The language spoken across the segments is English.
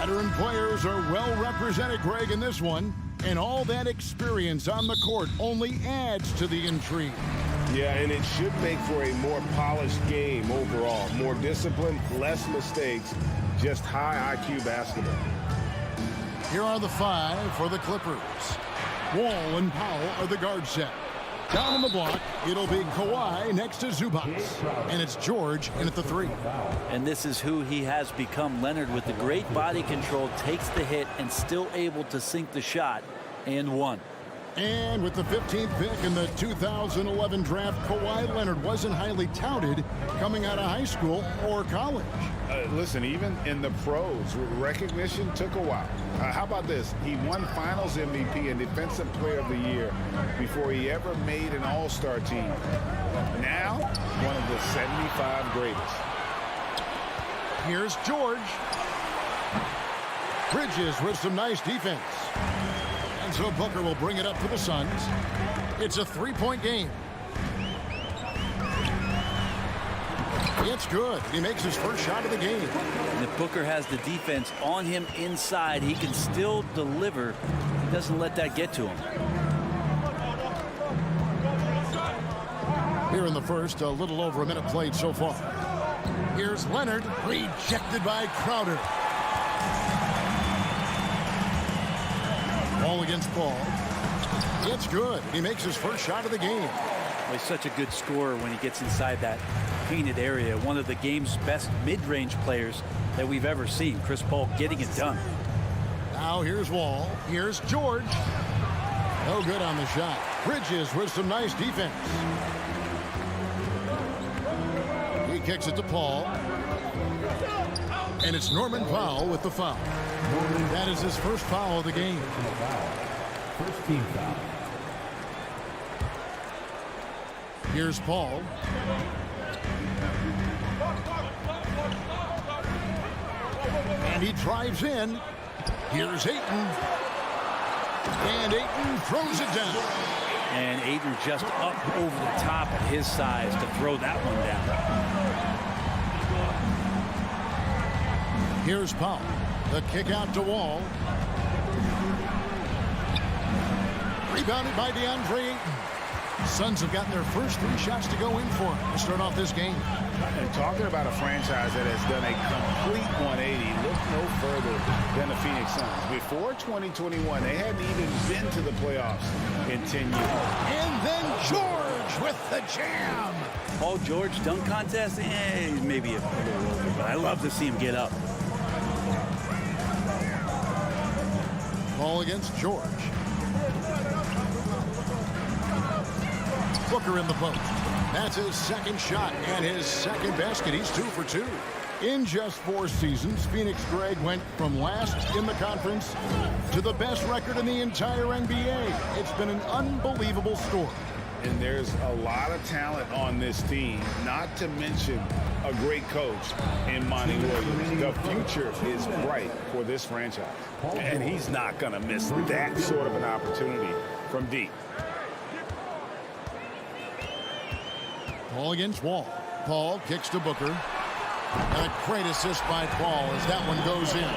Veteran players are well represented, Greg, in this one. And all that experience on the court only adds to the intrigue. Yeah, and it should make for a more polished game overall. More discipline, less mistakes, just high IQ basketball. Here are the five for the Clippers. Wall and Powell are the guard set. Down on the block, it'll be Kawhi next to Zubac. And it's George in at the three. And this is who he has become. Leonard, with the great body control, takes the hit and still able to sink the shot and one. And with the 15th pick in the 2011 draft, Kawhi Leonard wasn't highly touted coming out of high school or college. Listen, even in the pros, recognition took a while. How about this? He won Finals MVP and Defensive Player of the Year before he ever made an All-Star team. Now, one of the 75 greatest. Here's George. Bridges with some nice defense. And so Booker will bring it up for the Suns. It's a three-point game. It's good. He makes his first shot of the game. And if Booker has the defense on him inside, he can still deliver. He doesn't let that get to him. Here in the first, a little over a minute played so far. Here's Leonard, rejected by Crowder. Ball against Paul. It's good. He makes his first shot of the game. Well, he's such a good scorer when he gets inside that painted area. One of the game's best mid-range players that we've ever seen. Chris Paul getting it done. Now here's Wall. Here's George. No good on the shot. Bridges with some nice defense. He kicks it to Paul. And it's Norman Powell with the foul. That is his first foul of the game. First team foul. Here's Paul. And he drives in. Here's Ayton. And Ayton throws it down. And Ayton just up over the top at his size to throw that one down. Here's Powell. The kick out to Wall. Rebounded by DeAndre Ayton. Suns have gotten their first three shots to go in for him to start off this game. And talking about a franchise that has done a complete 180, look no further than the Phoenix Suns. Before 2021, they hadn't even been to the playoffs in 10 years. And then George with the jam. Paul George dunk contest? Maybe a little over, but I love to see him get up. Ball against George. Booker in the post. That's his second shot and his second basket. He's 2 for 2. In just 4 seasons, Phoenix, Greg, went from last in the conference to the best record in the entire NBA. It's been an unbelievable story. And there's a lot of talent on this team, not to mention a great coach in Monty Williams. The future is bright for this franchise. And he's not going to miss that sort of an opportunity from deep. Paul against Wall. Paul kicks to Booker. And a great assist by Paul as that one goes in.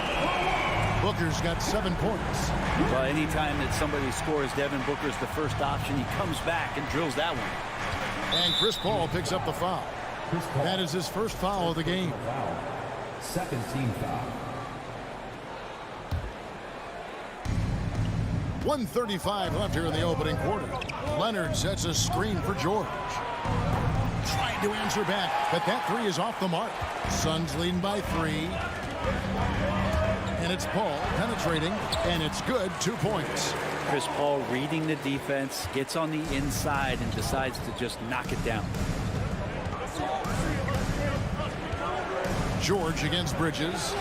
Booker's got 7 points. Well, anytime that somebody scores, Devin Booker's the first option. He comes back and drills that one. And Chris Paul picks up the foul. That is his first foul of the game. Second team foul. 1:35 left here in the opening quarter. Leonard sets a screen for George. Trying to answer back, but that three is off the mark. Suns leading by 3. And it's Paul penetrating, and it's good. 2 points. Chris Paul reading the defense, gets on the inside, and decides to just knock it down. George against Bridges.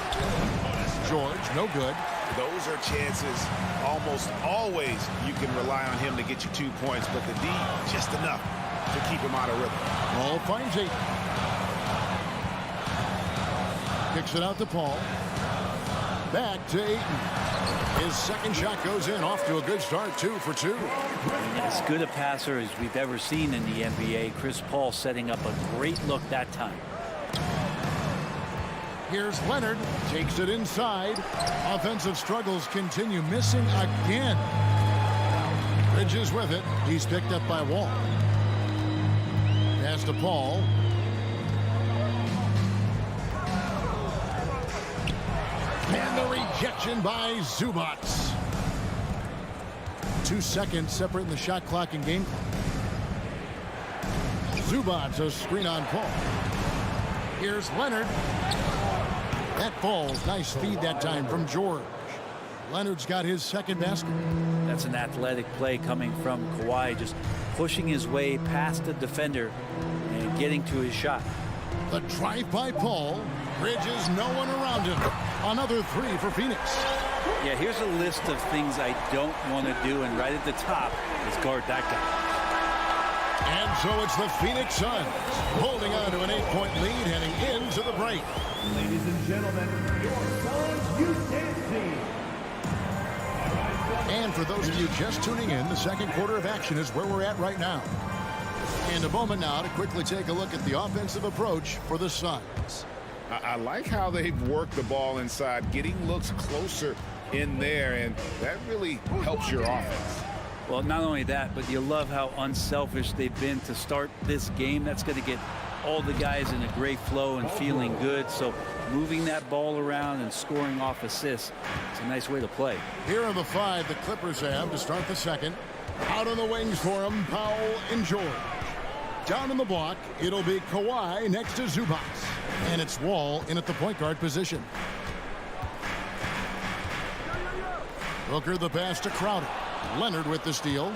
George, no good. Those are chances almost always you can rely on him to get you 2 points, but the D, just enough to keep him out of rhythm. Paul finds it. Kicks it out to Paul. Back to Ayton. His second shot goes in, off to a good start, 2 for 2. As good a passer as we've ever seen in the NBA. Chris Paul setting up a great look that time. Here's Leonard. Takes it inside. Offensive struggles continue. Missing again. Bridges with it. He's picked up by Wall. Pass to Paul. And the rejection by Zubac. 2 seconds separating the shot clock and game clock. Zubac, a screen on Paul. Here's Leonard. That falls. Nice feed that time from George. Leonard's got his second basket. That's an athletic play coming from Kawhi, just pushing his way past the defender and getting to his shot. The drive by Paul. Bridges, no one around him. Another 3 for Phoenix. Yeah, here's a list of things I don't want to do, and right at the top is guard that guy. And so it's the Phoenix Suns holding on to an 8-point lead heading into the break. Ladies and gentlemen, your Suns U10 team. And for those of you just tuning in, the second quarter of action is where we're at right now. And a moment now to quickly take a look at the offensive approach for the Suns. I like how they've worked the ball inside, getting looks closer in there, and that really helps your offense. Well, not only that, but you love how unselfish they've been to start this game. That's going to get all the guys in a great flow and feeling good. So moving that ball around and scoring off assists, it's a nice way to play. Here are the 5 the Clippers have to start the second. Out on the wings for them, Powell and George. Down in the block, it'll be Kawhi next to Zubac. And it's Wall in at the point guard position. Booker the pass to Crowder. Leonard with the steal.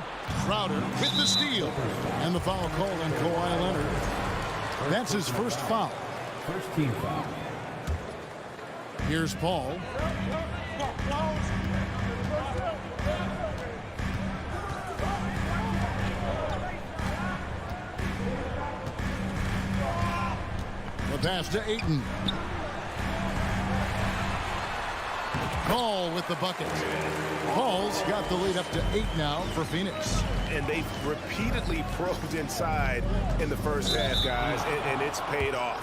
Crowder with the steal. And the foul call on Kawhi Leonard. That's his first foul. First team foul. Here's Paul. The pass to Ayton. Paul with the bucket. Paul's got the lead up to 8 now for Phoenix. And they've repeatedly probed inside in the first half, guys, and it's paid off.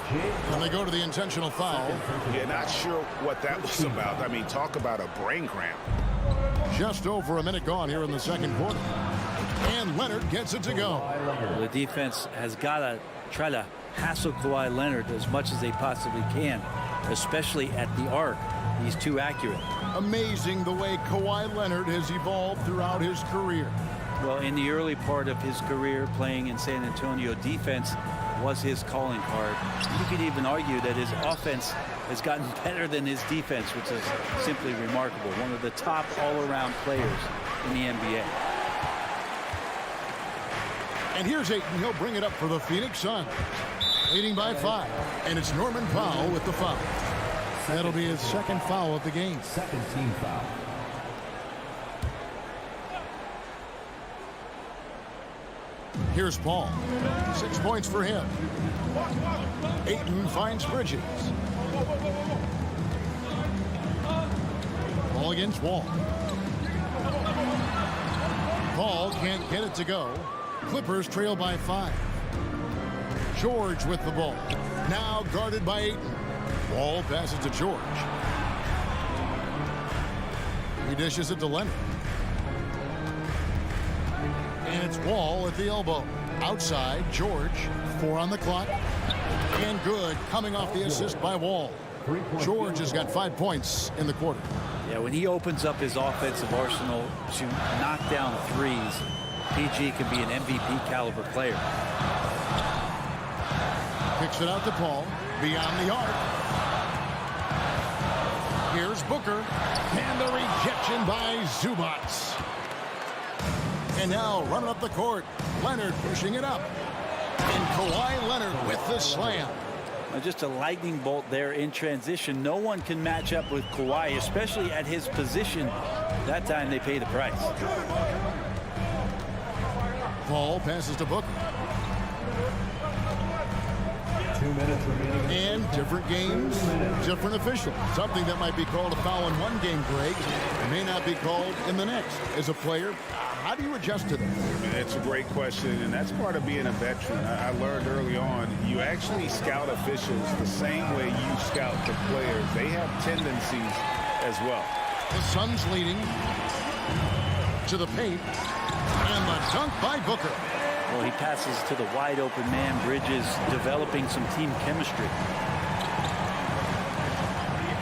And they go to the intentional foul. Yeah, not sure what that was about. I mean, talk about a brain cramp. Just over a minute gone here in the second quarter. And Leonard gets it to go. The defense has got to try to hassle Kawhi Leonard as much as they possibly can, especially at the arc. He's too accurate. Amazing the way Kawhi Leonard has evolved throughout his career. Well, in the early part of his career playing in San Antonio, defense was his calling card. You could even argue that his offense has gotten better than his defense, which is simply remarkable. One of the top all-around players in the NBA. And here's Ayton. He'll bring it up for the Phoenix Suns. Leading by 5. And it's Norman Powell with the foul. That'll be his second foul of the game. Second team foul. Here's Paul. 6 points for him. Ayton finds Bridges. Ball against Wall. Paul can't get it to go. Clippers trail by 5. George with the ball. Now guarded by Ayton. Wall passes to George. He dishes it to Leonard. And it's Wall at the elbow. Outside, George. 4 on the clock. And good, coming off the assist by Wall. George has got 5 points in the quarter. Yeah, when he opens up his offensive arsenal to knock down threes, PG can be an MVP caliber player. Kicks it out to Paul. Beyond the arc. Here's Booker. And the rejection by Zubac. And now running up the court. Leonard pushing it up. And Kawhi Leonard with the slam. Just a lightning bolt there in transition. No one can match up with Kawhi, especially at his position. That time they pay the price. Paul passes to Booker. 2 minutes remaining. And different games, different officials. Something that might be called a foul in one game, Greg, may not be called in the next. As a player, how do you adjust to that? It's a great question, and that's part of being a veteran. I learned early on, you actually scout officials the same way you scout the players. They have tendencies as well. The Suns leading to the paint, and the dunk by Booker. Well, he passes to the wide open man. Bridges developing some team chemistry.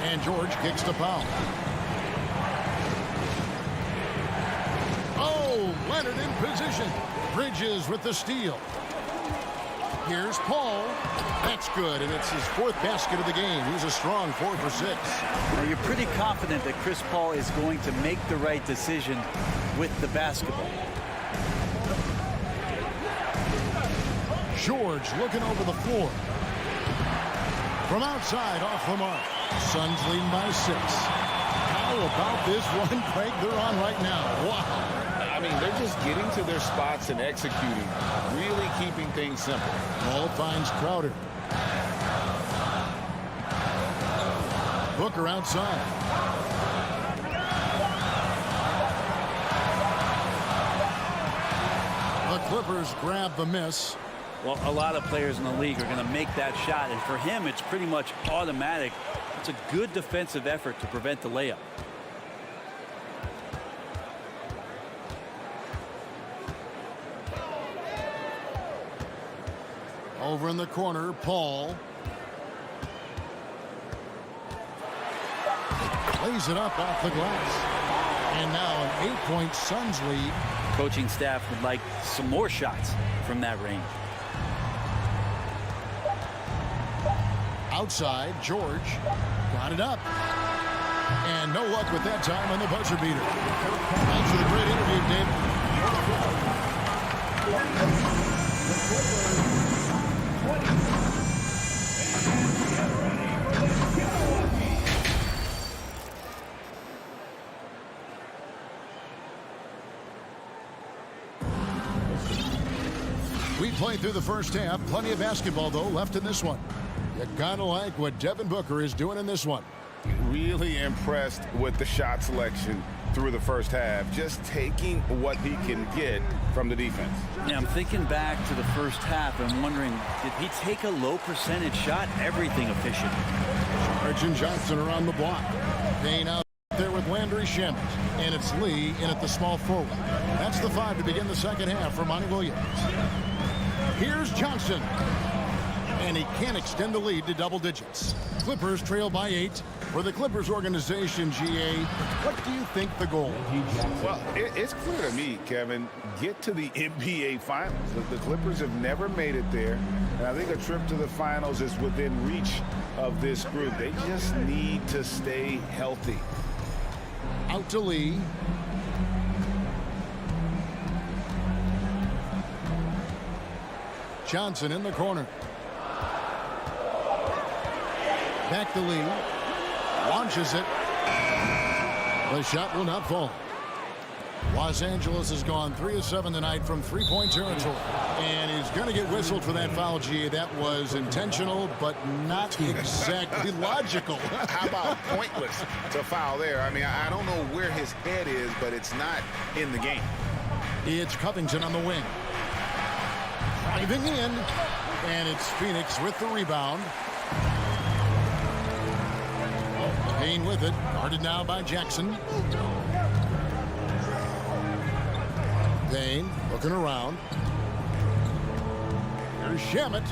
And George kicks the foul. Oh, Leonard in position. Bridges with the steal. Here's Paul. That's good, and it's his 4th basket of the game. He's a strong 4 for 6. Now, you're pretty confident that Chris Paul is going to make the right decision with the basketball. George looking over the floor. From outside, off the mark. Suns leading by 6. How about this run, Craig, they're on right now? Wow. I mean, they're just getting to their spots and executing, really keeping things simple. Ball finds Crowder. Booker outside. The Clippers grab the miss. Well, a lot of players in the league are going to make that shot, and for him, it's pretty much automatic. It's a good defensive effort to prevent the layup. Over in the corner, Paul. Lays it up off the glass. And now an 8-point Suns lead. Coaching staff would like some more shots from that range. Outside, George got it up. And no luck with that time on the buzzer beater. Thanks for the great interview, We played through the first half. Plenty of basketball, though, left in this one. You gotta like what Devin Booker is doing in this one. Really impressed with the shot selection through the first half, just taking what he can get from the defense. Yeah, I'm thinking back to the first half and wondering, did he take a low percentage shot? Everything efficient. Arjun Johnson around the block. Payne out there with Landry Shamet. And it's Lee in at the small forward. That's the 5 to begin the second half for Monty Williams. Here's Johnson. And he can't extend the lead to double digits. Clippers trail by 8. For the Clippers organization, GA, what do you think the goal is? Well, it's clear to me, Kevin, get to the NBA Finals. The Clippers have never made it there, and I think a trip to the Finals is within reach of this group. They just need to stay healthy. Out to Lee. Johnson in the corner. Back to Lee. Launches it. The shot will not fall. Los Angeles has gone 3 of 7 tonight from 3-point territory. And he's going to get whistled for that foul, G. That was intentional, but not exactly logical. How about pointless to foul there? I mean, I don't know where his head is, but it's not in the game. It's Covington on the wing. Driving in. And it's Phoenix with the rebound. Payne with it, guarded now by Jackson. Payne looking around. Here's Shamet.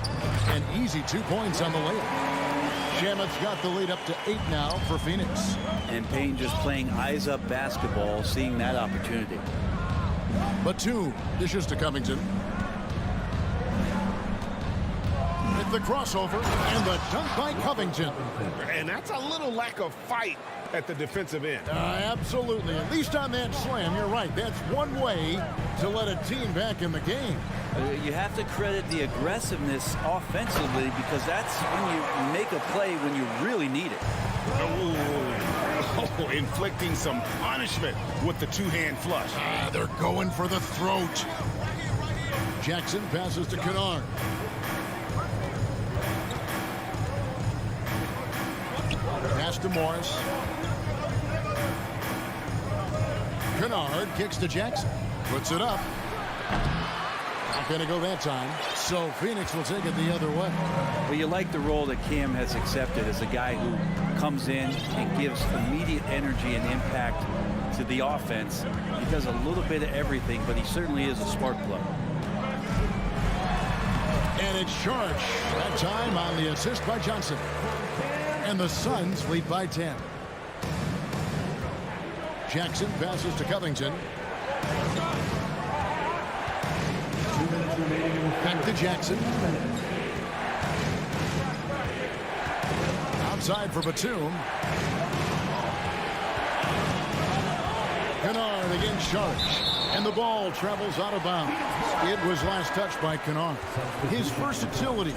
An easy 2 points on the layup. Shamet's got the lead up to 8 now for Phoenix. And Payne just playing eyes-up basketball, seeing that opportunity. Batum dishes to Covington. The crossover and the dunk by Covington. And that's a little lack of fight at the defensive end. Absolutely. At least on that slam, you're right. That's one way to let a team back in the game. You have to credit the aggressiveness offensively, because that's when you make a play when you really need it. Oh, inflicting some punishment with the two-hand flush. They're going for the throat. Jackson passes to Kennard. Pass to Morris. Kennard kicks to Jackson. Puts it up. Not going to go that time. So Phoenix will take it the other way. Well, you like the role that Cam has accepted as a guy who comes in and gives immediate energy and impact to the offense. He does a little bit of everything, but he certainly is a spark plug. And it's Charge. That time on the assist by Johnson. And the Suns lead by 10. Jackson passes to Covington. Back to Jackson. Outside for Batum. Kennard against Charge. And the ball travels out of bounds. It was last touched by Kennard. His versatility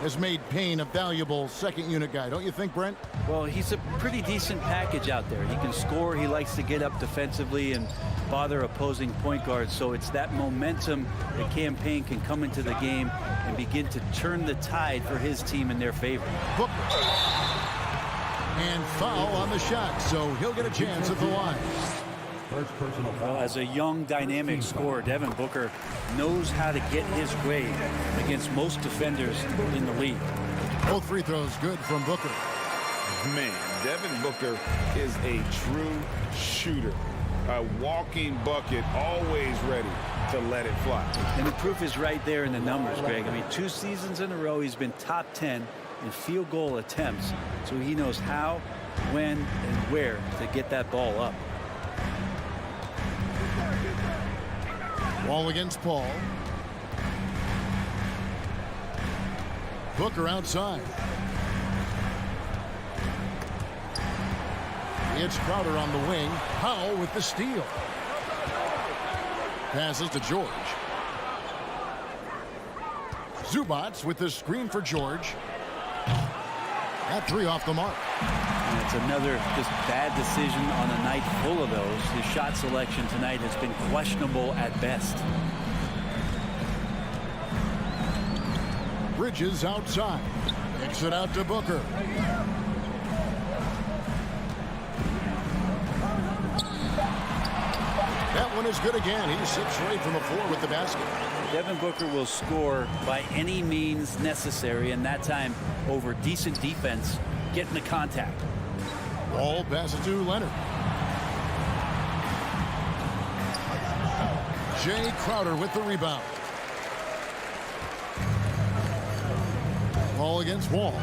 has made Payne a valuable second unit guy, don't you think, Brent? Well, he's a pretty decent package out there. He can score. He likes to get up defensively and bother opposing point guards. So it's that momentum that Cam Payne can come into the game and begin to turn the tide for his team in their favor. Booker. And foul on the shot, so he'll get a chance at the line. First personal foul. Well, as a young, dynamic scorer, Devin Booker knows how to get his way against most defenders in the league. Both free throws good from Booker. Man, Devin Booker is a true shooter. A walking bucket, always ready to let it fly. And the proof is right there in the numbers, Greg. I mean, 2 seasons in a row, he's been top 10 in field goal attempts. So he knows how, when, and where to get that ball up. Ball against Paul. Booker outside. It's Crowder on the wing. Powell with the steal. Passes to George. Zubats with the screen for George. That 3 off the mark. And it's another just bad decision on a night full of those. His shot selection tonight has been questionable at best. Bridges outside. Kicks it out to Booker. That one is good again. He 6 straight from the floor with the basket. Devin Booker will score by any means necessary, and that time over decent defense, getting the contact. Ball passes to Leonard. Jay Crowder with the rebound. Ball against Wall.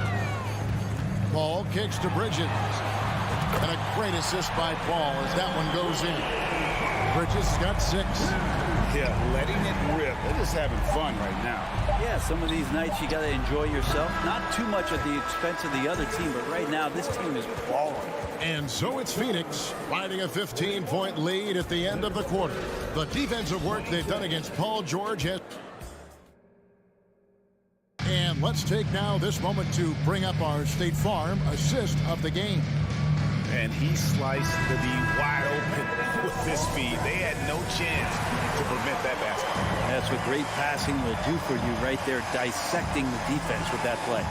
Ball kicks to Bridges. And a great assist by Paul as that one goes in. Bridges got 6. Yeah, letting it rip. They're just having fun right now. Yeah, some of these nights you got to enjoy yourself. Not too much at the expense of the other team, but right now this team is balling. And so it's Phoenix riding a 15-point lead at the end of the quarter. The defensive work they've done against Paul George has... And let's take now this moment to bring up our State Farm assist of the game. And he sliced the D wide open with his speed. They had no chance to prevent that basket. That's what great passing will do for you right there, dissecting the defense with that play.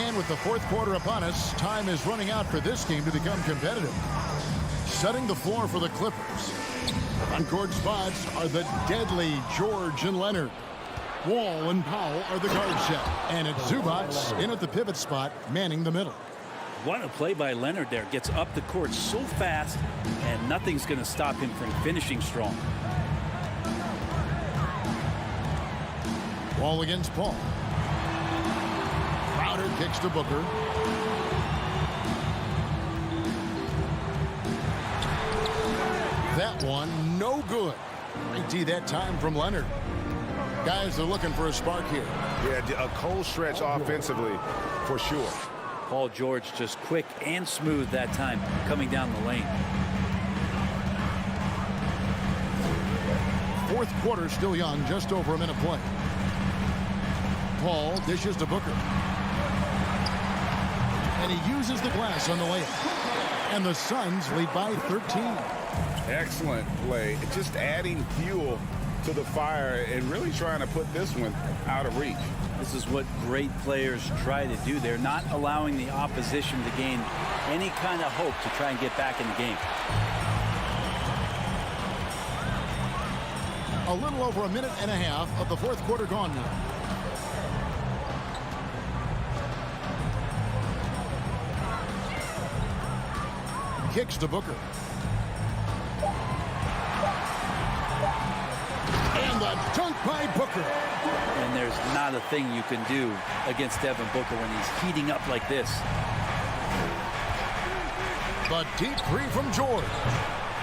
And with the 4th quarter upon us, time is running out for this team to become competitive. Setting the floor for the Clippers. On-court spots are the deadly George and Leonard. Wall and Powell are the guard set. And it's Zubats in at the pivot spot, manning the middle. What a play by Leonard there. Gets up the court so fast, and nothing's going to stop him from finishing strong. Ball against Paul. Crowder kicks to Booker. That one, no good. Great D that time from Leonard. Guys are looking for a spark here. Yeah, a cold stretch offensively, for sure. Paul George just quick and smooth that time coming down the lane. 4th quarter still young, just over a minute play. Paul dishes to Booker. And he uses the glass on the layup. And the Suns lead by 13. Excellent play. Just adding fuel to the fire and really trying to put this one out of reach. This is what great players try to do. They're not allowing the opposition to gain any kind of hope to try and get back in the game. A little over a minute and a half of the fourth quarter gone now. Kicks to Booker. And the dunk by Booker. And there's not a thing you can do against Devin Booker when he's heating up like this. The deep three from George.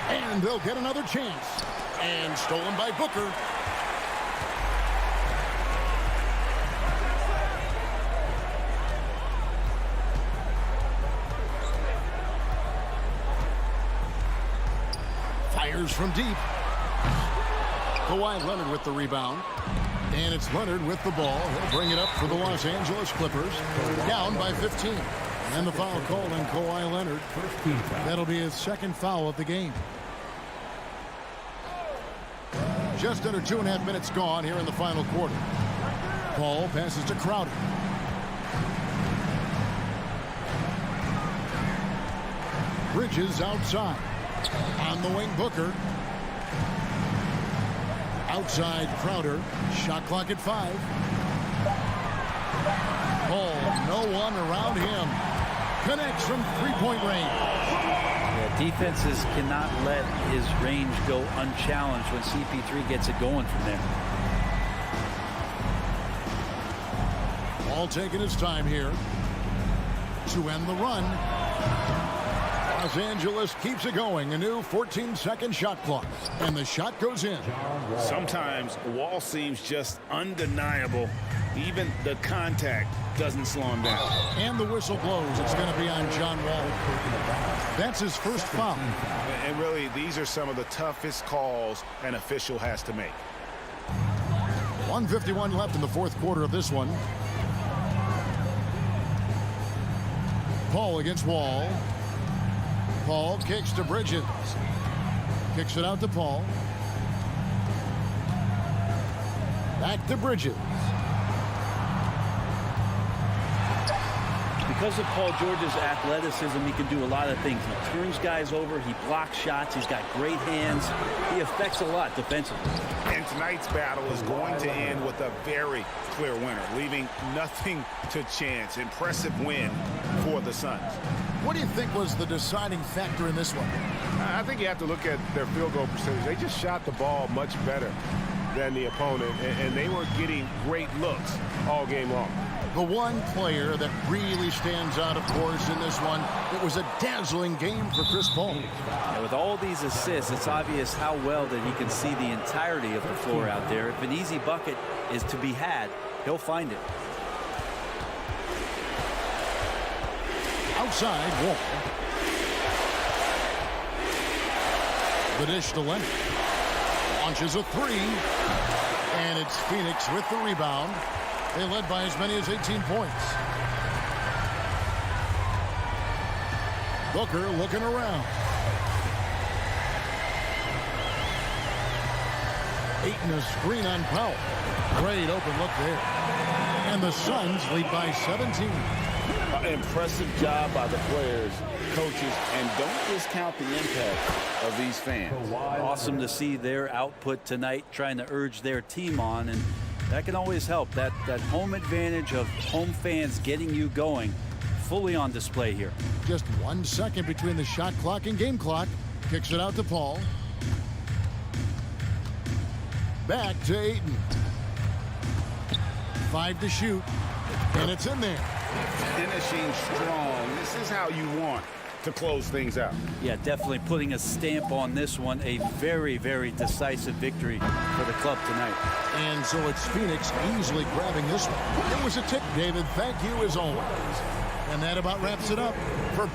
And they'll get another chance. And stolen by Booker. Fires from deep. Kawhi Leonard with the rebound. And it's Leonard with the ball. He'll bring it up for the Los Angeles Clippers. Down by 15. And the foul called on Kawhi Leonard. That'll be his second foul of the game. Just under 2.5 minutes gone here in the final quarter. Paul passes to Crowder. Bridges outside. On the wing, Booker. Outside, Crowder. Shot clock at 5. Paul, no one around him. Connects from three-point range. Yeah, defenses cannot let his range go unchallenged when CP3 gets it going from there. Paul taking his time here to end the run. Los Angeles keeps it going. A new 14-second shot clock. And the shot goes in. Sometimes Wall seems just undeniable. Even the contact doesn't slow him down. And the whistle blows. It's going to be on John Wall. That's his first foul. And really, these are some of the toughest calls an official has to make. 1:51 left in the fourth quarter of this one. Paul against Wall. Paul kicks to Bridges. Kicks it out to Paul. Back to Bridges. Because of Paul George's athleticism, he can do a lot of things. He turns guys over. He blocks shots. He's got great hands. He affects a lot defensively. And tonight's battle is going to end with a very clear winner, leaving nothing to chance. Impressive win for the Suns. What do you think was the deciding factor in this one? I think you have to look at their field goal percentage. They just shot the ball much better than the opponent, and they were getting great looks all game long. The one player that really stands out, of course, in this one, it was a dazzling game for Chris Paul. And with all these assists, it's obvious how well that he can see the entirety of the floor out there. If an easy bucket is to be had, he'll find it. Outside, Wall. The dish to Leonard. Launches a three. And it's Phoenix with the rebound. They led by as many as 18 points. Booker looking around. Ayton a screen on Powell. Great open look there. And the Suns lead by 17. Impressive job by the players, coaches, and don't discount the impact of these fans. Awesome to see their output tonight, trying to urge their team on, and that can always help. That home advantage of home fans getting you going, fully on display here. Just 1 second between the shot clock and game clock. Kicks it out to Paul. Back to Ayton. 5 to shoot. And it's in there. Finishing strong. This is how you want to close things out. Yeah, definitely putting a stamp on this one. A very, very decisive victory for the club tonight. And so it's Phoenix easily grabbing this one. It was a tip, David. Thank you as always. And that about wraps it up for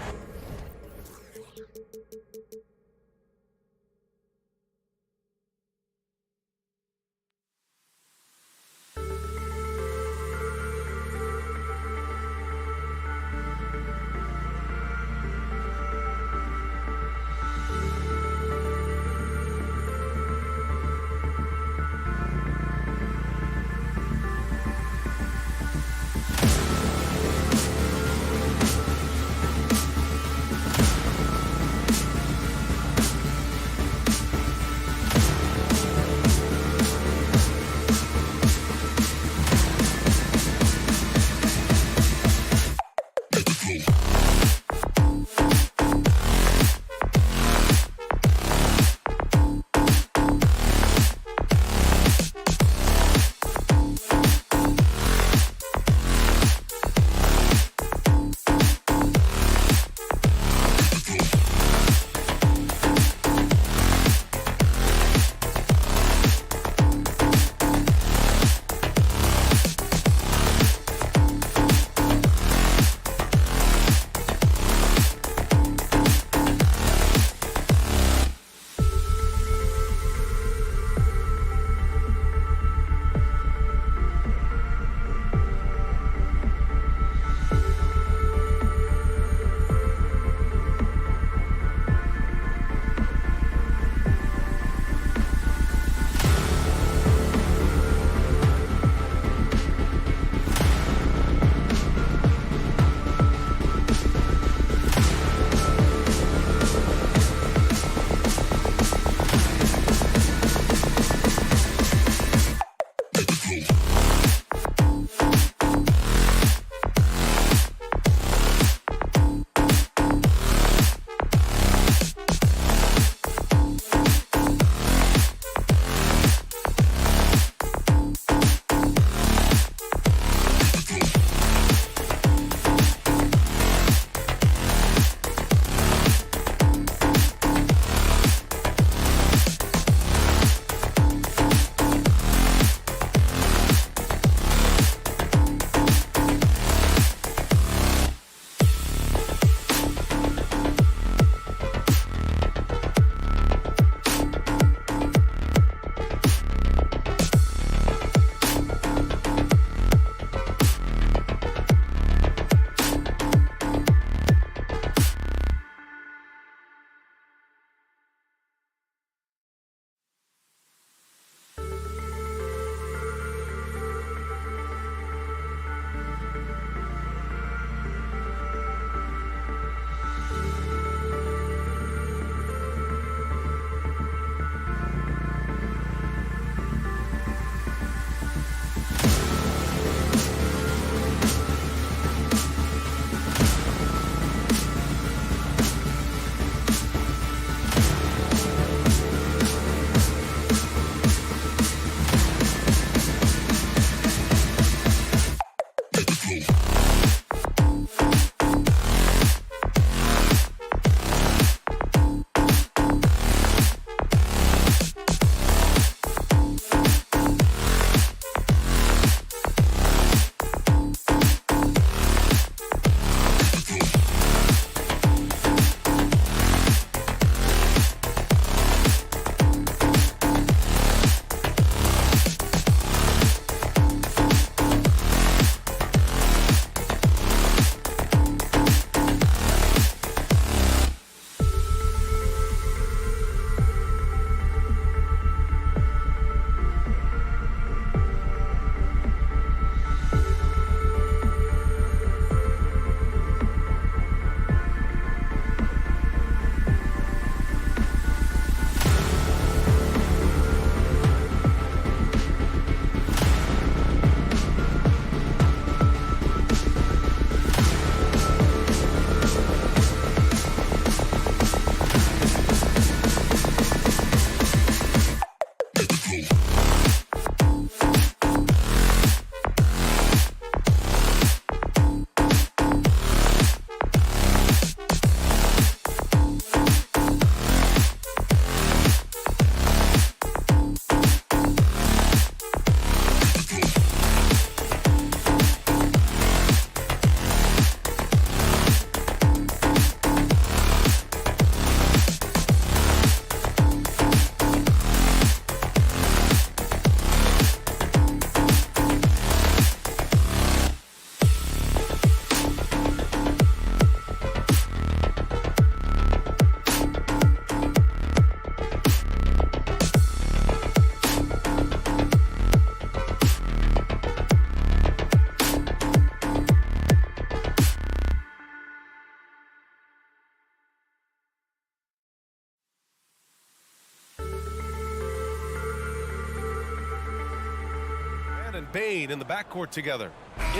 and Bane in the backcourt together.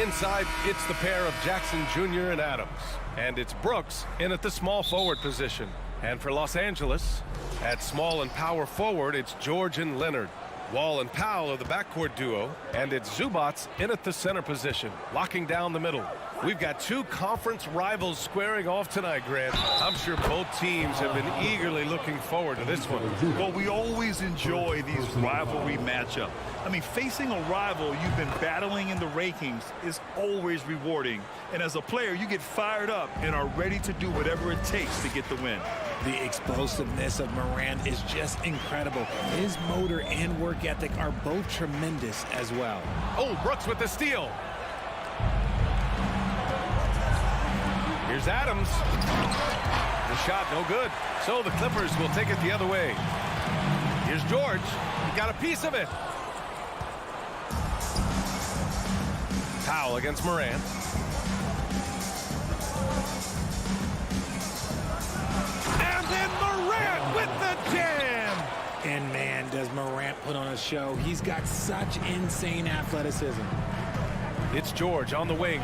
Inside, it's the pair of Jackson Jr. and Adams. And it's Brooks in at the small forward position. And for Los Angeles, at small and power forward, it's George and Leonard. Wall and Powell are the backcourt duo, and it's Zubats in at the center position, locking down the middle. We've got two conference rivals squaring off tonight, Grant. I'm sure both teams have been eagerly looking forward to this one. Well, we always enjoy these rivalry matchups. I mean, facing a rival you've been battling in the rankings is always rewarding. And as a player, you get fired up and are ready to do whatever it takes to get the win. The explosiveness of Morant is just incredible. His motor and work ethic are both tremendous as well. Oh, Brooks with the steal. Here's Adams. The shot no good. So the Clippers will take it the other way. Here's George. He got a piece of it. Powell against Morant. And then Morant with the jam. And man, does Morant put on a show. He's got such insane athleticism. It's George on the wing.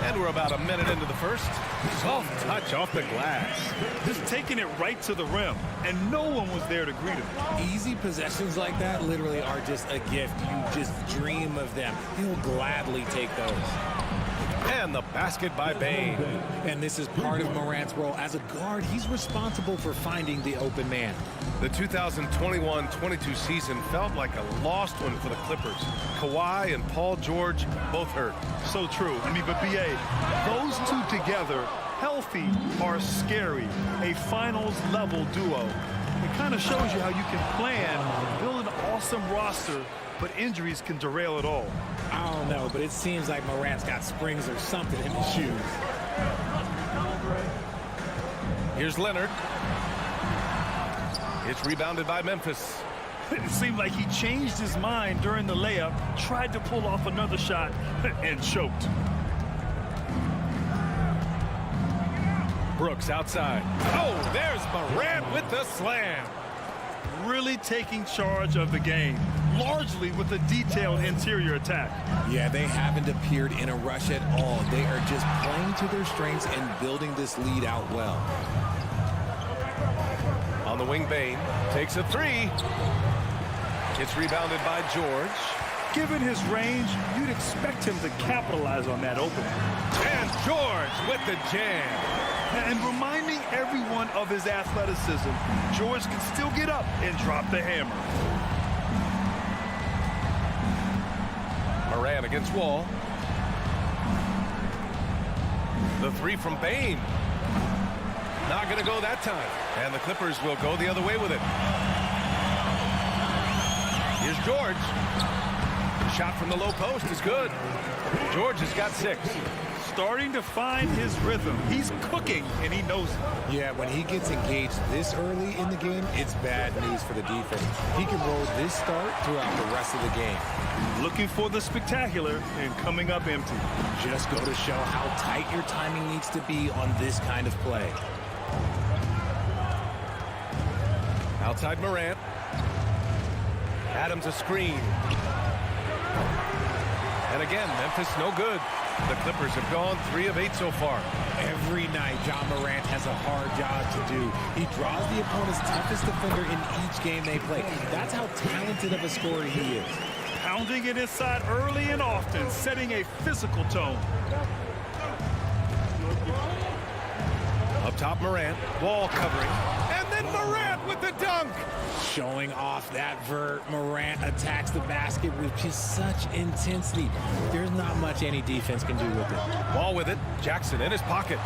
And we're about a minute into the first. Soft touch off the glass. Just taking it right to the rim, and no one was there to greet him. Easy possessions like that literally are just a gift. You just dream of them. He'll gladly take those. And the basket by Bane. And this is part of Morant's role. As a guard, he's responsible for finding the open man. The 2021-22 season felt like a lost one for the Clippers. Kawhi and Paul George both hurt. So true. I mean, but B.A., those two together, healthy or scary, a finals-level duo. It kind of shows you how you can plan, build an awesome roster, but injuries can derail it all. I don't know, but it seems like Morant's got springs or something in his shoes. Here's Leonard. It's rebounded by Memphis. It seemed like he changed his mind during the layup, tried to pull off another shot, and choked. Brooks outside. Oh, there's Morant with the slam. Really taking charge of the game, largely with a detailed interior attack. Yeah, they haven't appeared in a rush at all. They are just playing to their strengths and building this lead out well. On the wing, Bane takes a three. It's rebounded by George. Given his range, you'd expect him to capitalize on that opening. And George with the jam. And reminding everyone of his athleticism, George can still get up and drop the hammer. Morant against Wall. The three from Bane. Not going to go that time. And the Clippers will go the other way with it. Here's George. Shot from the low post is good. George has got 6. Starting to find his rhythm. He's cooking, and he knows it. Yeah, when he gets engaged this early in the game, it's bad news for the defense. He can roll this start throughout the rest of the game. Looking for the spectacular and coming up empty. Just go to show how tight your timing needs to be on this kind of play. Outside Morant. Adams a screen. And again, Memphis no good. The Clippers have gone 3 of 8 so far. Every night, John Morant has a hard job to do. He draws the opponent's toughest defender in each game they play. That's how talented of a scorer he is. Pounding it inside early and often, setting a physical tone. Up top, Morant. Wall covering. And then Morant with the dunk. Showing off that vert, Morant attacks the basket with just such intensity. There's not much any defense can do with it. Wall with it. Jackson in his pocket.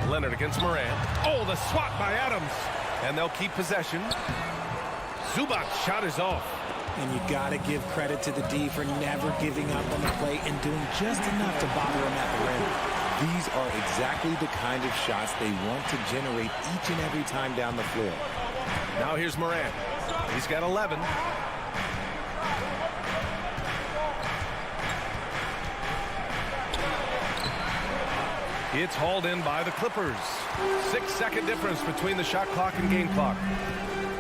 Leonard against Morant. Oh, the swat by Adams. And they'll keep possession. Zubac's shot is off. And you got to give credit to the D for never giving up on the play and doing just enough to bother him at the rim. These are exactly the kind of shots they want to generate each and every time down the floor. Now here's Morant. He's got 11. It's hauled in by the Clippers. 6-second difference between the shot clock and game clock.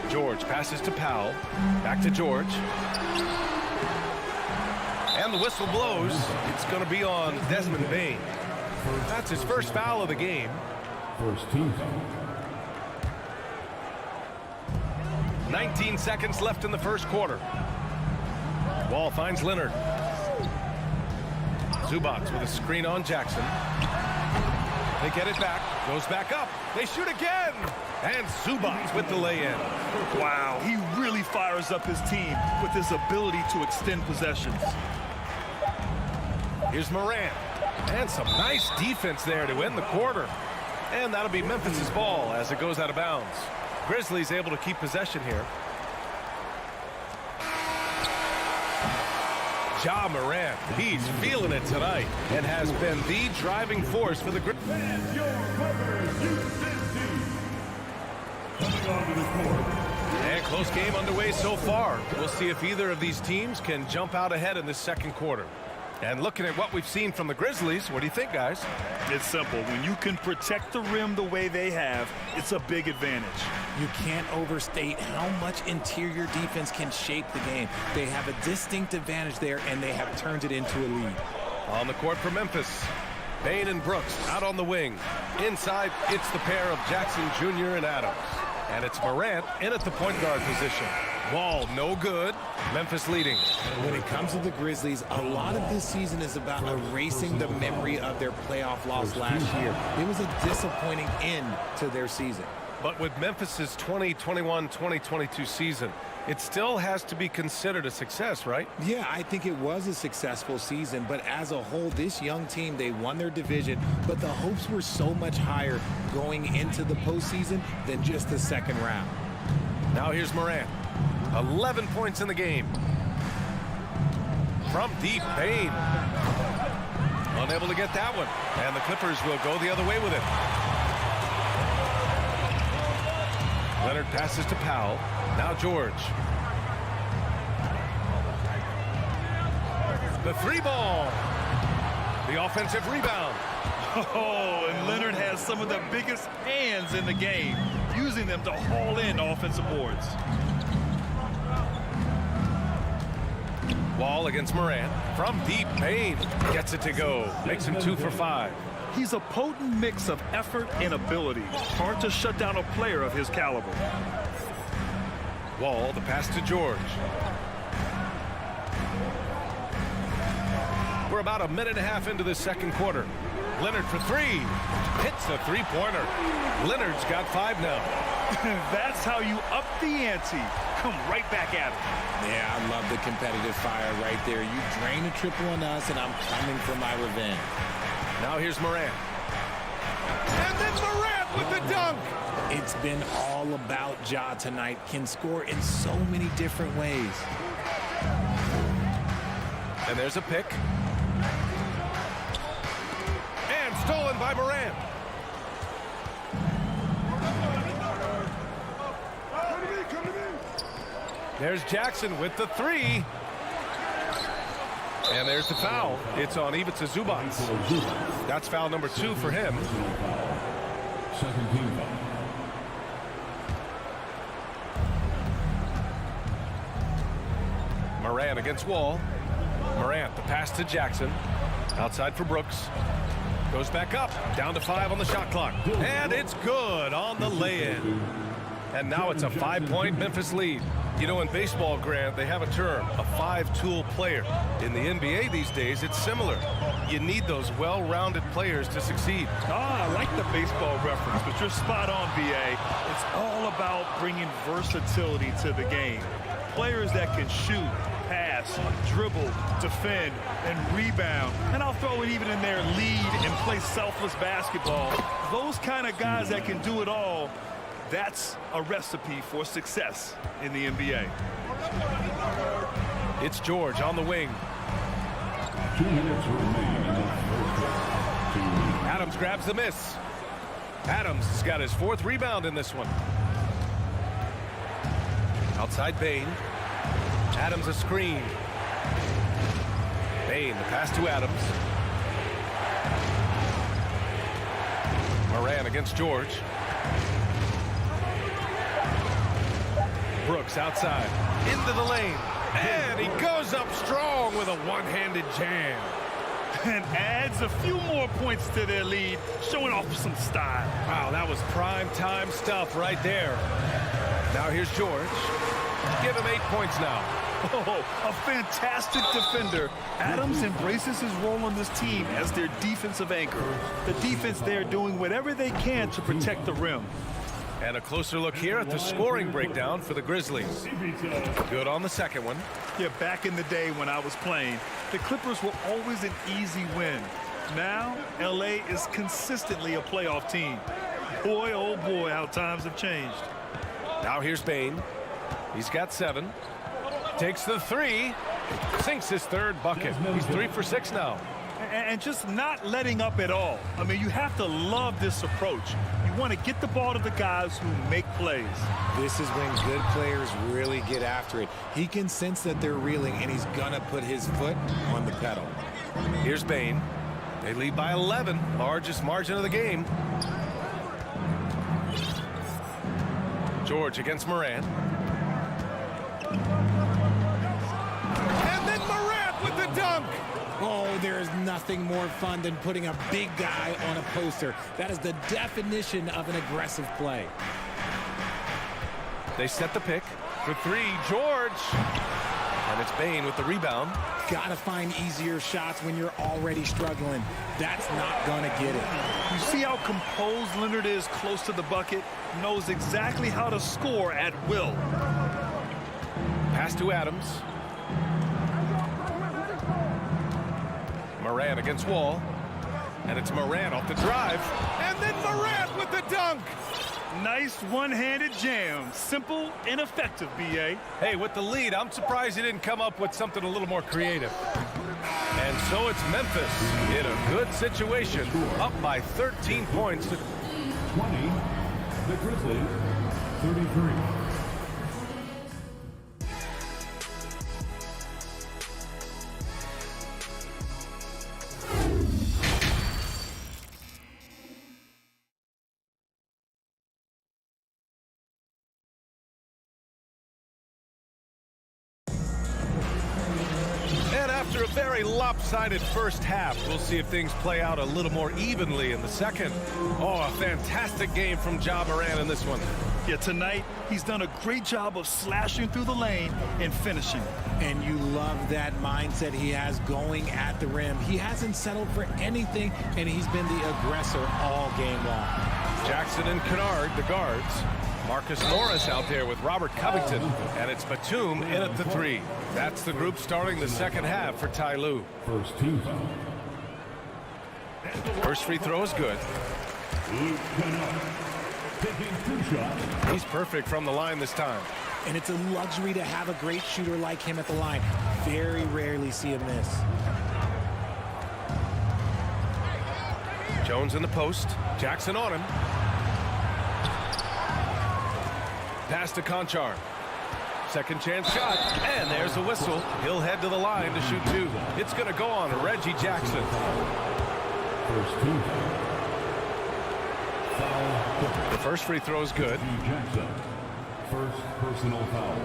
George passes to Powell. Back to George. And the whistle blows. It's going to be on Desmond Bane. That's his first foul of the game. First team foul. 19 seconds left in the first quarter. Wall finds Leonard. Zubac with a screen on Jackson. They get it back. Goes back up. They shoot again. And Zubac with the lay-in. Wow, he really fires up his team with his ability to extend possessions. Here's Morant. And some nice defense there to end the quarter. And that'll be Memphis's ball as it goes out of bounds. Grizzlies able to keep possession here. Ja Morant, he's feeling it tonight and has been the driving force for the Grizzlies. And close game underway so far. We'll see if either of these teams can jump out ahead in this second quarter. And looking at what we've seen from the Grizzlies, what do you think, guys? It's simple. When you can protect the rim the way they have, it's a big advantage. You can't overstate how much interior defense can shape the game. They have a distinct advantage there, and they have turned it into a lead. On the court for Memphis, Bane and Brooks out on the wing. Inside, it's the pair of Jackson Jr. and Adams. And it's Morant in at the point guard position. Wall no good. Memphis leading. When it comes to the Grizzlies, a lot of this season is about erasing the memory of their playoff loss last year. It was a disappointing end to their season. But with Memphis's 2021-2022 season, it still has to be considered a success, right? Yeah, I think it was a successful season, but as a whole, this young team, they won their division, but the hopes were so much higher going into the postseason than just the second round. Now here's Morant. 11 points in the game. From deep, Bane. Unable to get that one. And the Clippers will go the other way with it. Leonard passes to Powell. Now George. The three ball. The offensive rebound. Oh, and Leonard has some of the biggest hands in the game, using them to haul in offensive boards. Wall against Morant. From deep, Bane gets it to go. Makes him 2 for 5. He's a potent mix of effort and ability. Hard to shut down a player of his caliber. Wall, the pass to George. We're about a minute and a half into the second quarter. Leonard for three. Hits the three-pointer. Leonard's got 5 now. That's how you up the ante. Come right back at it. Yeah, I love the competitive fire right there. You drain a triple on us, and I'm coming for my revenge. Now here's Morant. And then Morant with the dunk. It's been all about Ja tonight. Can score in so many different ways. And there's a pick. And stolen by Morant. There's Jackson with the three. And there's the foul. It's on Ivica Zubac. That's foul number 2 for him. Second team foul. Morant against Wall. Morant, the pass to Jackson. Outside for Brooks. Goes back up. Down to 5 on the shot clock. And it's good on the lay-in. And now it's a 5-point Memphis lead. You know, in baseball, Grant, they have a term, a 5-tool player. In the NBA these days, it's similar. You need those well-rounded players to succeed. I like the baseball reference, but you're spot on, BA. It's all about bringing versatility to the game. Players that can shoot, pass, dribble, defend, and rebound. And I'll throw it even in there, lead and play selfless basketball. Those kind of guys that can do it all, that's a recipe for success in the NBA. It's George on the wing. 2 minutes remaining in the first half. Adams grabs the miss. Adams has got his 4th rebound in this one. Outside Bane. Adams a screen. Bane, the pass to Adams. Moran against George. Brooks outside, into the lane, and he goes up strong with a one-handed jam. And adds a few more points to their lead, showing off some style. Wow, that was prime-time stuff right there. Now here's George. Give him 8 points now. Oh, a fantastic defender. Adams embraces his role on this team as their defensive anchor. The defense there doing whatever they can to protect the rim. And a closer look here at the scoring breakdown for the Grizzlies. Good on the second one. Yeah, back in the day when I was playing, the Clippers were always an easy win. Now, LA is consistently a playoff team. Boy, oh boy, how times have changed. Now here's Bane. He's got 7. Takes the 3. Sinks his 3rd bucket. He's 3 for 6 now. And just not letting up at all. I mean, you have to love this approach. You want to get the ball to the guys who make plays. This is when good players really get after it. He can sense that they're reeling, and he's going to put his foot on the pedal. Here's Bane. They lead by 11, largest margin of the game. George against Moran. And then Moran with the dunk. Oh, there is nothing more fun than putting a big guy on a poster. That is the definition of an aggressive play. They set the pick for 3. George. And it's Bane with the rebound. Gotta find easier shots when you're already struggling. That's not gonna get it. You see how composed Leonard is close to the bucket? Knows exactly how to score at will. Pass to Adams. Moran against Wall. And it's Moran off the drive. And then Moran with the dunk. Nice one-handed jam. Simple and effective, B.A. Hey, with the lead, I'm surprised he didn't come up with something a little more creative. And so it's Memphis in a good situation, up by 13 points. 20, the Grizzlies, 33. After a very lopsided first half, we'll see if things play out a little more evenly in the second. Oh, a fantastic game from Ja Morant in this one. Yeah, tonight he's done a great job of slashing through the lane and finishing. And you love that mindset he has going at the rim. He hasn't settled for anything, and he's been the aggressor all game long. Jackson and Kennard, the guards. Marcus Morris out there with Robert Covington. And it's Batum in at the 3. That's the group starting the second half for Ty Lue. First team foul. First free throw is good. Taking 2 shots. He's perfect from the line this time. And it's a luxury to have a great shooter like him at the line. Very rarely see him miss. Jones in the post. Jackson on him. Pass to Conchar. Second chance shot. And there's a whistle. He'll head to the line to shoot 2. It's going to go on Reggie Jackson. First team foul. The first free throw is good. Jackson. First personal foul.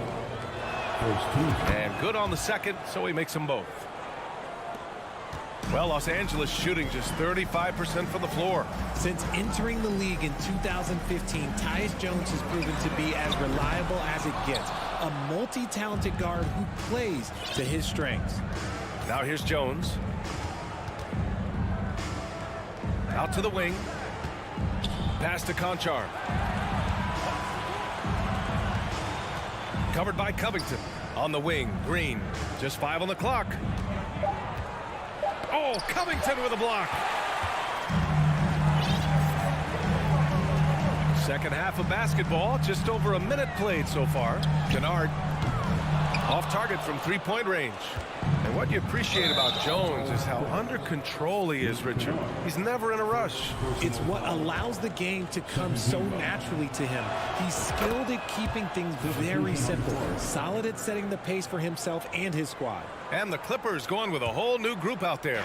First team foul. And good on the second, so he makes them both. Well, Los Angeles shooting just 35% from the floor. Since entering the league in 2015, Tyus Jones has proven to be as reliable as it gets. A multi-talented guard who plays to his strengths. Now here's Jones. Out to the wing. Pass to Conchar. Covered by Covington. On the wing, Green. Just 5 on the clock. Oh, Covington with a block. Second half of basketball, just over a minute played so far. Kennard off target from 3-point range. And what you appreciate about Jones is how under control he is, Richard. He's never in a rush. It's what allows the game to come so naturally to him. He's skilled at keeping things very simple, solid at setting the pace for himself and his squad. And the Clippers going with a whole new group out there.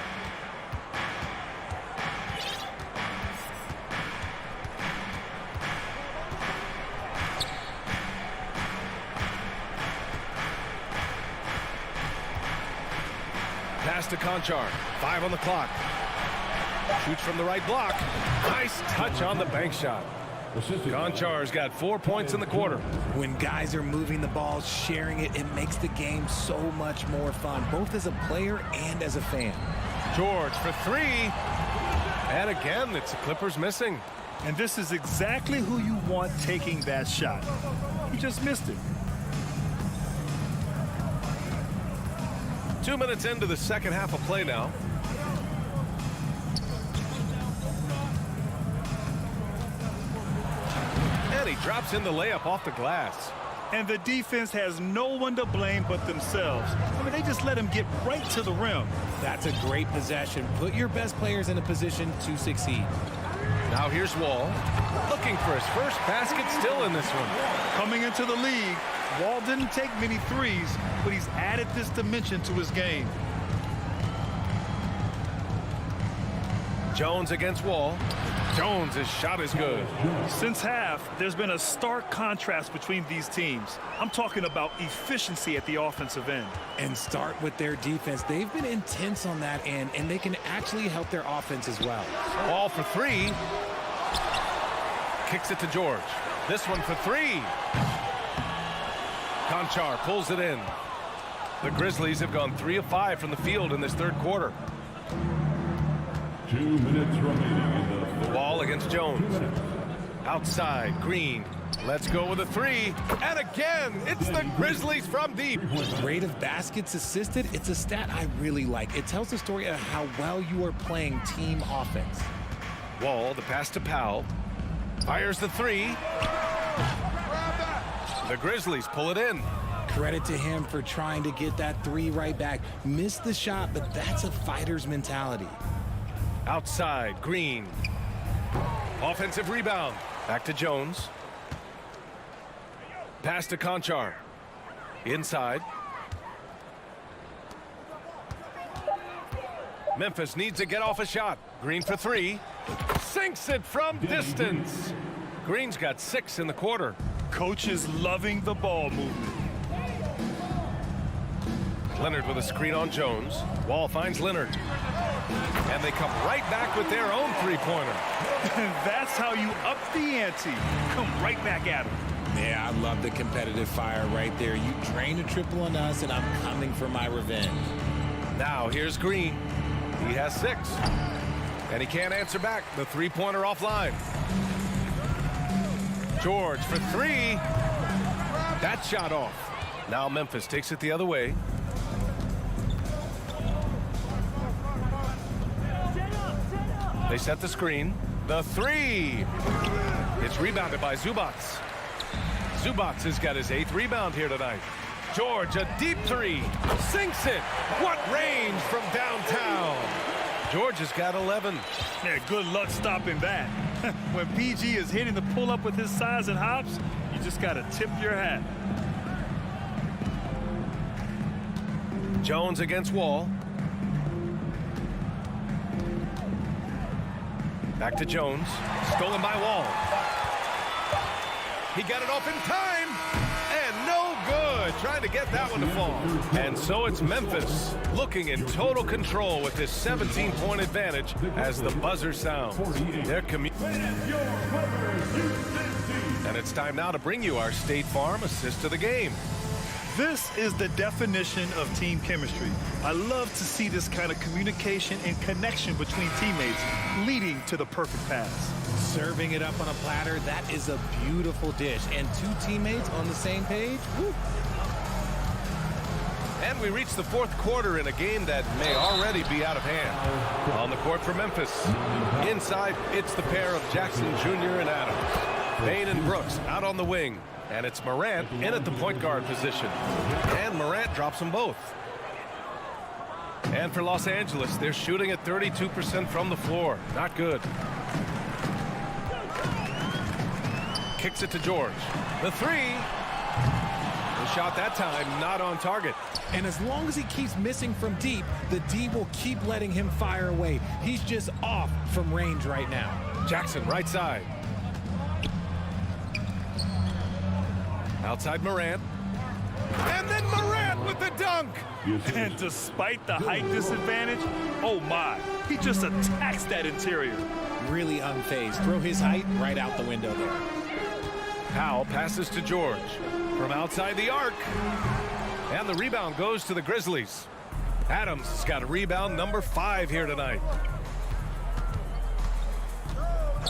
Pass to Conchar. 5 on the clock. Shoots from the right block. Nice touch on the bank shot. Conchar's got 4 points in the quarter. When guys are moving the ball, sharing it, it makes the game so much more fun, both as a player and as a fan. George for 3. And again, it's the Clippers missing. And this is exactly who you want taking that shot. He just missed it. 2 minutes into the second half of play now. And he drops in the layup off the glass. And the defense has no one to blame but themselves. I mean, they just let him get right to the rim. That's a great possession. Put your best players in a position to succeed. Now here's Wall, looking for his first basket, still in this one. Coming into the league, Wall didn't take many threes, but he's added this dimension to his game. Jones against Wall. Jones' shot is good. Since half, there's been a stark contrast between these teams. I'm talking about efficiency at the offensive end. And start with their defense. They've been intense on that end, and they can actually help their offense as well. Wall for 3. Kicks it to George. This one for 3. Conchar pulls it in. The Grizzlies have gone 3 of 5 from the field in this third quarter. 2 minutes remaining in the third. Ball against Jones. Outside, Green. Let's go with a 3. And again, it's the Grizzlies from deep. Rate of baskets assisted, it's a stat I really like. It tells the story of how well you are playing team offense. Wall, the pass to Powell. Fires the 3. The Grizzlies pull it in. Credit to him for trying to get that 3 right back. Missed the shot, but that's a fighter's mentality. Outside, Green. Offensive rebound. Back to Jones. Pass to Conchar. Inside. Memphis needs to get off a shot. Green for 3. Sinks it from distance. Green's got 6 in the quarter. Coach is loving the ball movement. Leonard with a screen on Jones. Wall finds Leonard. And they come right back with their own three-pointer. That's how you up the ante. Come right back at him. Yeah, I love the competitive fire right there. You drained a triple on us, and I'm coming for my revenge. Now here's Green. He has 6. And he can't answer back. The three-pointer offline. George for 3. That shot off. Now Memphis takes it the other way. They set the screen. The 3. It's rebounded by Zubats. Zubats has got his 8th rebound here tonight. George, a deep 3. Sinks it. What range from downtown. George has got 11. Yeah, good luck stopping that. When PG is hitting the pull-up with his size and hops, you just got to tip your hat. Jones against Wall. Back to Jones. Stolen by Wall. He got it off in time. And no good. Trying to get that one to fall. And so it's Memphis looking in total control with this 17-point advantage as the buzzer sounds. And it's time now to bring you our State Farm assist of the game. This is the definition of team chemistry. I love to see this kind of communication and connection between teammates leading to the perfect pass. Serving it up on a platter, that is a beautiful dish. And 2 teammates on the same page. Woo. And we reach the fourth quarter in a game that may already be out of hand. On the court for Memphis. Inside, it's the pair of Jackson Jr. and Adams. Bain and Brooks out on the wing. And it's Morant in at the point guard position. And Morant drops them both. And for Los Angeles, they're shooting at 32% from the floor. Not good. Kicks it to George. The 3. The shot that time not on target. And as long as he keeps missing from deep, the D will keep letting him fire away. He's just off from range right now. Jackson right side. Outside Morant. And then Morant with the dunk. And despite the height disadvantage, oh my, he just attacks that interior. Really unfazed. Throw his height right out the window there. Powell passes to George from outside the arc. And the rebound goes to the Grizzlies. Adams has got a rebound number 5 here tonight.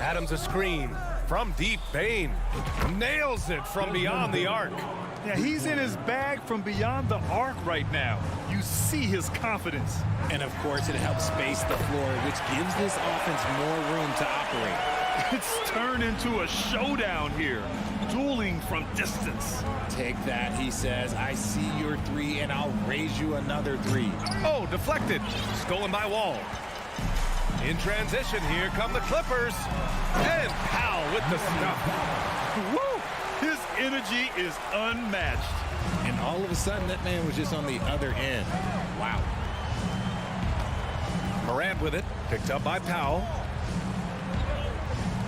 Adams a screen from deep. Bain nails it from beyond the arc. Yeah, he's in his bag from beyond the arc right now. You see his confidence. And of course, it helps space the floor, which gives this offense more room to operate. It's turned into a showdown here. Dueling from distance. Take that, he says. I see your 3, and I'll raise you another 3. Oh, deflected. Stolen by Wall. In transition, here come the Clippers. And Powell with the stuff. Woo! His energy is unmatched. And all of a sudden, that man was just on the other end. Wow. Morant with it. Picked up by Powell.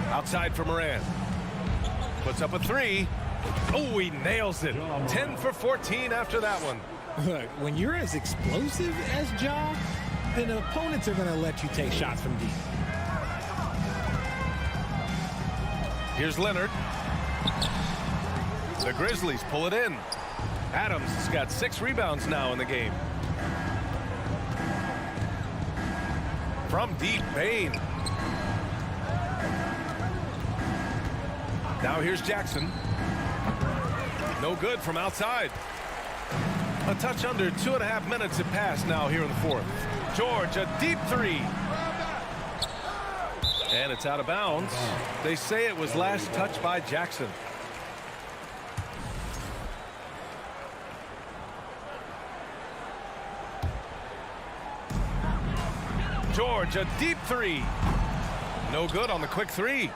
Outside for Morant. Puts up a 3. Oh, he nails it. 10 for 14 after that one. Look, when you're as explosive as Ja, then opponents are going to let you take shots from deep. Here's Leonard. The Grizzlies pull it in. Adams has got 6 rebounds now in the game. From deep, Bain. Now here's Jackson. No good from outside. A touch under 2.5 minutes have passed now here in the 4th. George, a deep 3. And it's out of bounds. They say it was last touched by Jackson. George, a deep 3. No good on the quick 3.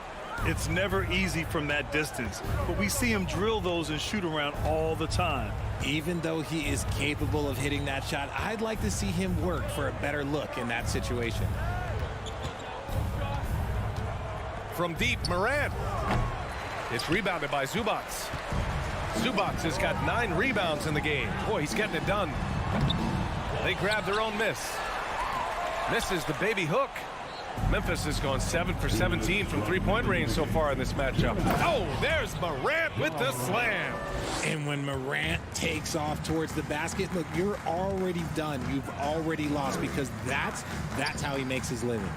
It's never easy from that distance, but we see him drill those and shoot around all the time. Even though he is capable of hitting that shot, I'd like to see him work for a better look in that situation. From deep, Morant. It's rebounded by Zubac. Zubac has got 9 rebounds in the game. Boy, he's getting it done. They grab their own miss. Misses the baby hook. Memphis has gone 7 for 17 from 3-point range so far in this matchup. Oh, there's Morant with the slam. And when Morant takes off towards the basket, look, you're already done. You've already lost, because that's how he makes his living.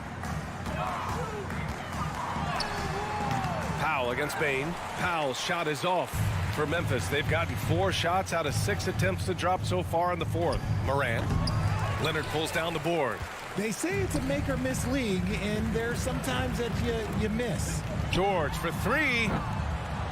Powell against Bain. Powell's shot is off for Memphis. They've gotten 4 shots out of 6 attempts to drop so far in the 4th. Morant. Leonard pulls down the board. They say it's a make-or-miss league, and there's sometimes that you miss. George for 3.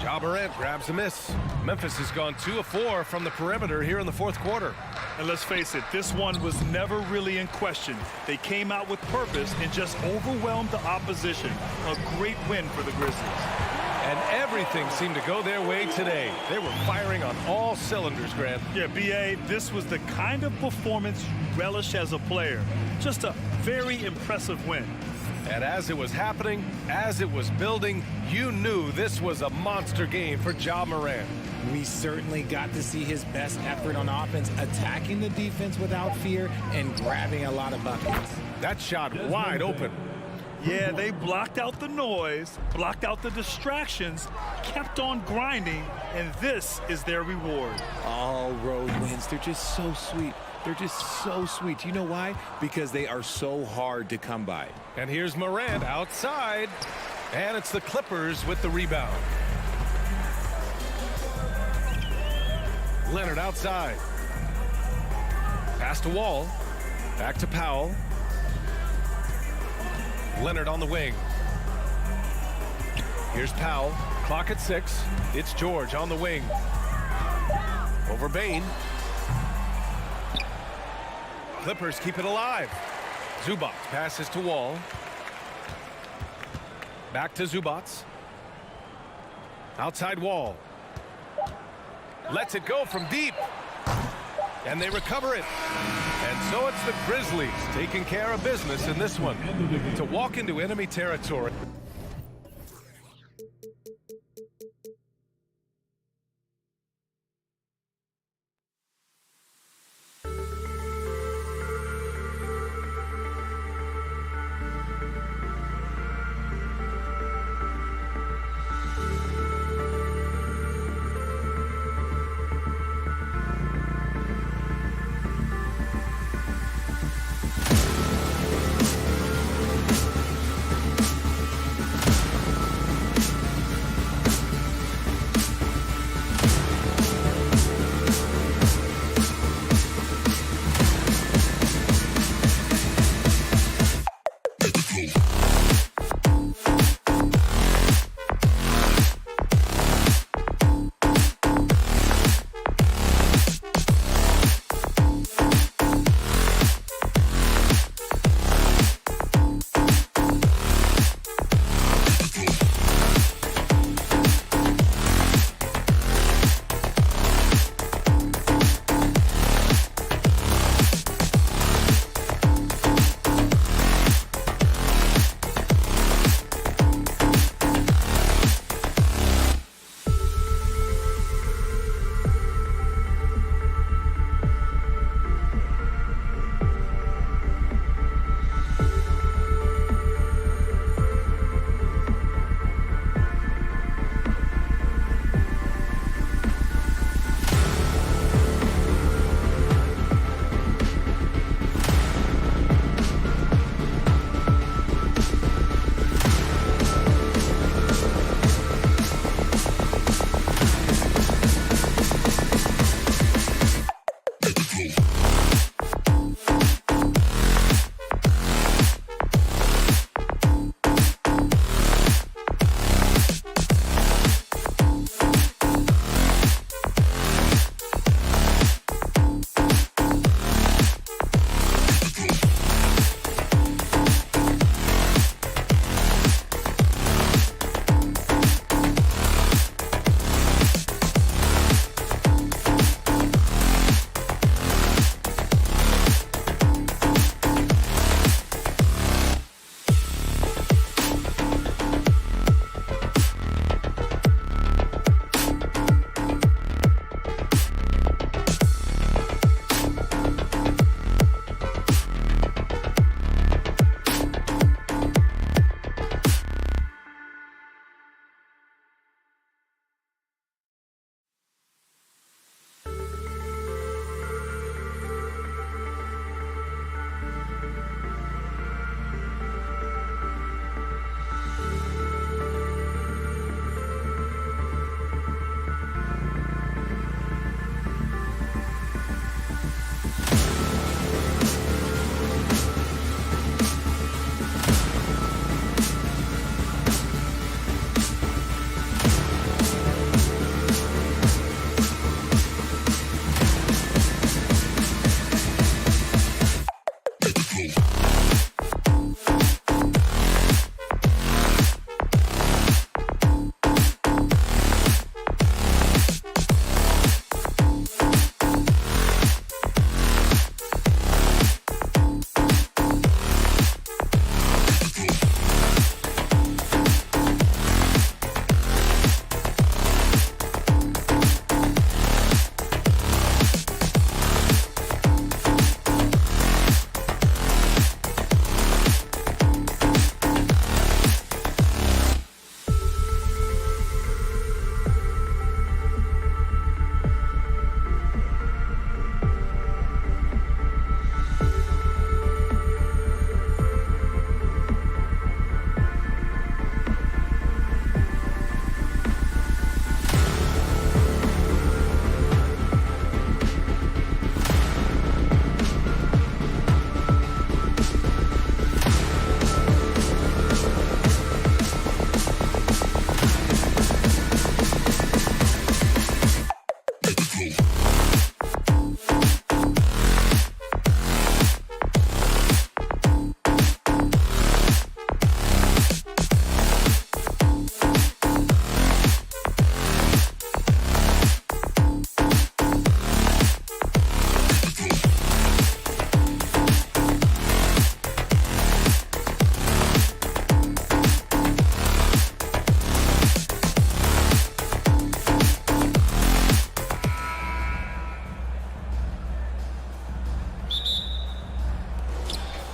Ja Morant grabs a miss. Memphis has gone 2 of 4 from the perimeter here in the 4th quarter. And let's face it, this one was never really in question. They came out with purpose and just overwhelmed the opposition. A great win for the Grizzlies. And everything seemed to go their way today. They were firing on all cylinders, Grant. Yeah, B.A., this was the kind of performance you relish as a player. Just a very impressive win. And as it was happening, as it was building, you knew this was a monster game for Ja Morant. We certainly got to see his best effort on offense, attacking the defense without fear and grabbing a lot of buckets. That shot wide open. Yeah, they blocked out the noise, blocked out the distractions, kept on grinding, and this is their reward. All road wins, they're just so sweet. They're just so sweet. You know why? Because they are so hard to come by. And here's Morant outside. And it's the Clippers with the rebound. Leonard outside. Pass to Wall. Back to Powell. Leonard on the wing. Here's Powell. Clock at 6. It's George on the wing. Over Bain. Clippers keep it alive. Zubac passes to Wall. Back to Zubac. Outside Wall. Lets it go from deep. And they recover it. And so it's the Grizzlies taking care of business in this one to walk into enemy territory.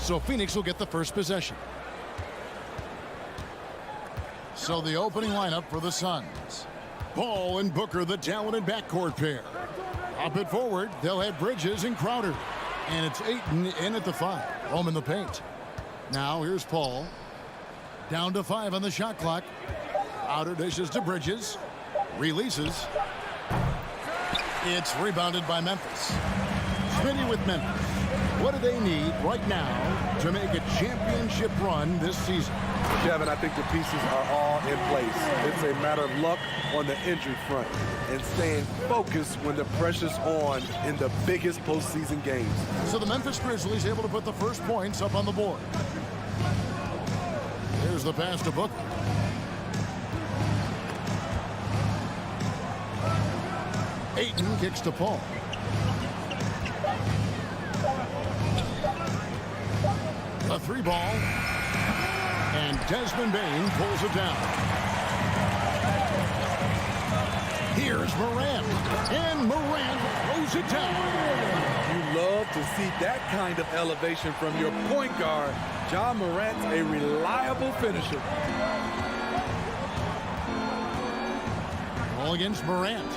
So Phoenix will get the first possession. So the opening lineup for the Suns. Ball and Booker, the talented backcourt pair. Up it forward, they'll have Bridges and Crowder. And it's Ayton in at the 5. Home in the paint. Now here's Paul. Down to 5 on the shot clock. Outer dishes to Bridges. Releases. It's rebounded by Memphis. Smitty with Memphis. What do they need right now to make a championship run this season? Devin, I think the pieces are all in place. It's a matter of luck on the injury front and staying focused when the pressure's on in the biggest postseason games. So the Memphis Grizzlies able to put the first points up on the board. Here's the pass to Booker. Ayton kicks to Paul. A 3 ball. And Desmond Bane pulls it down. Here's Morant. And Morant throws it down. You love to see that kind of elevation from your point guard. Ja Morant's a reliable finisher. Ball against Morant.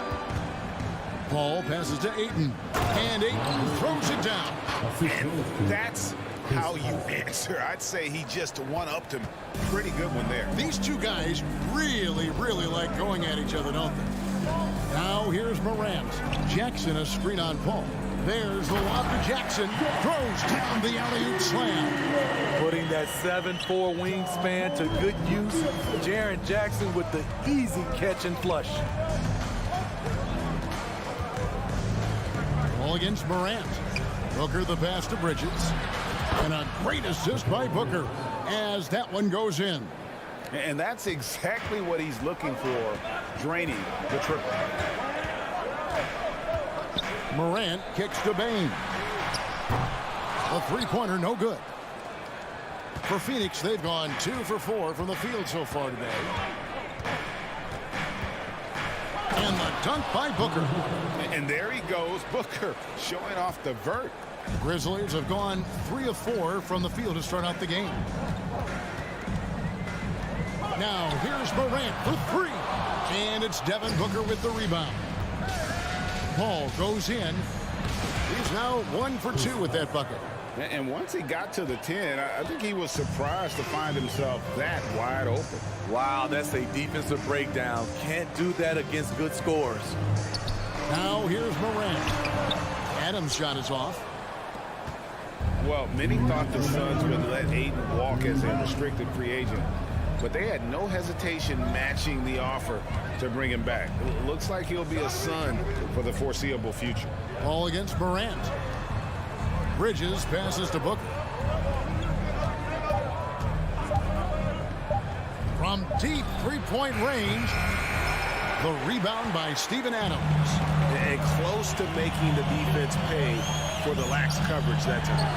Paul passes to Ayton. And Ayton throws it down. And that's how you answer. I'd say he just one-upped him. Pretty good one there. These two guys really like going at each other, don't they? Now here's Morant. Jackson a screen on Paul. There's the lob to Jackson. Throws down the alley-oop slam. Putting that 7'4" wingspan to good use. Jaren Jackson with the easy catch and flush. Ball against Morant. Booker the pass to Bridges. And a great assist by Booker as that one goes in. And that's exactly what he's looking for, draining the triple. Morant kicks to Bane. A three-pointer, no good. For Phoenix, they've gone 2 for 4 from the field so far today. And the dunk by Booker. And there he goes, Booker, showing off the vert. Grizzlies have gone 3 of 4 from the field to start out the game. Now here's Morant for 3. And it's Devin Booker with the rebound. Paul goes in. He's now 1 for 2 with that bucket. And once he got to the 10, I think he was surprised to find himself that wide open. Wow, that's a defensive breakdown. Can't do that against good scores. Now here's Morant. Adams' shot is off. Well, many thought the Suns would let Ayton walk as a restricted free agent, but they had no hesitation matching the offer to bring him back. It looks like he'll be a Sun for the foreseeable future. Ball against Morant. Bridges passes to Booker. From deep three-point range, the rebound by Steven Adams. And close to making the defense pay for the lax coverage that time.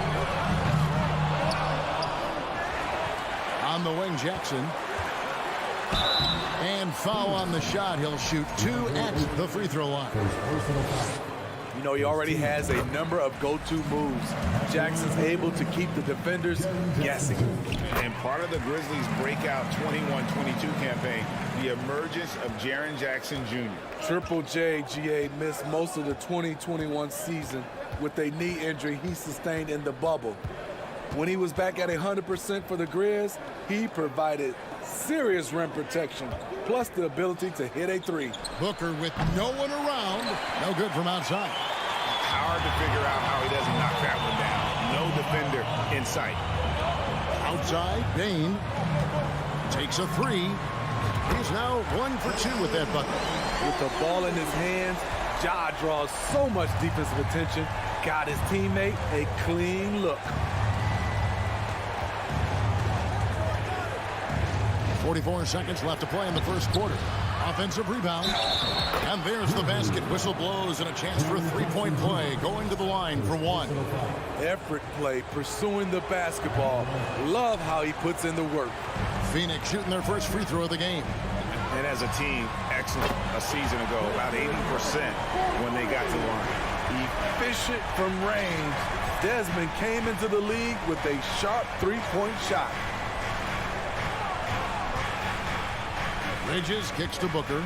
On the wing, Jackson. And foul on the shot. He'll shoot 2 at the free throw line. You know, he already has a number of go-to moves. Jackson's able to keep the defenders guessing. And part of the Grizzlies' breakout 21-22 campaign, the emergence of Jaren Jackson Jr. Triple J, GA, missed most of the 2021 season with a knee injury he sustained in the bubble. When he was back at 100% for the Grizz, he provided serious rim protection, plus the ability to hit a 3. Booker with no one around. No good from outside. Hard to figure out how he doesn't knock that one down. No defender in sight. Outside, Bane takes a 3. He's now 1 for 2 with that bucket. With the ball in his hands, Ja draws so much defensive attention. Got his teammate a clean look. 44 seconds left to play in the first quarter. Offensive rebound. And there's the basket. Whistle blows and a chance for a three-point play. Going to the line for 1. Effort play, pursuing the basketball. Love how he puts in the work. Phoenix shooting their first free throw of the game. And as a team, excellent a season ago, about 80% when they got to the line. Efficient from range, Desmond came into the league with a sharp three-point shot. Bridges kicks to Booker.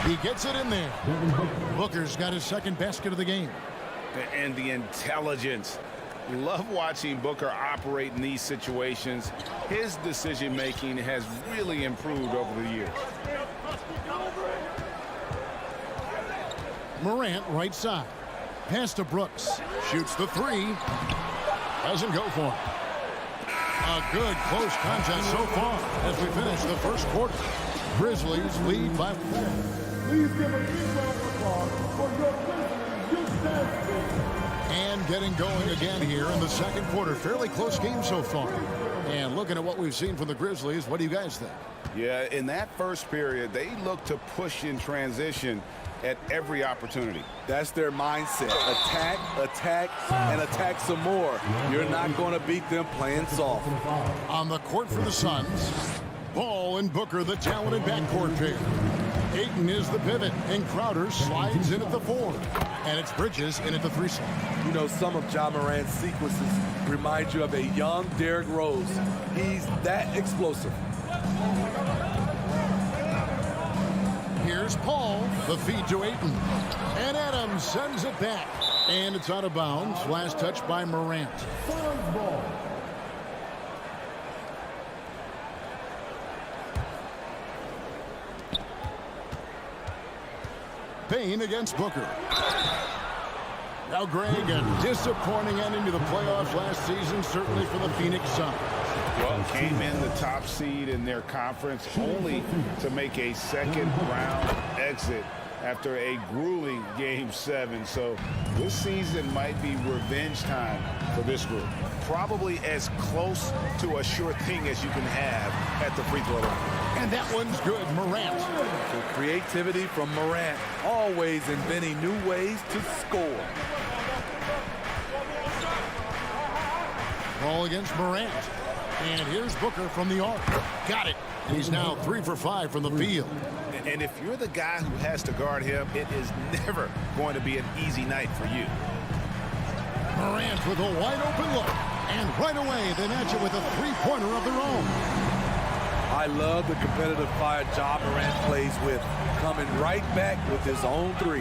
He gets it in there. Booker's got his second basket of the game. And the intelligence. Love watching Booker operate in these situations. His decision-making has really improved over the years. Morant right side. Pass to Brooks. Shoots the three. Doesn't go for it. A good close contest so far as we finish the first quarter. Grizzlies lead by 4. Please give a big round of applause for your Grizzlies. And getting going again here in the second quarter. Fairly close game so far. And looking at what we've seen from the Grizzlies, what do you guys think? Yeah, in that first period, they looked to push in transition at every opportunity. That's their mindset. Attack, attack, and attack some more. You're not going to beat them playing soft. On the court for the Suns, Ball and Booker, the talented backcourt pair. Ayton is the pivot, and Crowder slides in at the 4. And it's Bridges in at the 3 slot. You know, some of Ja Morant's sequences remind you of a young Derrick Rose. He's that explosive. Here's Paul, the feed to Ayton. And Adams sends it back. And it's out of bounds. Last touch by Morant. Suns ball. Payne against Booker. Now Greg, a disappointing ending to the playoffs last season, certainly for the Phoenix Suns. Well, came in the top seed in their conference only to make a second-round exit after a grueling Game 7. So this season might be revenge time for this group. Probably as close to a sure thing as you can have at the free throw line. And that one's good. Morant. So creativity from Morant, always inventing new ways to score. Ball against Morant. And here's Booker from the arc. Got it. He's now 3 for 5 from the field. And if you're the guy who has to guard him, it is never going to be an easy night for you. Morant with a wide open look. And right away, they match it with a three-pointer of their own. I love the competitive fire Ja Morant plays with, coming right back with his own 3.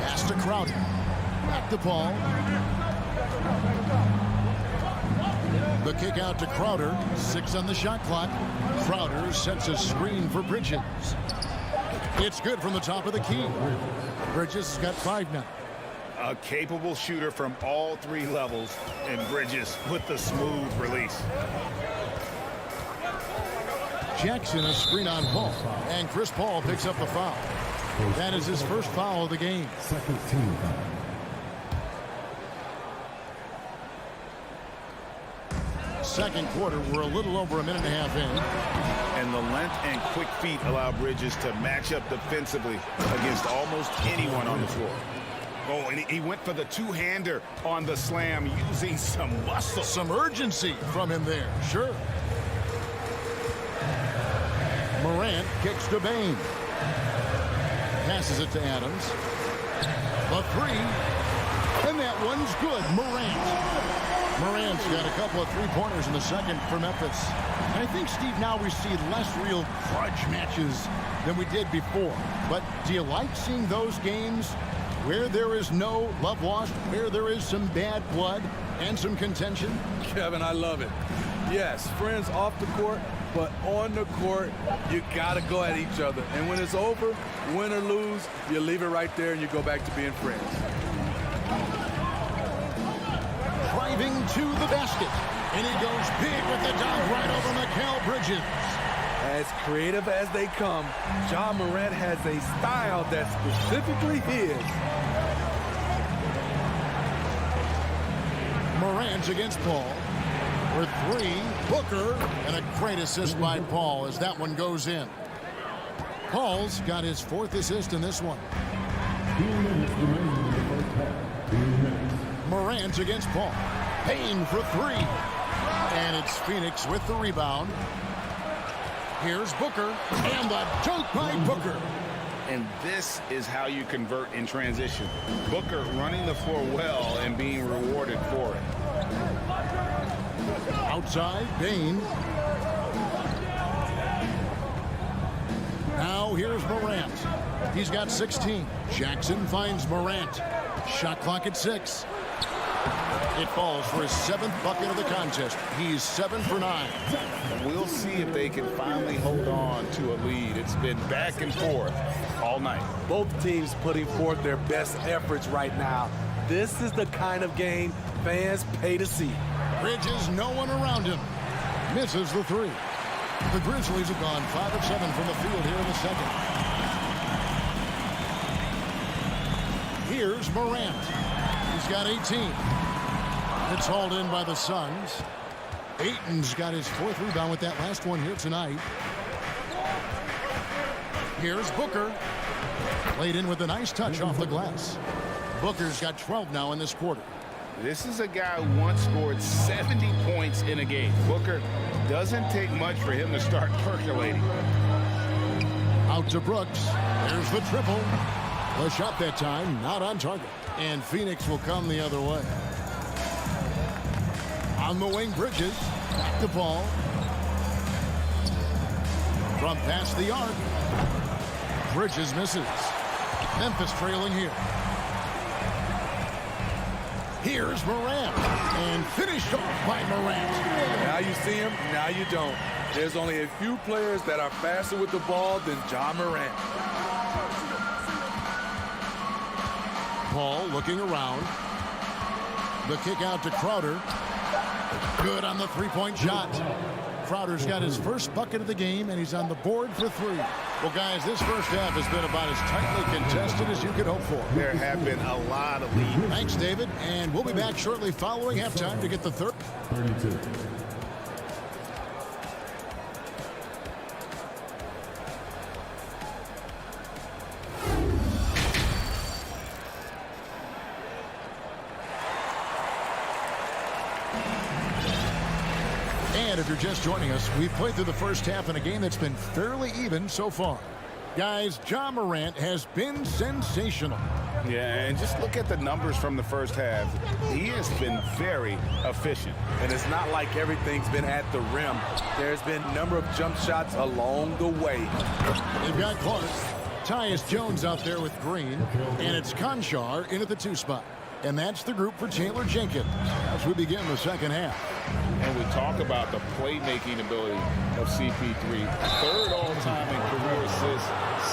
Pass to Crowder. Back to Paul. The kick out to Crowder. 6 on the shot clock. Crowder sets a screen for Bridges. It's good from the top of the key. Bridges has got 5 now. A capable shooter from all 3 levels, and Bridges with the smooth release. Jackson a screen on Paul, and Chris Paul picks up the foul. That is his first foul of the game. Second team foul. Second quarter, we're a little over a minute and a half in. And the length and quick feet allow Bridges to match up defensively against almost anyone on the floor. Oh, and he went for the two-hander on the slam using some muscle. Some urgency from him there, sure. Morant kicks to Bane. Passes it to Adams. The 3. And that one's good. Morant's got a couple of three-pointers in the second for Memphis. And I think, Steve, now we see less real grudge matches than we did before. But do you like seeing those games where there is no love lost, where there is some bad blood and some contention? Kevin, I love it. Yes, friends off the court, but on the court, you got to go at each other. And when it's over, win or lose, you leave it right there and you go back to being friends. Driving to the basket. And he goes big with the dunk right over Mikal Bridges. As creative as they come, Ja Morant has a style that's specifically his. Morant against Paul. For 3, Booker, and a great assist by Paul as that one goes in. Paul's got his 4th assist in this one. 2 minutes remaining in the first half. 2 minutes. Morant against Paul. Payne for 3. And it's Phoenix with the rebound. Here's Booker, and the dunk by Booker. And this is how you convert in transition. Booker running the floor well and being rewarded for it. Outside, Bain. Now here's Morant. He's got 16. Jackson finds Morant. Shot clock at 6. It falls for his 7th bucket of the contest. He's 7 for 9. We'll see if they can finally hold on to a lead. It's been back and forth all night. Both teams putting forth their best efforts right now. This is the kind of game fans pay to see. Bridges, no one around him. Misses the 3. The Grizzlies have gone 5 of 7 from the field here in the second. Here's Morant. He's got 18. It's hauled in by the Suns. Ayton's got his 4th rebound with that last one here tonight. Here's Booker. Laid in with a nice touch off the glass. Booker's got 12 now in this quarter. This is a guy who once scored 70 points in a game. Booker, doesn't take much for him to start percolating. Out to Brooks. There's the triple. The shot that time, not on target. And Phoenix will come the other way. On the wing, Bridges. Back to Paul. From past the arc. Bridges misses. Memphis trailing here. Here's Morant. And finished off by Morant. Now you see him, now you don't. There's only a few players that are faster with the ball than John Morant. Paul looking around. The kick out to Crowder. Good on the three-point shot. Crowder's got his first bucket of the game, and he's on the board for 3. Well, guys, this first half has been about as tightly contested as you could hope for. There have been a lot of leads. Thanks, David. And we'll be back shortly following halftime to get the third. 32. And if you're just joining us, we've played through the first half in a game that's been fairly even so far. Guys, John Morant has been sensational. Yeah, and just look at the numbers from the first half. He has been very efficient. And it's not like everything's been at the rim. There's been a number of jump shots along the way. They've got Clark. Tyus Jones out there with Green. And it's Conchar in at the 2 spot. And that's the group for Taylor Jenkins as we begin the second half. And we talk about the playmaking ability of CP3. 3rd all-time in career assists,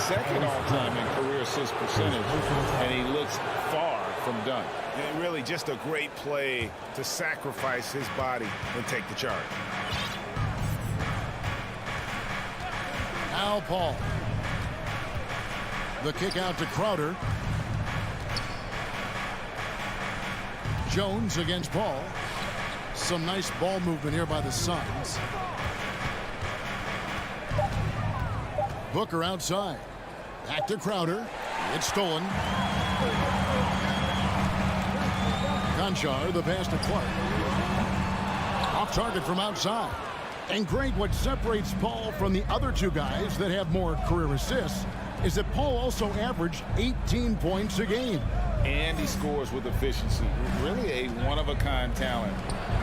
2nd all-time in career assist percentage, and he looks far from done. And really just a great play to sacrifice his body and take the charge. Now Paul. The kick out to Crowder. Jones against Paul. Some nice ball movement here by the Suns. Booker outside. Back to Crowder. It's stolen. Conchar, the pass to Clark. Off target from outside. And Greg, what separates Paul from the other 2 guys that have more career assists is that Paul also averaged 18 points a game. And he scores with efficiency. Really a one-of-a-kind talent.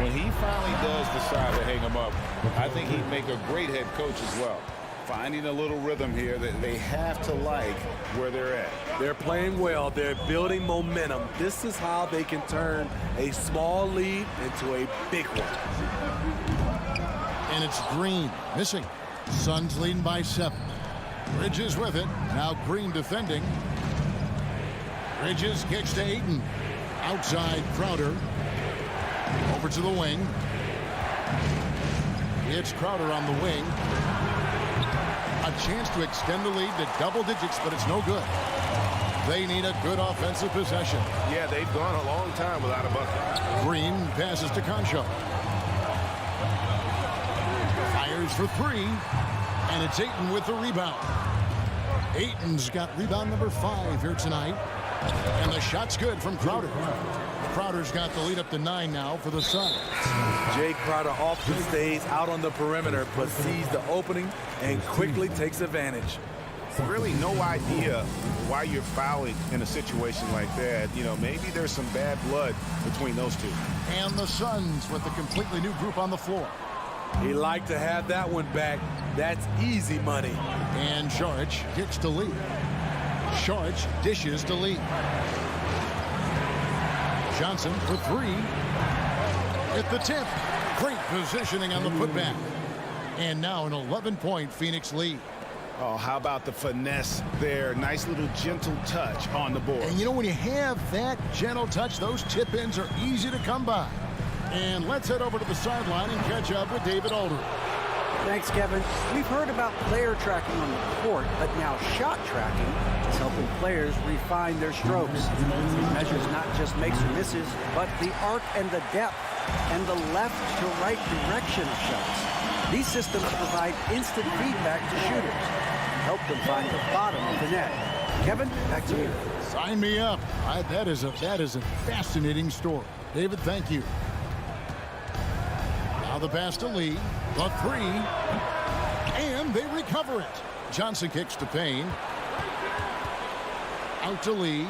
When he finally does decide to hang him up, I think he'd make a great head coach as well. Finding a little rhythm here that they have to like where they're at. They're playing well. They're building momentum. This is how they can turn a small lead into a big one. And it's Green missing. Suns leading by 7. Bridges with it. Now Green defending. Bridges kicks to Ayton. Outside Crowder. Over to the wing. It's Crowder on the wing. A chance to extend the lead to double digits, but it's no good. They need a good offensive possession. Yeah, they've gone a long time without a bucket. Green passes to Conchar. Fires for 3. And it's Ayton with the rebound. Ayton's got rebound number 5 here tonight. And the shot's good from Crowder. Crowder's got the lead up to 9 now for the Suns. Jay Crowder often stays out on the perimeter, but sees the opening and quickly takes advantage. Really no idea why you're fouling in a situation like that. You know, maybe there's some bad blood between those two. And the Suns with a completely new group on the floor. He liked to have that one back. That's easy money. And Saric kicks to Lee. Saric dishes to Lee. Johnson for 3. At the tip. Great positioning on the putback. And now an 11-point Phoenix lead. Oh, how about the finesse there? Nice little gentle touch on the board. And you know, when you have that gentle touch, those tip-ins are easy to come by. And let's head over to the sideline and catch up with David Aldridge. Thanks, Kevin. We've heard about player tracking on the court, but now shot tracking is helping players refine their strokes. It measures not just makes or misses, but the arc and the depth and the left to right direction of shots. These systems provide instant feedback to shooters and help them find the bottom of the net. Kevin, back to you. Sign me up. That is a fascinating story. David, thank you. Now the pass to Lee. The 3. And they recover it. Johnson kicks to Payne. Out to Lee.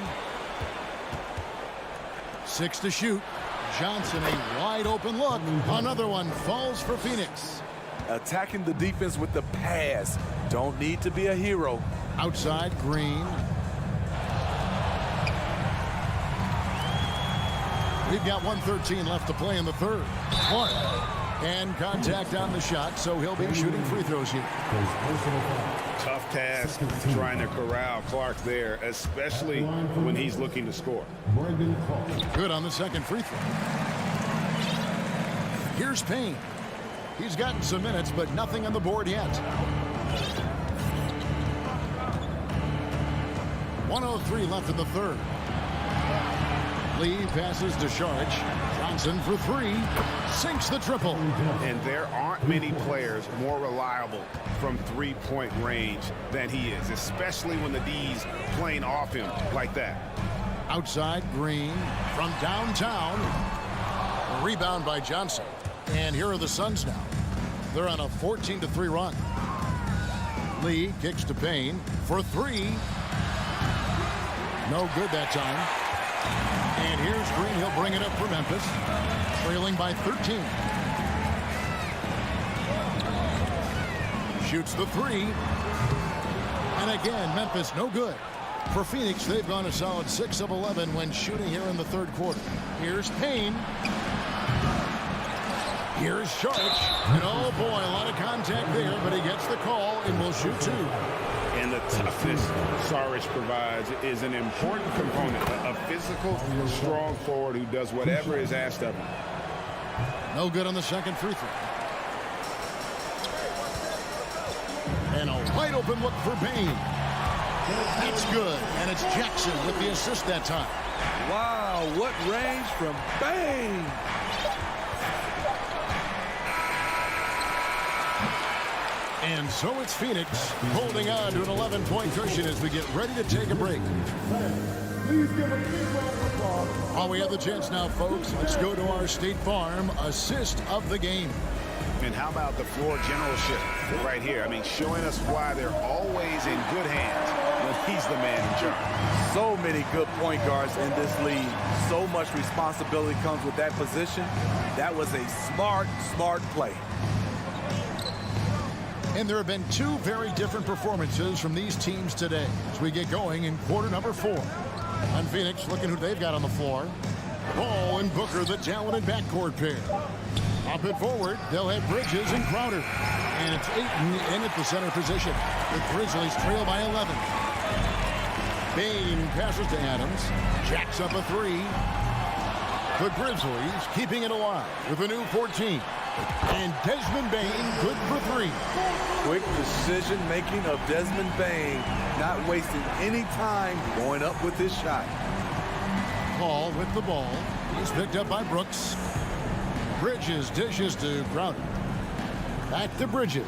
6 to shoot. Johnson, a wide open look. Another one falls for Phoenix. Attacking the defense with the pass. Don't need to be a hero. Outside, Green. We've got 1:13 left to play in the third. 1. And contact on the shot, so he'll be shooting free throws here. Tough task trying to corral Clark there, especially when he's looking to score. Good on the second free throw. Here's Payne. He's gotten some minutes, but nothing on the board yet. 1:03 left in the third. Lee passes to Saric. Johnson for 3. Sinks the triple. And there aren't many players more reliable from three-point range than he is, especially when the D's playing off him like that. Outside, Green from downtown. A rebound by Johnson. And here are the Suns now. They're on a 14-3 run. Lee kicks to Payne for 3. No good that time. And here's Green. He'll bring it up for Memphis. Trailing by 13. Shoots the 3. And again, Memphis no good. For Phoenix, they've gone a solid 6 of 11 when shooting here in the third quarter. Here's Payne. Here's Saric. And oh boy, a lot of contact there, but he gets the call and will shoot 2. And the toughness Saric provides is an important component. A physical, strong forward who does whatever is asked of him. No good on the second free throw. And a wide open look for Payne. That's good. And it's Jackson with the assist that time. Wow, what range from Payne. And so it's Phoenix holding on to an 11-point cushion as we get ready to take a break. While we have the chance now, folks, let's go to our State Farm assist of the game. And how about the floor generalship right here? I mean, showing us why they're always in good hands when he's the man in charge. So many good point guards in this league. So much responsibility comes with that position. That was a smart play. And there have been 2 very different performances from these teams today as we get going in quarter number 4. And Phoenix, looking who they've got on the floor. Ball and Booker, the talented backcourt pair. Pop it forward. They'll have Bridges and Crowder. And it's Ayton in at the center position. The Grizzlies trail by 11. Payne passes to Adams. Jacks up a 3. The Grizzlies keeping it alive with a new 14. And Desmond Bane good for 3. Quick decision-making of Desmond Bane, not wasting any time going up with his shot. Paul with the ball. He's picked up by Brooks. Bridges dishes to Crowder. Back to Bridges.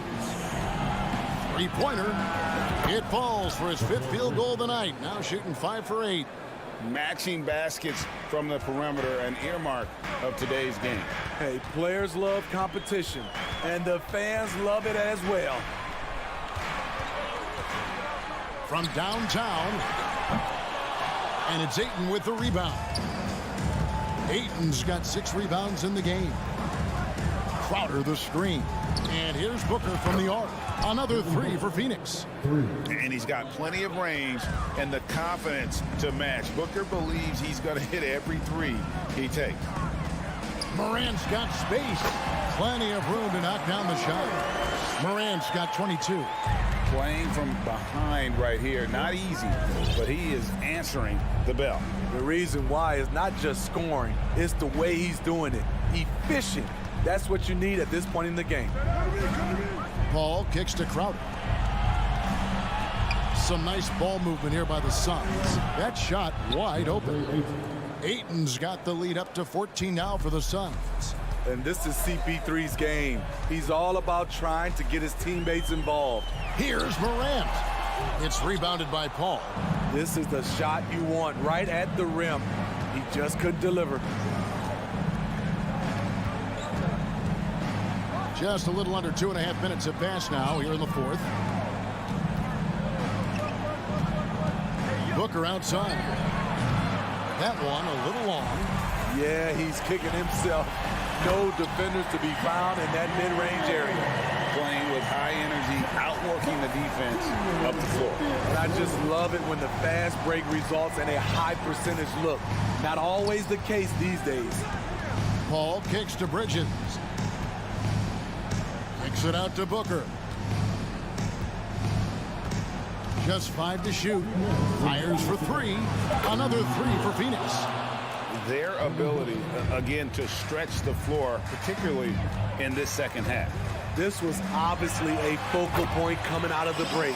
3-pointer. It falls for his 5th field goal of the night. Now shooting 5 for 8. matching baskets from the perimeter, an earmark of today's game. Hey, players love competition, and the fans love it as well. From downtown, and it's Ayton with the rebound. Ayton's got 6 rebounds in the game. Crowder the screen. And here's Booker from the arc. Another 3 for Phoenix. And he's got plenty of range and the confidence to match. Booker believes he's going to hit every 3 he takes. Morant's got space. Plenty of room to knock down the shot. Morant's got 22. Playing from behind right here. Not easy, but he is answering the bell. The reason why is not just scoring, it's the way he's doing it. Efficient. That's what you need at this point in the game. Paul kicks to Crowder. Some nice ball movement here by the Suns. That shot wide open. Ayton's got the lead up to 14 now for the Suns. And this is CP3's game. He's all about trying to get his teammates involved. Here's Morant. It's rebounded by Paul. This is the shot you want right at the rim. He just couldn't deliver. Just a little under 2.5 minutes have passed now here in the 4th. Booker outside. That one a little long. Yeah, he's kicking himself. No defenders to be found in that mid-range area. Playing with high energy, outworking the defense up the floor. And I just love it when the fast break results in a high percentage look. Not always the case these days. Paul kicks to Bridges. Kicks it out to Booker. Just 5 to shoot. Fires for 3. Another 3 for Phoenix. Their ability, again, to stretch the floor, particularly in this second half. This was obviously a focal point coming out of the break.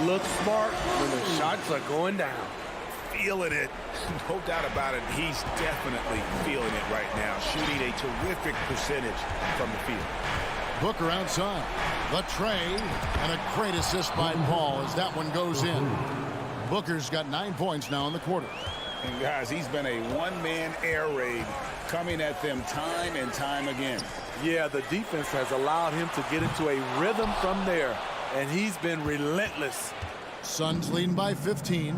Look smart when the shots are going down. Feeling it. No doubt about it. He's definitely feeling it right now. Shooting a terrific percentage from the field. Booker outside. The tray. And a great assist by Paul as that one goes in. Booker's got 9 points now in the quarter. And guys, he's been a one-man air raid coming at them time and time again. Yeah, the defense has allowed him to get into a rhythm from there, and he's been relentless. Suns leading by 15.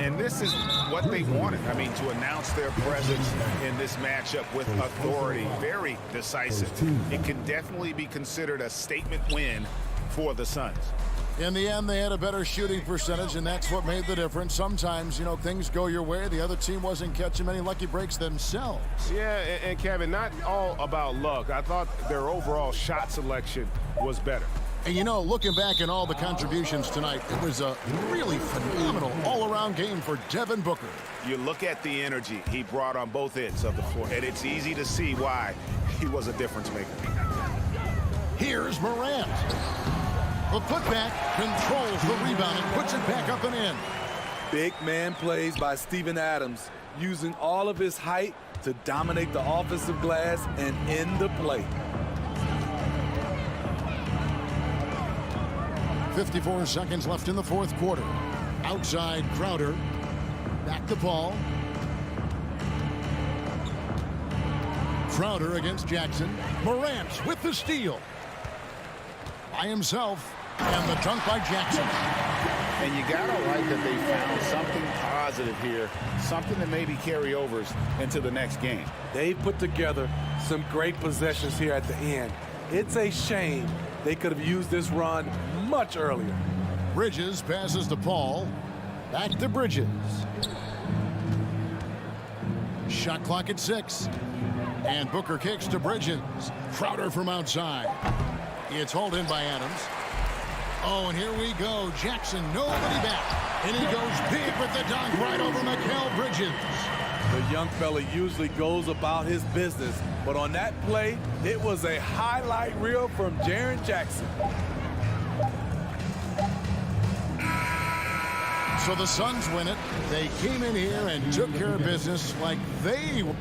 And this is what they wanted. I mean, to announce their presence in this matchup with authority. Very decisive. It can definitely be considered a statement win for the Suns. In the end, they had a better shooting percentage, and that's what made the difference. Sometimes, you know, things go your way. The other team wasn't catching many lucky breaks themselves. Yeah, and Kevin, not all about luck. I thought their overall shot selection was better. And, you know, looking back at all the contributions tonight, it was a really phenomenal all-around game for Devin Booker. You look at the energy he brought on both ends of the floor, and it's easy to see why he was a difference maker. Here's Morant. The putback controls the rebound and puts it back up and in. Big man plays by Steven Adams, using all of his height to dominate the offensive glass and end the play. 54 seconds left in the 4th quarter. Outside Crowder. Back to Paul. Crowder against Jackson. Morant with the steal. By himself. And the dunk by Jackson. And you gotta like that they found something positive here. Something that maybe carry overs into the next game. They put together some great possessions here at the end. It's a shame they could have used this run much earlier. Bridges passes to Paul. Back to Bridges. Shot clock at 6. And Booker kicks to Bridges. Crowder from outside. It's hauled in by Adams. Oh, and here we go. Jackson, nobody back. And he goes big with the dunk right over Mikal Bridges. The young fella usually goes about his business, but on that play, it was a highlight reel from Jaren Jackson. So the Suns win it. They came in here and took care of business like they were.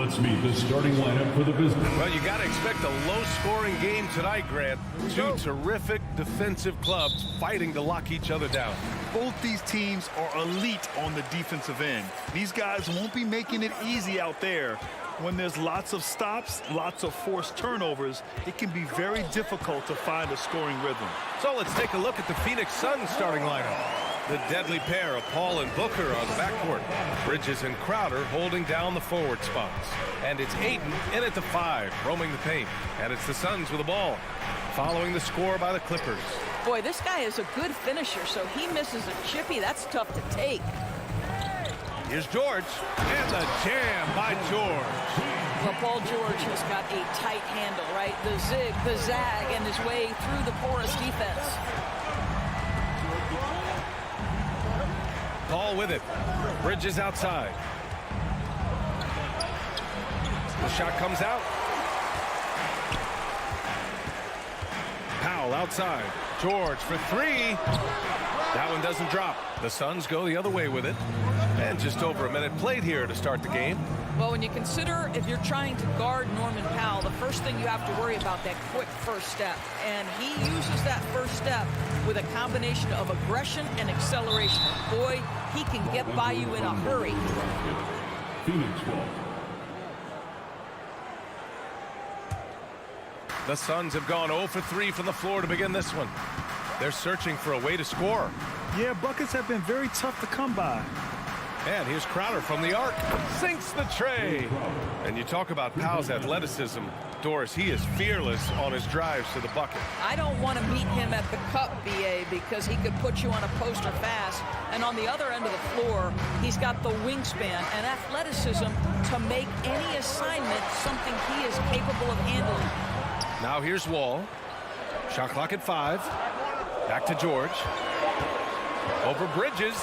let's meet the starting lineup for the Grizzlies. Well, you got to expect a low-scoring game tonight, Grant. Two terrific defensive clubs fighting to lock each other down. Both these teams are elite on the defensive end. These guys won't be making it easy out there. When there's lots of stops, lots of forced turnovers, it can be very difficult to find a scoring rhythm. So let's take a look at the Phoenix Suns starting lineup. The deadly pair of Paul and Booker on the backcourt. Bridges and Crowder holding down the forward spots. And it's Ayton in at the 5, roaming the paint. And it's the Suns with the ball, following the score by the Clippers. Boy, this guy is a good finisher, so he misses a chippy. That's tough to take. Here's George, and the jam by George. Well, Paul George has got a tight handle, right? The zig, the zag, and his way through the porous defense. Paul with it. Bridges outside. The shot comes out. Powell outside. George for 3. That one doesn't drop. The Suns go the other way with it. And just over a minute played here to start the game. Well, when you consider if you're trying to guard Norman Powell, the first thing you have to worry about that quick first step. And he uses that first step with a combination of aggression and acceleration. Boy, he can get by you in a hurry. Phoenix ball. The Suns have gone 0 for 3 from the floor to begin this one. They're searching for a way to score. Yeah, buckets have been very tough to come by. And here's Crowder from the arc. Sinks the tray. And you talk about Powell's athleticism. Doris, he is fearless on his drives to the bucket. I don't want to meet him at the cup, BA, because he could put you on a poster fast. And on the other end of the floor, he's got the wingspan and athleticism to make any assignment something he is capable of handling. Now here's Wall. Shot clock at 5. Back to George. Over Bridges.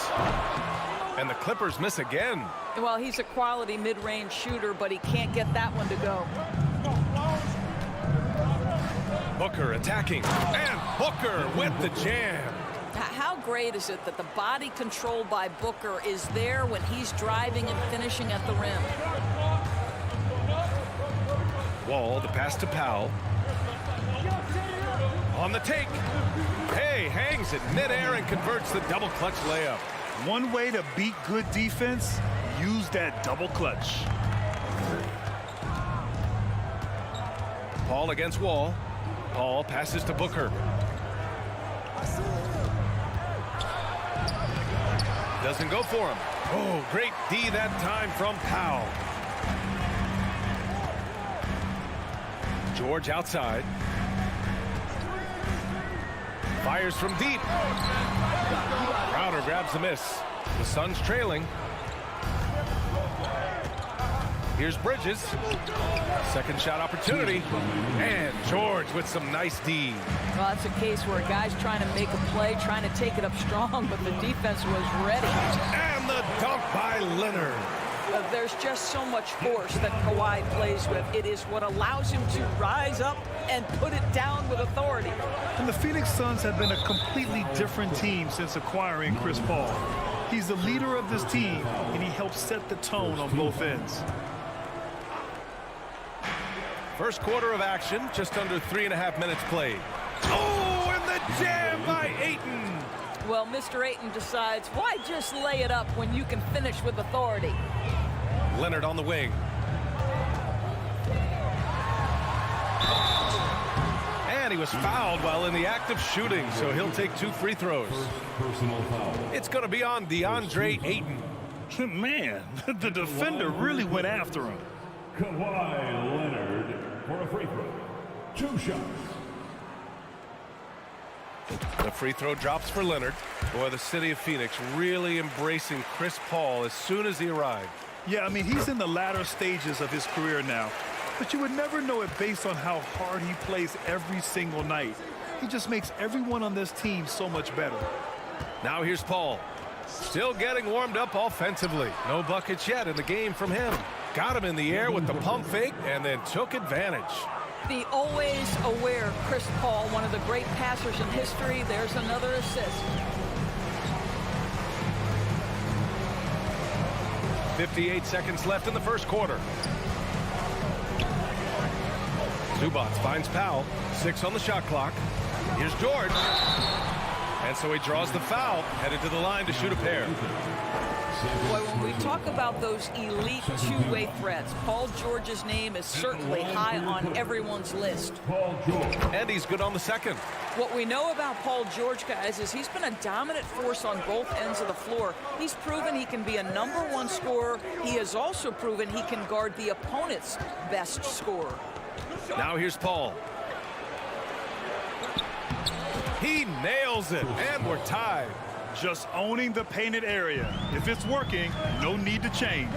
And the Clippers miss again. Well, he's a quality mid-range shooter, but he can't get that one to go. Booker attacking. And Booker with the jam. How great is it that the body control by Booker is there when he's driving and finishing at the rim? Wall, the pass to Powell. On the take. Hey, hangs it midair and converts the double clutch layup. One way to beat good defense, use that double clutch. Paul against Wall. Paul passes to Booker. Doesn't go for him. Oh, great D that time from Powell. George outside. Fires from deep. Crowder grabs the miss. The Suns trailing. Here's Bridges. Second shot opportunity. And George with some nice D. Well, that's a case where a guy's trying to make a play, trying to take it up strong, but the defense was ready. And the dunk by Leonard. There's just so much force that Kawhi plays with. It is what allows him to rise up and put it down with authority. And the Phoenix Suns have been a completely different team since acquiring Chris Paul. He's the leader of this team, and he helps set the tone on both ends. First quarter of action, just under 3.5 minutes played. Oh, and the jam by Ayton. Well, Mr. Ayton decides, why just lay it up when you can finish with authority? Leonard on the wing. And he was fouled while in the act of shooting, so he'll take 2 free throws. Personal foul. It's going to be on DeAndre Ayton. Man, the defender really went after him. Kawhi Leonard for a free throw. 2 shots. The free throw drops for Leonard. Boy, the city of Phoenix really embracing Chris Paul as soon as he arrived. Yeah, I mean, he's in the latter stages of his career now. But you would never know it based on how hard he plays every single night. He just makes everyone on this team so much better. Now here's Paul. Still getting warmed up offensively. No buckets yet in the game from him. Got him in the air with the pump fake and then took advantage. The always aware Chris Paul, one of the great passers in history. There's another assist. 58 seconds left in the first quarter. Zubats finds Powell. 6 on the shot clock. Here's George. And so he draws the foul, headed to the line to shoot a pair. Boy, when we talk about those elite two-way threats, Paul George's name is certainly high on everyone's list. And he's good on the second. What we know about Paul George, guys, is he's been a dominant force on both ends of the floor. He's proven he can be a #1 scorer. He has also proven he can guard the opponent's best scorer. Now here's Paul. He nails it, and we're tied. Just owning the painted area. If it's working, no need to change.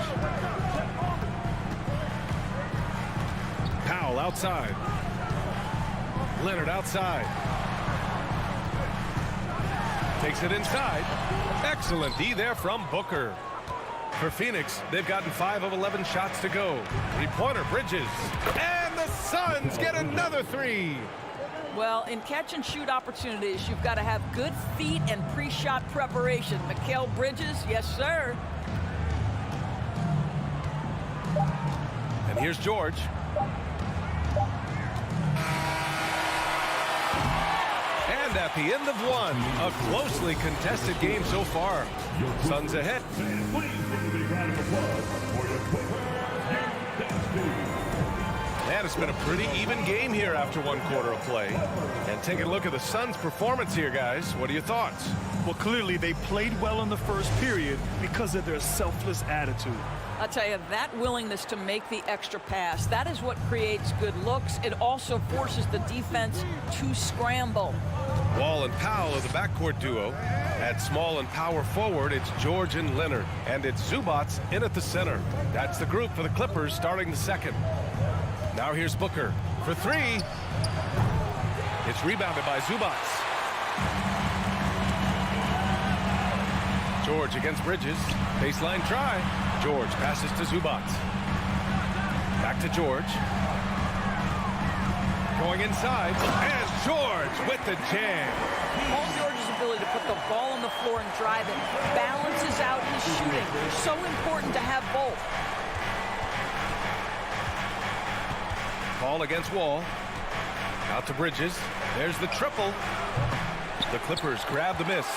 Powell outside. Leonard outside. Takes it inside. Excellent D there from Booker. For Phoenix, they've gotten 5 of 11 shots to go. 3-pointer, Bridges. And the Suns get another 3. Well, in catch-and-shoot opportunities, you've got to have good feet and pre-shot preparation. Mikal Bridges, yes, sir. And here's George. And at the end of one, a closely contested game so far. Suns ahead. Man, it's been a pretty even game here after 1 quarter of play. And taking a look at the Suns' performance here, guys. What are your thoughts? Well, clearly they played well in the first period because of their selfless attitude. I'll tell you, that willingness to make the extra pass, that is what creates good looks. It also forces the defense to scramble. Wall and Powell are the backcourt duo. At small and power forward, it's George and Leonard. And it's Zubats in at the center. That's the group for the Clippers starting the second. Now here's Booker for 3. It's rebounded by Zubats. George against Bridges. Baseline try. George passes to Zubats. Back to George. Going inside. And George with the jam. Paul George's ability to put the ball on the floor and drive it balances out his shooting. So important to have both. Paul against Wall. Out to Bridges. There's the triple. The Clippers grab the miss.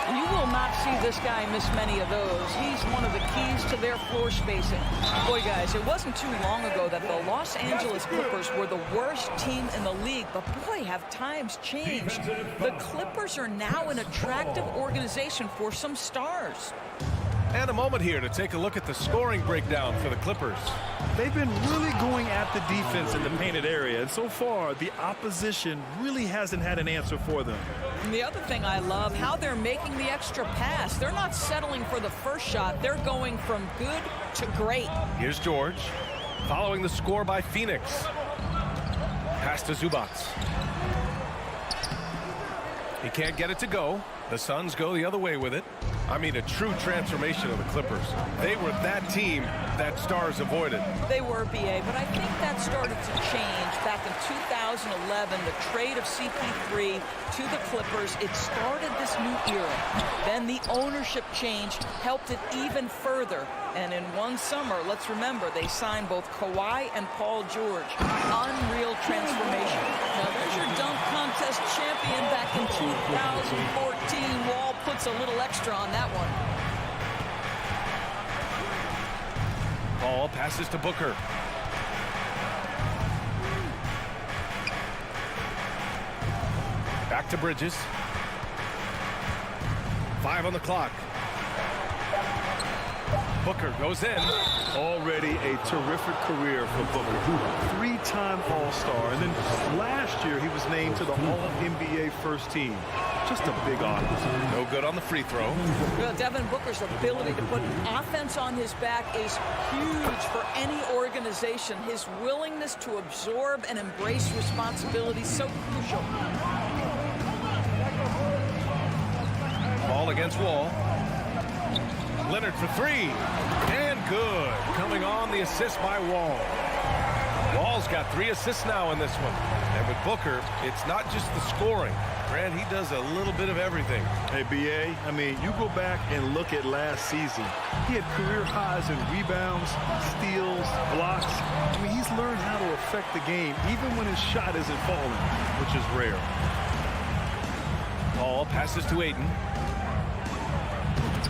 You will not see this guy miss many of those. He's one of the keys to their floor spacing. Boy, guys, it wasn't too long ago that the Los Angeles Clippers were the worst team in the league. But boy, have times changed. The Clippers are now an attractive organization for some stars. And a moment here to take a look at the scoring breakdown for the Clippers. They've been really going at the defense in the painted area, and so far the opposition really hasn't had an answer for them. And the other thing I love, how they're making the extra pass. They're not settling for the first shot. They're going from good to great. Here's George, following the score by Phoenix. Pass to Zubats. He can't get it to go. The Suns go the other way with it. I mean, a true transformation of the Clippers. They were that team that stars avoided. They were, BA, but I think that started to change back in 2011, the trade of CP3 to the Clippers. It started this new era. Then the ownership change helped it even further. And in one summer, let's remember, they signed both Kawhi and Paul George. Unreal transformation. Now, there's your dunk contest champion back in 2014. Wall puts a little extra on that one. Paul passes to Booker. Back to Bridges. 5 on the clock. Booker goes in. Already a terrific career for Booker. 3-time All-Star, and then last year he was named to the All-NBA first team. Just a big honor. No good on the free throw. Well, Devin Booker's ability to put offense on his back is huge for any organization. His willingness to absorb and embrace responsibility so crucial. Ball against Wall. Leonard for 3. And good. Coming on the assist by Wall. Wall's got 3 assists now in this one. And with Booker, it's not just the scoring. Grant, he does a little bit of everything. Hey, B.A., I mean, you go back and look at last season. He had career highs in rebounds, steals, blocks. I mean, he's learned how to affect the game, even when his shot isn't falling, which is rare. Paul passes to Ayton.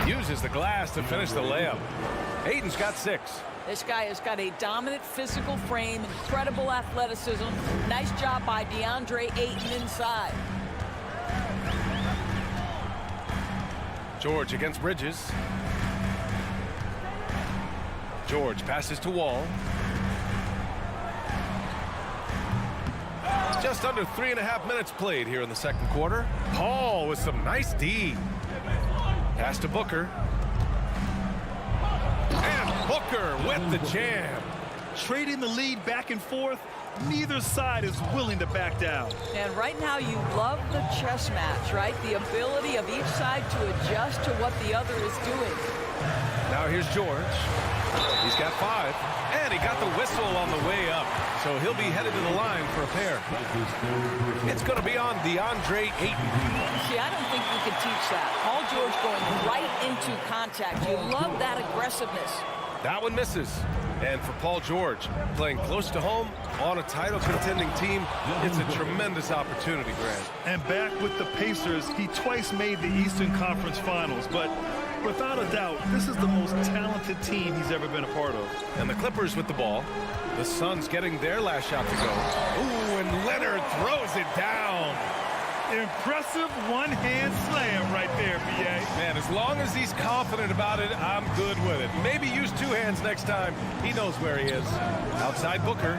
Uses the glass to finish the layup. Ayton's got 6. This guy has got a dominant physical frame, incredible athleticism. Nice job by DeAndre Ayton inside. George against Bridges. George passes to Wall. Just under 3.5 minutes played here in the second quarter. Paul with some nice D. Pass to Booker. And Booker with the jam. Trading the lead back and forth, neither side is willing to back down. And right now you love the chess match, right? The ability of each side to adjust to what the other is doing. Now here's George. He's got 5. And he got the whistle on the way up. So he'll be headed to the line for a pair. It's going to be on DeAndre Ayton. See, I don't think we could teach that. Paul George going right into contact. You love that aggressiveness. That one misses. And for Paul George, playing close to home on a title contending team, it's a tremendous opportunity, Grant. And back with the Pacers, he twice made the Eastern Conference Finals, but without a doubt, this is the most talented team he's ever been a part of. And the Clippers with the ball. The Suns getting their last shot to go. Ooh, and Leonard throws it down. Impressive one-hand slam right there, B.A. Man, as long as he's confident about it, I'm good with it. Maybe use 2 hands next time. He knows where he is. Outside Booker.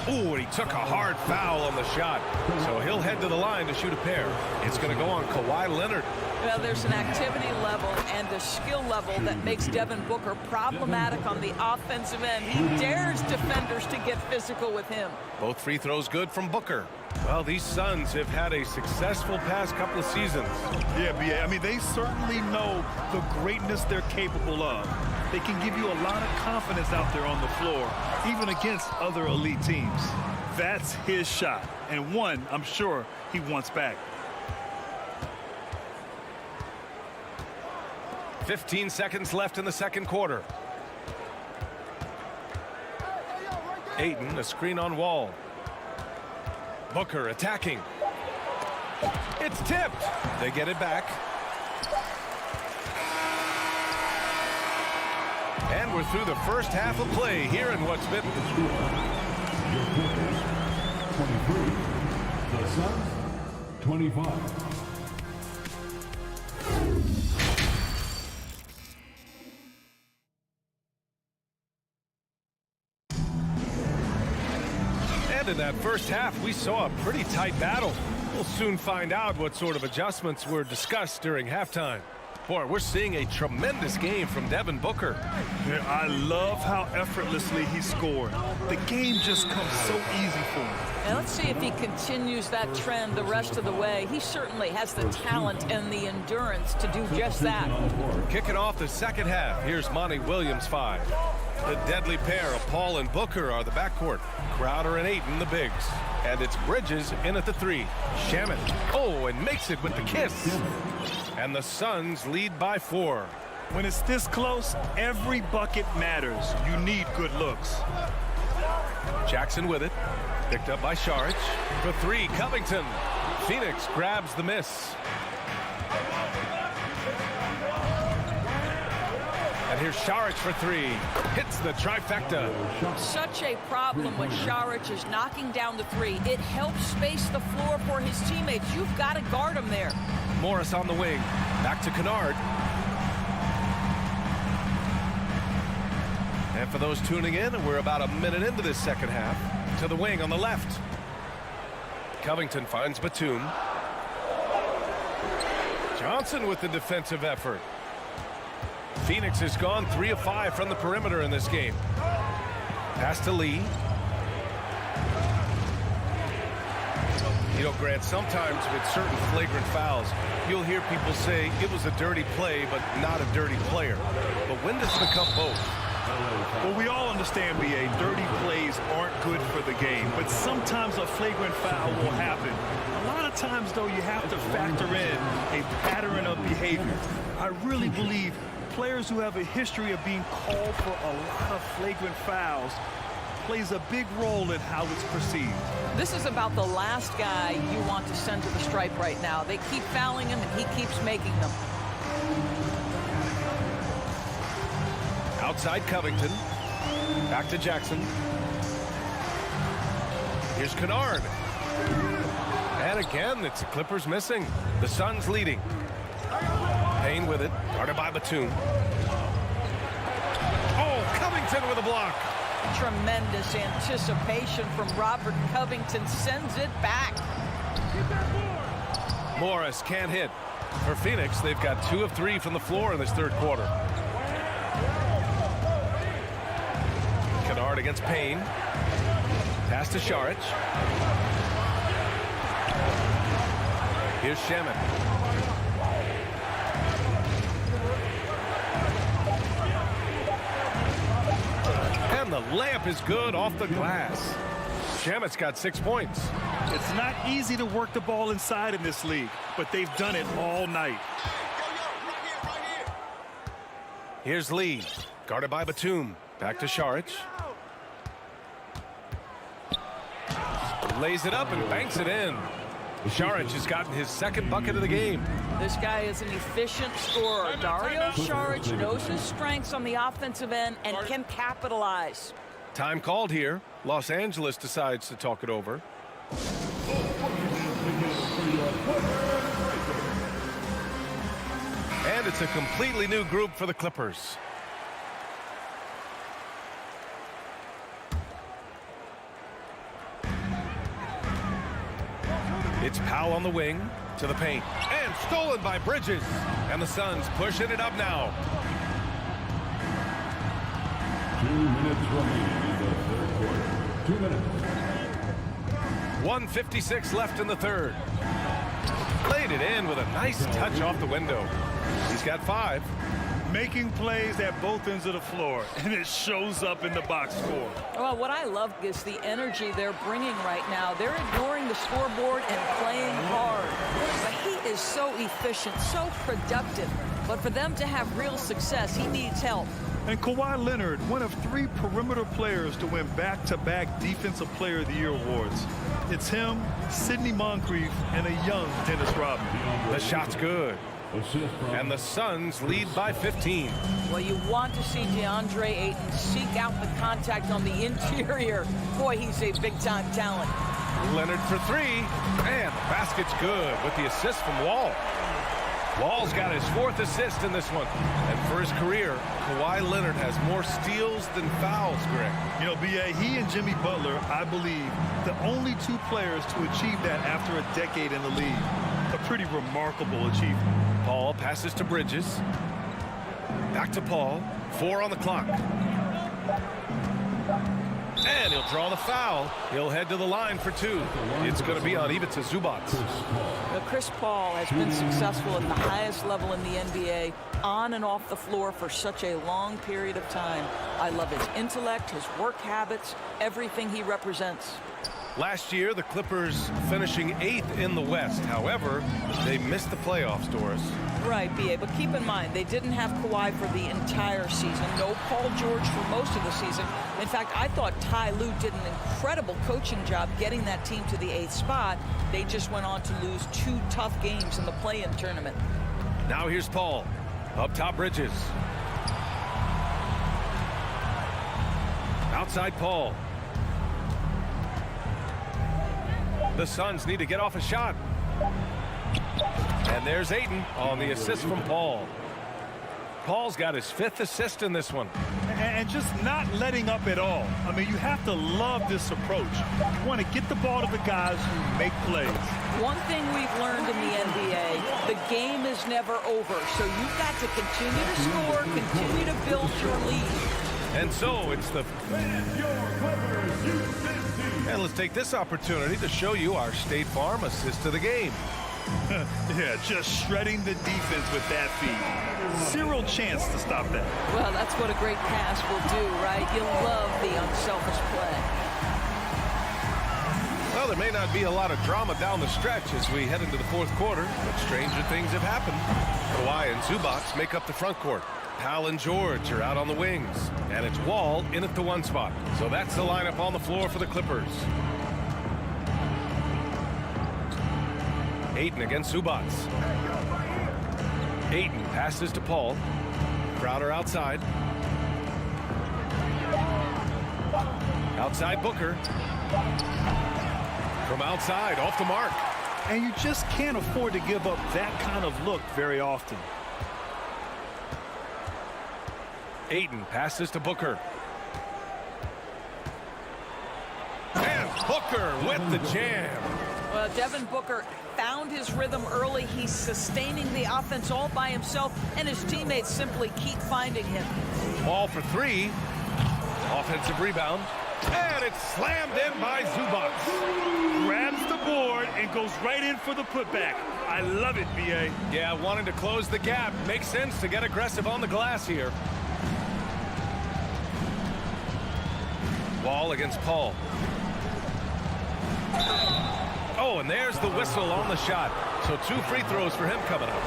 Ooh, and he took a hard foul on the shot. So he'll head to the line to shoot a pair. It's going to go on Kawhi Leonard. Well, there's an activity level and a skill level that makes Devin Booker problematic on the offensive end. He dares defenders to get physical with him. Both free throws good from Booker. Well, these Suns have had a successful past couple of seasons. Yeah, B.A. I mean, they certainly know the greatness they're capable of. They can give you a lot of confidence out there on the floor, even against other elite teams. That's his shot, and one I'm sure he wants back. 15 seconds left in the second quarter. Ayton, a screen on Wall. Booker attacking. It's tipped. They get it back. And we're through the first half of play here in what's been... Your Clippers, 23. The Suns, 25. And in that first half, we saw a pretty tight battle. We'll soon find out what sort of adjustments were discussed during halftime. Boy, we're seeing a tremendous game from Devin Booker. Yeah, I love how effortlessly he scored. The game just comes so easy for him. And let's see if he continues that trend the rest of the way. He certainly has the talent and the endurance to do just that. Kicking off the second half, here's Monty Williams 5. The deadly pair of Paul and Booker are the backcourt. Crowder and Ayton the bigs. And it's Bridges in at the 3. Shaman. Oh, and makes it with the kiss. And the Suns lead by 4. When it's this close, every bucket matters. You need good looks. Jackson with it. Picked up by Saric. For 3, Covington. Phoenix grabs the miss. And here's Saric for 3. Hits the trifecta. Such a problem when Saric is knocking down the 3. It helps space the floor for his teammates. You've got to guard him there. Morris on the wing. Back to Kennard. And for those tuning in, we're about a minute into this second half. To the wing on the left. Covington finds Batum. Johnson with the defensive effort. Phoenix has gone 3 of 5 from the perimeter in this game. Pass to Lee. You know, Grant, sometimes with certain flagrant fouls, you'll hear people say it was a dirty play, but not a dirty player. But when does it become both? Well, we all understand, B.A., dirty plays aren't good for the game, but sometimes a flagrant foul will happen. A lot of times, though, you have to factor in a pattern of behavior. I really believe players who have a history of being called for a lot of flagrant fouls plays a big role in how it's perceived. This is about the last guy you want to send to the stripe right now. They keep fouling him, and he keeps making them. Outside Covington. Back to Jackson. Here's Kennard. And again, it's the Clippers missing. The Suns leading. Payne with it. Guarded by Batum. Oh, Covington with a block. Tremendous anticipation from Robert Covington. Sends it back. Morris can't hit. For Phoenix, they've got 2 of 3 from the floor in this third quarter. Kennard against Payne. Pass to Šarić. Here's Shaman. And the layup is good off the glass. Shamit's got 6 points. It's not easy to work the ball inside in this league, but they've done it all night. Here's Lee. Guarded by Batum. Back to Šarić. Lays it up and banks it in. Šarić has gotten his 2nd bucket of the game. This guy is an efficient scorer. Dario Šarić knows his strengths on the offensive end and can capitalize. Time called here. Los Angeles decides to talk it over. And it's a completely new group for the Clippers. It's Powell on the wing to the paint. And stolen by Bridges. And the Suns pushing it up now. 2 minutes remaining in the third quarter. 2 minutes. 1:56 left in the third. Played it in with a nice touch off the window. He's got 5. Making plays at both ends of the floor, and it shows up in the box score. Well, what I love is the energy they're bringing right now. They're ignoring the scoreboard and playing hard. But he is so efficient, so productive. But for them to have real success, he needs help. And Kawhi Leonard, one of 3 perimeter players to win back-to-back Defensive Player of the Year awards. It's him, Sidney Moncrief, and a young Dennis Rodman. The shot's good. And the Suns lead by 15. Well, you want to see DeAndre Ayton seek out the contact on the interior. Boy, he's a big-time talent. Leonard for 3. And the basket's good with the assist from Wall. Wall's got his 4th assist in this one. And for his career, Kawhi Leonard has more steals than fouls, Greg. You know, B.A., he and Jimmy Butler, I believe, the only 2 players to achieve that after a decade in the league. A pretty remarkable achievement. Paul passes to Bridges. Back to Paul. 4 on the clock. And he'll draw the foul. He'll head to the line for 2. It's going to be on Ivica Zubac. Chris Paul has been successful at the highest level in the NBA, on and off the floor for such a long period of time. I love his intellect, his work habits, everything he represents. Last year, the Clippers finishing 8th in the West. However, they missed the playoffs, Doris. Right, B.A., but keep in mind, they didn't have Kawhi for the entire season. No Paul George for most of the season. In fact, I thought Ty Lue did an incredible coaching job getting that team to the 8th spot. They just went on to lose 2 tough games in the play-in tournament. Now here's Paul. Up top, Bridges. Outside Paul. The Suns need to get off a shot. And there's Ayton on the assist from Paul. Paul's got his 5th assist in this one. And just not letting up at all. I mean, you have to love this approach. You want to get the ball to the guys who make plays. One thing we've learned in the NBA, the game is never over. So you've got to continue to score, continue to build your lead. And so it's the... And let's take this opportunity to show you our State Farm assist to the game. Yeah, just shredding the defense with that feed. Zero chance to stop that. Well, that's what a great pass will do, right? You'll love the unselfish play. Well, there may not be a lot of drama down the stretch as we head into the fourth quarter, but stranger things have happened. Kawhi and Zubac make up the front court. Powell and George are out on the wings, and it's Wall in at the 1 spot. So that's the lineup on the floor for the Clippers. Ayton against Zubac. Ayton passes to Paul. Crowder outside. Outside Booker. From outside, off the mark. And you just can't afford to give up that kind of look very often. Ayton passes to Booker. And Booker with the jam. Well, Devin Booker found his rhythm early. He's sustaining the offense all by himself, and his teammates simply keep finding him. Ball for 3. Offensive rebound. And it's slammed in by Zubac. Grabs the board and goes right in for the putback. I love it, B.A. Yeah, wanting to close the gap. Makes sense to get aggressive on the glass here. Wall against Paul. Oh, and there's the whistle on the shot. So 2 free throws for him coming up.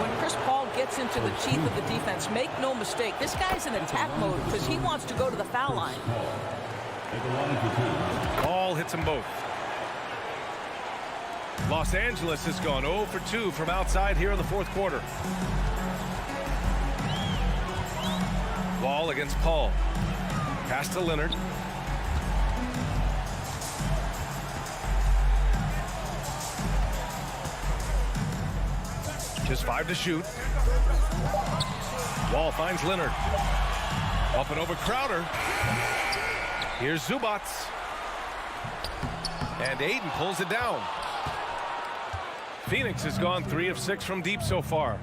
When Chris Paul gets into the teeth of the defense, make no mistake, this guy's in attack mode because he wants to go to the foul line. Paul hits them both. Los Angeles has gone 0 for 2 from outside here in the fourth quarter. Wall against Paul. Pass to Leonard. Just 5 to shoot. Wall finds Leonard. Up and over Crowder. Here's Zubac. And Ayton pulls it down. Phoenix has gone 3 of 6 from deep so far.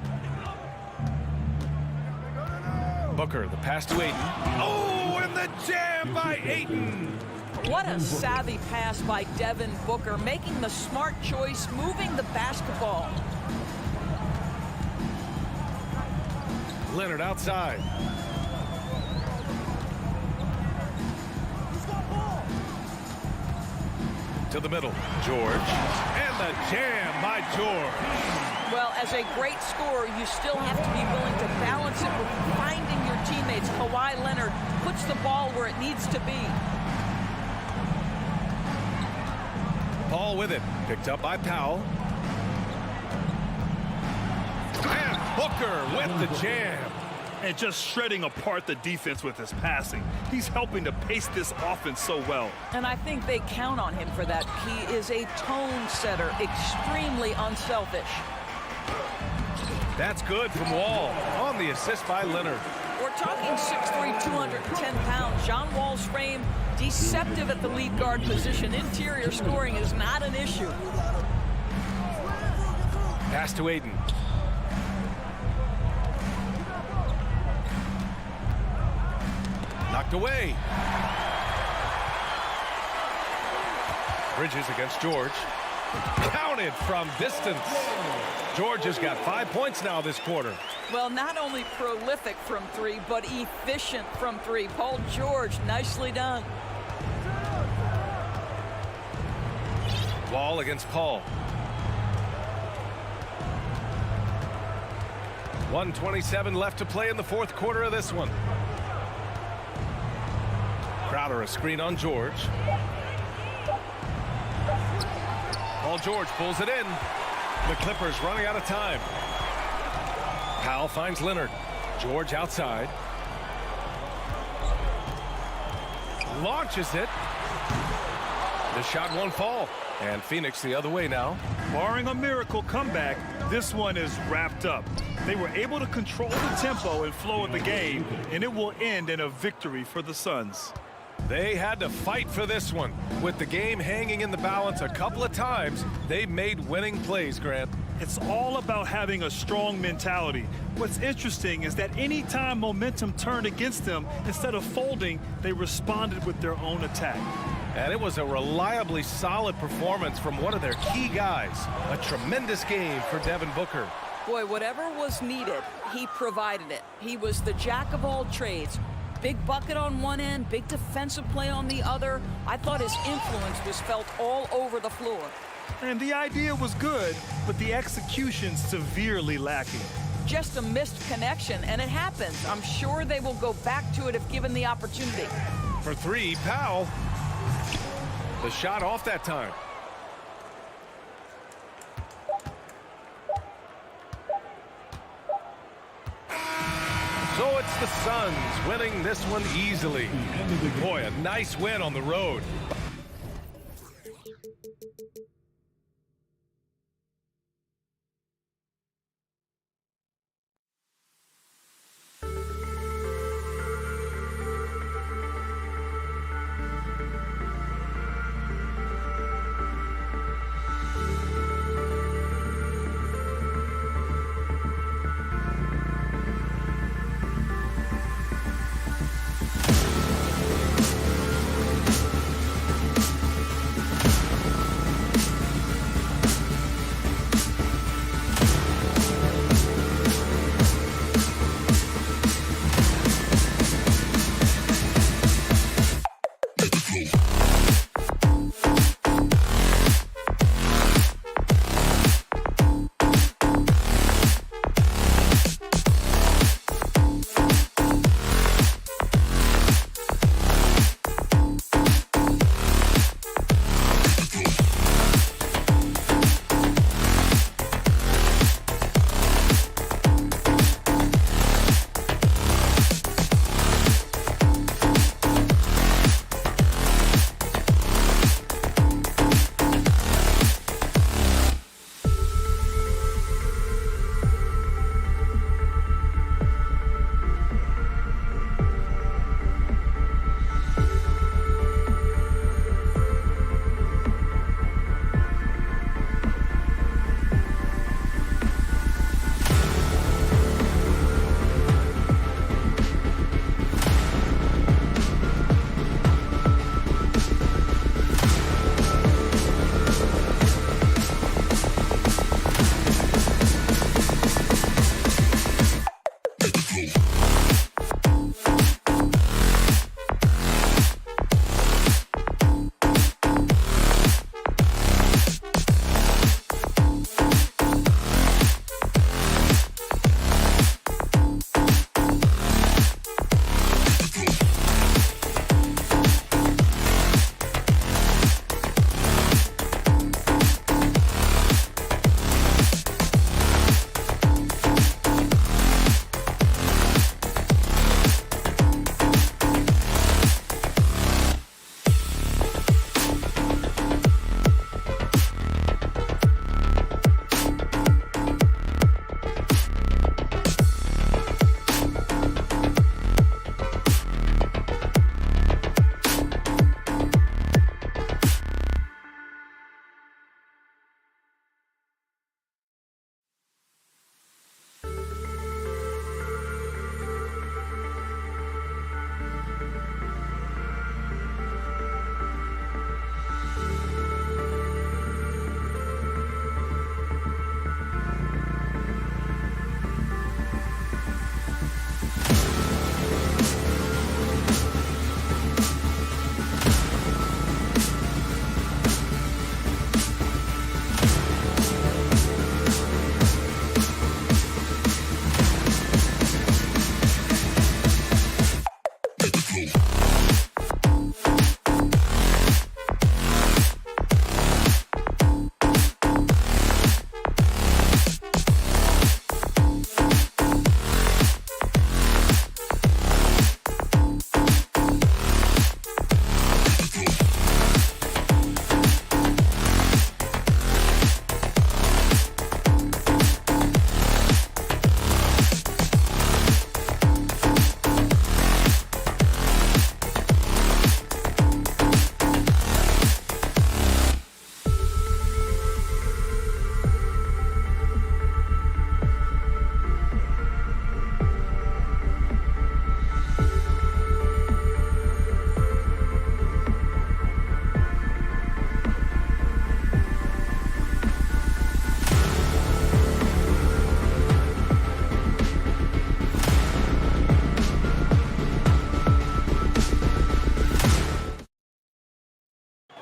Booker, the pass to Ayton. Oh, and the jam by Ayton. What a savvy pass by Devin Booker, making the smart choice, moving the basketball. Leonard outside. To the middle. George. And the jam by George. Well, as a great scorer, you still have to be willing to balance it with finding your teammates. Kawhi Leonard puts the ball where it needs to be. Paul with it. Picked up by Powell. And Booker with the jam. And just shredding apart the defense with his passing. He's helping to pace this offense so well. And I think they count on him for that. He is a tone setter, extremely unselfish. That's good from Wall on the assist by Leonard. We're talking 6'3", 210 pounds. John Wall's frame, deceptive at the lead guard position. Interior scoring is not an issue. Pass to Ayton. Knocked away. Bridges against George. Counted from distance. George has got 5 points now this quarter. Well, not only prolific from 3, but efficient from 3. Paul George, nicely done. Wall against Paul. 1:27 left to play in the fourth quarter of this one. Crowder a screen on George. Paul George pulls it in. The Clippers running out of time. Powell finds Leonard. George outside. Launches it. The shot won't fall. And Phoenix the other way now. Barring a miracle comeback, this one is wrapped up. They were able to control the tempo and flow of the game, and it will end in a victory for the Suns. They had to fight for this one. With the game hanging in the balance a couple of times, they made winning plays, Grant. It's all about having a strong mentality. What's interesting is that anytime momentum turned against them, instead of folding, they responded with their own attack. And it was a reliably solid performance from one of their key guys. A tremendous game for Devin Booker. Boy, whatever was needed, he provided it. He was the jack of all trades. Big bucket on one end, big defensive play on the other. I thought his influence was felt all over the floor. And the idea was good, but the execution severely lacking. Just a missed connection, and it happens. I'm sure they will go back to it if given the opportunity. For three, Powell. The shot off that time. So it's the Suns winning this one easily. Boy, a nice win on the road.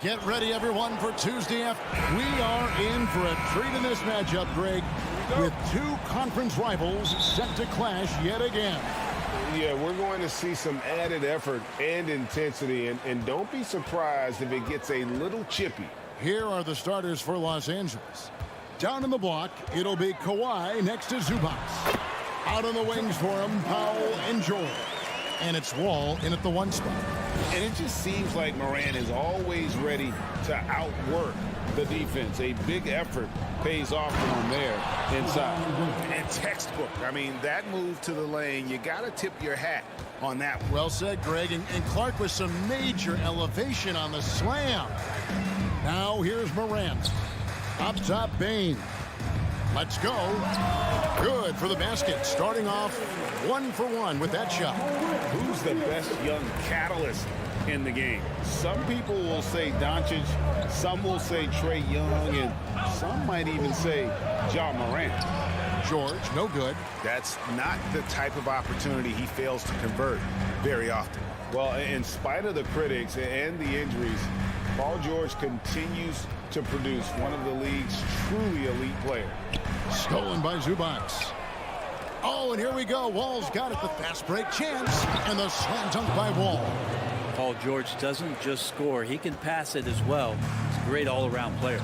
Get ready, everyone, for Tuesday. We are in for a treat in this matchup, Greg, with two conference rivals set to clash yet again. Yeah, we're going to see some added effort and intensity, and don't be surprised if it gets a little chippy. Here are the starters for Los Angeles. Down in the block, it'll be Kawhi next to Zubac. Out on the wings for him, Powell and George. And it's Wall in at the 1 spot. And it just seems like Morant is always ready to outwork the defense. A big effort pays off for him there inside. And textbook. I mean, that move to the lane, you got to tip your hat on that one. Well said, Greg. And Clark with some major elevation on the slam. Now here's Morant. Up top, Bane. Let's go. Good for the basket. Starting off 1 for 1 with that shot. Who's the best young catalyst in the game? Some people will say Doncic, some will say Trae Young, and some might even say Ja Morant. George, no good. That's not the type of opportunity he fails to convert very often. Well, in spite of the critics and the injuries, Paul George continues to produce one of the league's truly elite players. Stolen by Zubac. Oh, and here we go. Wall's got it. The fast break chance. And the slam dunk by Wall. Paul George doesn't just score. He can pass it as well. He's a great all-around player.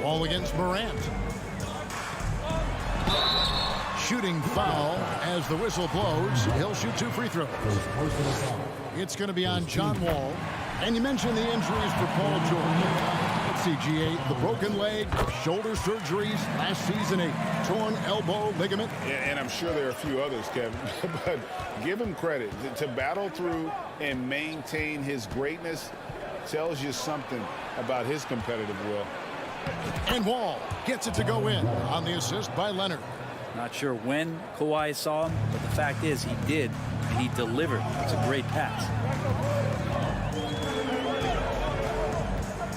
Wall against Morant. Shooting foul as the whistle blows. He'll shoot 2 free throws. It's going to be on John Wall. And you mentioned the injuries for Paul George. Let's see, G8, the broken leg, shoulder surgeries, last season a torn elbow ligament. And I'm sure there are a few others, Kevin, but give him credit. To battle through and maintain his greatness tells you something about his competitive will. And Wall gets it to go in on the assist by Leonard. Not sure when Kawhi saw him, but the fact is he did, and he delivered. It's a great pass.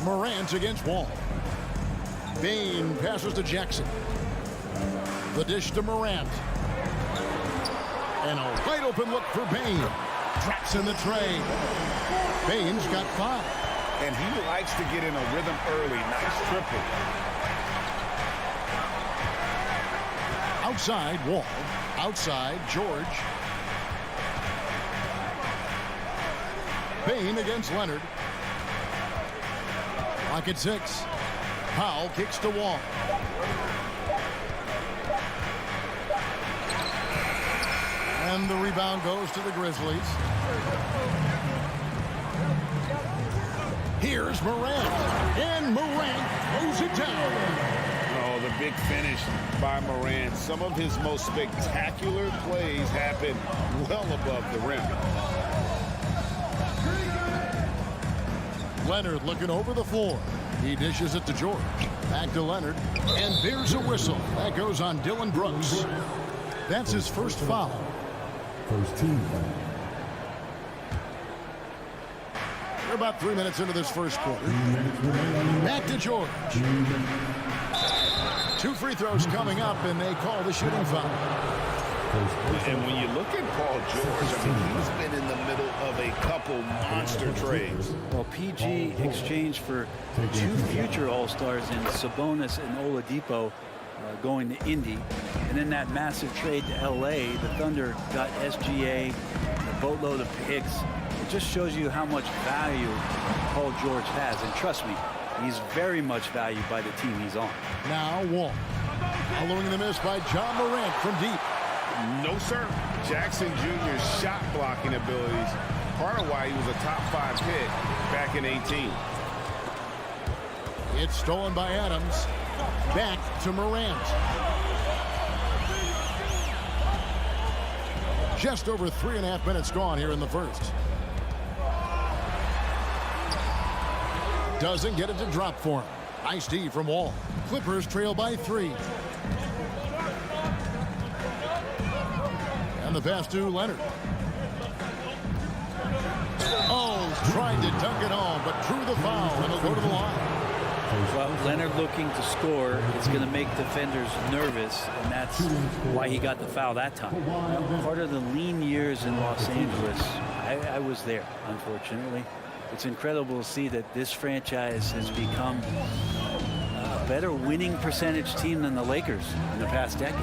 Morant against Wall. Bane passes to Jackson. The dish to Morant. And a wide open look for Bane. Traps in the tray. Bane's got 5. And he likes to get in a rhythm early. Nice triple. Outside, Wall. Outside, George. Bane against Leonard. Clock at 6. Powell kicks to Wall. And the rebound goes to the Grizzlies. Here's Morant. And Morant throws it down. Oh, the big finish by Morant. Some of his most spectacular plays happen well above the rim. Leonard looking over the floor. He dishes it to George. Back to Leonard. And there's a whistle. That goes on Dylan Brooks. That's his first foul. First team foul. We're about 3 minutes into this first quarter. Back to George. 2 free throws coming up, and they call the shooting foul. And when you look at Paul George, I mean, he's been in the middle of a couple monster trades. Well, PG exchanged for 2 future All-Stars in Sabonis and Oladipo going to Indy. And then that massive trade to L.A., the Thunder got SGA, a boatload of picks. It just shows you how much value Paul George has. And trust me, he's very much valued by the team he's on. Now Wall. Following the miss by John Morant from deep. No, sir. Jackson Jr.'s shot blocking abilities, part of why he was a top 5 pick back in 18. It's stolen by Adams. Back to Morant. Just over 3.5 minutes gone here in the first. Doesn't get it to drop for him. Nice D from Wall. Clippers trail by 3. And the pass to Leonard. Oh, tried to dunk it home, but drew the foul, and he'll go to the line. Well, Leonard looking to score, it's going to make defenders nervous, and that's why he got the foul that time. Part of the lean years in Los Angeles I was there, unfortunately. It's incredible to see that this franchise has become a better winning percentage team than the Lakers in the past decade.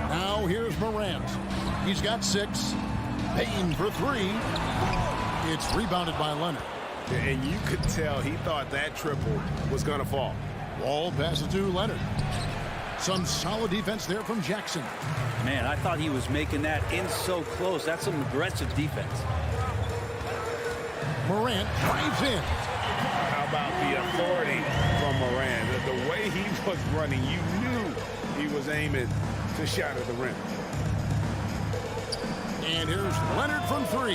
Now here's Morant. He's got 6. Payton for 3. It's rebounded by Leonard. And you could tell he thought that triple was going to fall. Wall passes to Leonard. Some solid defense there from Jackson. Man, I thought he was making that in so close. That's some aggressive defense. Morant drives in. How about the authority from Morant? The way he was running, you knew he was aiming to shatter the rim. And here's Leonard from 3.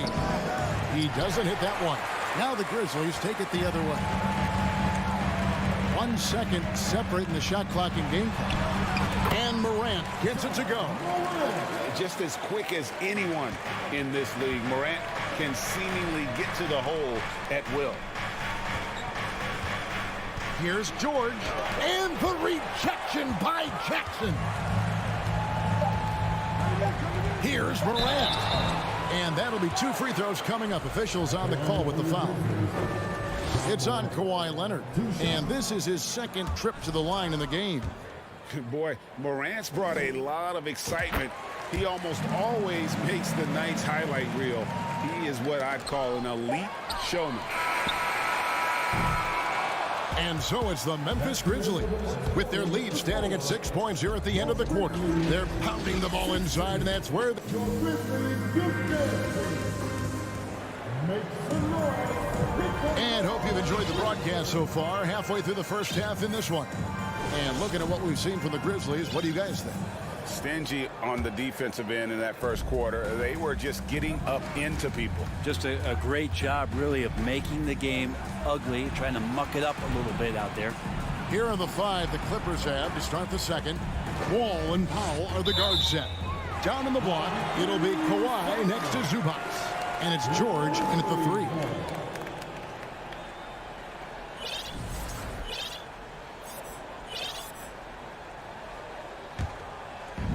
He doesn't hit that one. Now the Grizzlies take it the other way. 1 second separating the shot clock and game clock. And Morant gets it to go. Just as quick as anyone in this league, Morant can seemingly get to the hole at will. Here's George. And the rejection by Jackson. Here's Morant. And that'll be 2 free throws coming up. Officials on the call with the foul. It's on Kawhi Leonard. And this is his 2nd trip to the line in the game. Boy, Morant's brought a lot of excitement. He almost always makes the night's highlight reel. He is what I'd call an elite showman. And so it's the Memphis Grizzlies with their lead standing at 6 points here at the end of the quarter. They're pounding the ball inside, and that's where and hope you've enjoyed the broadcast so far. Halfway through the first half in this one. And looking at what we've seen from the Grizzlies, what do you guys think? Stingy on the defensive end in that first quarter. They were just getting up into people. Just a great job, really, of making the game ugly, trying to muck it up a little bit out there. Here are the 5 the Clippers have to start the second. Wall and Powell are the guard set. Down in the block, it'll be Kawhi next to Zubac. And it's George in at the 3.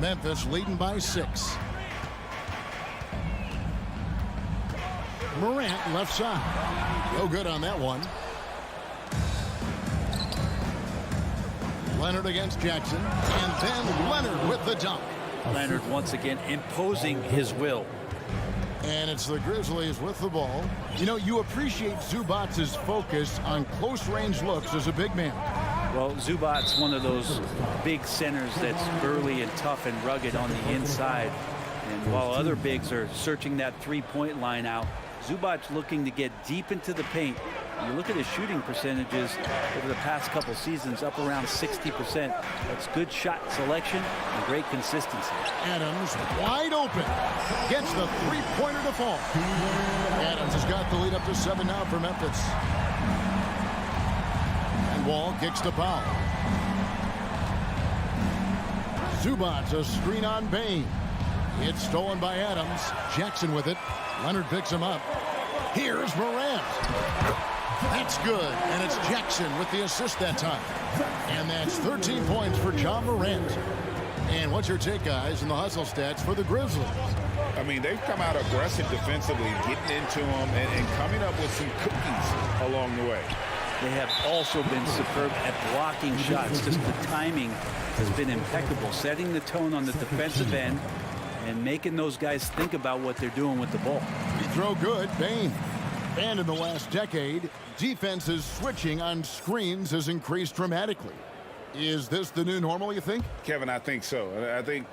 Memphis leading by 6. Morant left side. No good on that one. Leonard against Jackson. And then Leonard with the dunk. Leonard once again imposing his will. And it's the Grizzlies with the ball. You know, you appreciate Zubac's focus on close-range looks as a big man. Well, Zubac's one of those big centers that's burly and tough and rugged on the inside. And while other bigs are searching that three-point line out, Zubac's looking to get deep into the paint. You look at his shooting percentages over the past couple seasons, up around 60%. That's good shot selection and great consistency. Adams wide open. Gets the three-pointer to fall. Adams has got the lead up to 7 now for Memphis. And Wall kicks to Powell. Zubac a screen on Bain. It's stolen by Adams. Jackson with it. Leonard picks him up. Here's Morant. That's good, and it's Jackson with the assist that time. And that's 13 points for John Morant. And what's your take, guys, in the hustle stats for the Grizzlies? I mean, they've come out aggressive defensively, getting into them and coming up with some cookies along the way. They have also been superb at blocking shots. Just the timing has been impeccable, setting the tone on the defensive end and making those guys think about what they're doing with the ball. You throw good, Bain. And in the last decade, defenses switching on screens has increased dramatically. Is this the new normal, you think? Kevin, I think so. I think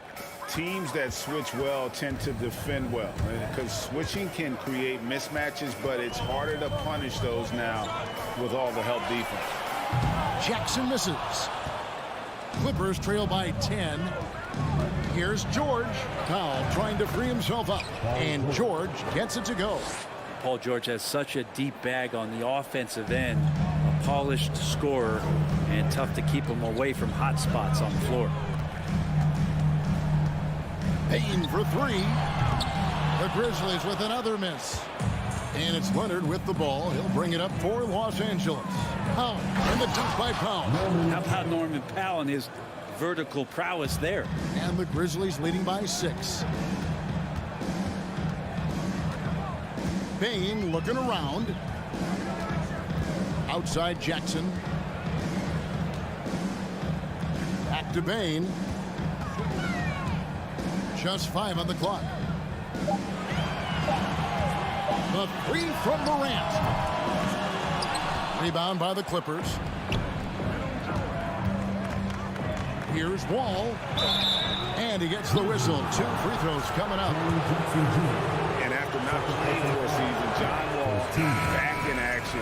teams that switch well tend to defend well, because switching can create mismatches, but it's harder to punish those now with all the help defense. Jackson misses. Clippers trail by 10. Here's George. Powell trying to free himself up, and George gets it to go. Paul George has such a deep bag on the offensive end, a polished scorer, and tough to keep him away from hot spots on the floor. Payton for 3. The Grizzlies with another miss. And it's Leonard with the ball. He'll bring it up for Los Angeles. Powell, and the dunk by Powell. How about Norman Powell and his vertical prowess there? And the Grizzlies leading by 6. Bain looking around. Outside Jackson. Back to Bain. Just 5 on the clock. The 3 from Morant. Rebound by the Clippers. Here's Wall. And he gets the whistle. 2 free throws coming up. And after not playing for a season, John Wall back in action.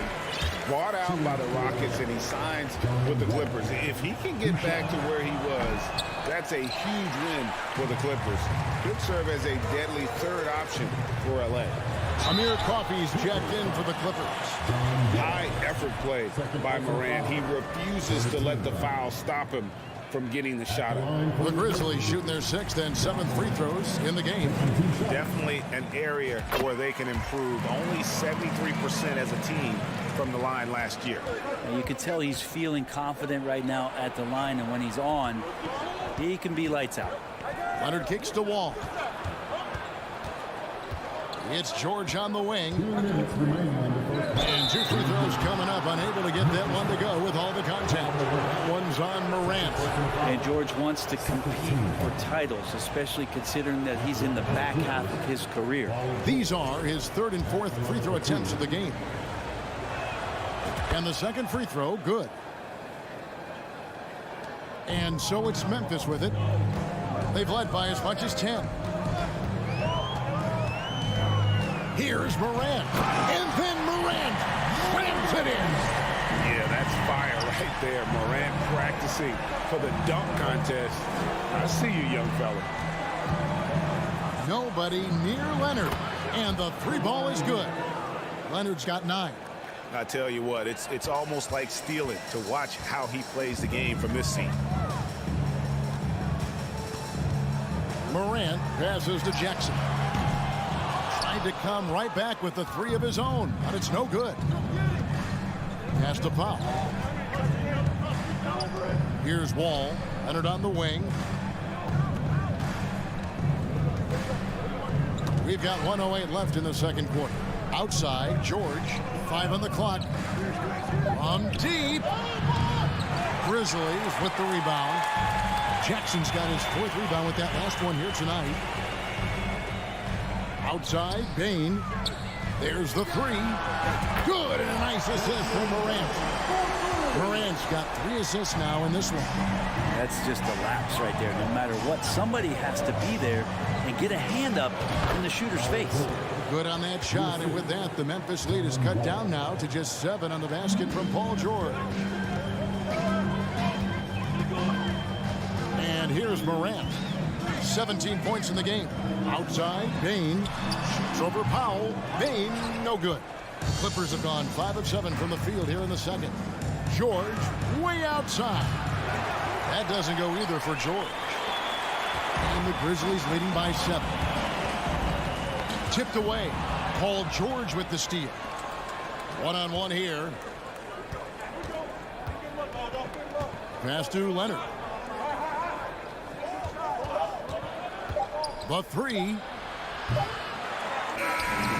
Brought out by the Rockets, and he signs with the Clippers. If he can get back to where he was, that's a huge win for the Clippers. Could serve as a deadly third option for LA. Amir Coffey's checked in for the Clippers. High effort play by Morant. He refuses to let the foul stop him from getting the shot up. The Grizzlies shooting their 6th and 7th free throws in the game. Definitely an area where they can improve. Only 73% as a team from the line last year. And you can tell he's feeling confident right now at the line, and when he's on, he can be lights out. Leonard kicks to Wall. It's George on the wing. And 2 free throws coming up. Unable to get that one to go with all the contact. That one's on Morant. And George wants to compete for titles, especially considering that he's in the back half of his career. These are his 3rd and 4th free throw attempts of the game. And the 2nd free throw, good. And so it's Memphis with it. They've led by as much as 10. Here's Morant. And then Morant slams it in. Yeah, that's fire right there. Morant practicing for the dunk contest. I see you, young fella. Nobody near Leonard. And the 3 ball is good. Leonard's got 9. I tell you what, it's almost like stealing to watch how he plays the game from this seat. Morant passes to Jackson. Tried to come right back with the 3 of his own, but it's no good. Pass to Powell. Here's Wall. Leonard on the wing. We've got 1:08 left in the 2nd quarter. Outside, George. 5 on the clock. From deep. Grizzlies with the rebound. Jackson's got his 4th rebound with that last one here tonight. Outside, Bain. There's the 3. Good, and a nice assist from Morant. Morant's got 3 assists now in this one. That's just a lapse right there. No matter what, somebody has to be there and get a hand up in the shooter's face. Good on that shot, and with that, the Memphis lead is cut down now to just 7 on the basket from Paul George. And here's Morant. 17 points in the game. Outside, Bain shoots over Powell. Bain, no good. Clippers have gone 5 of 7 from the field here in the 2nd. George, way outside. That doesn't go either for George. And the Grizzlies leading by 7. Tipped away. Paul George with the steal. 1-on-1 here. Pass to Leonard. The 3.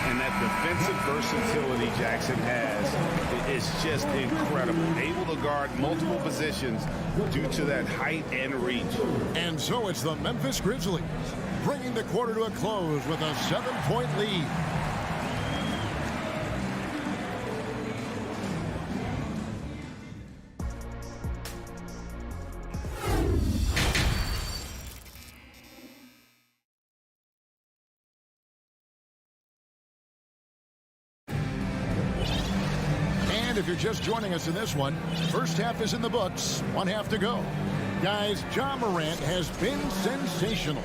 And that defensive versatility Jackson has is just incredible. Able to guard multiple positions due to that height and reach. And so it's the Memphis Grizzlies bringing the quarter to a close with a 7-point lead. And if you're just joining us in this one, first half is in the books, 1 half to go. Guys, Ja Morant has been sensational.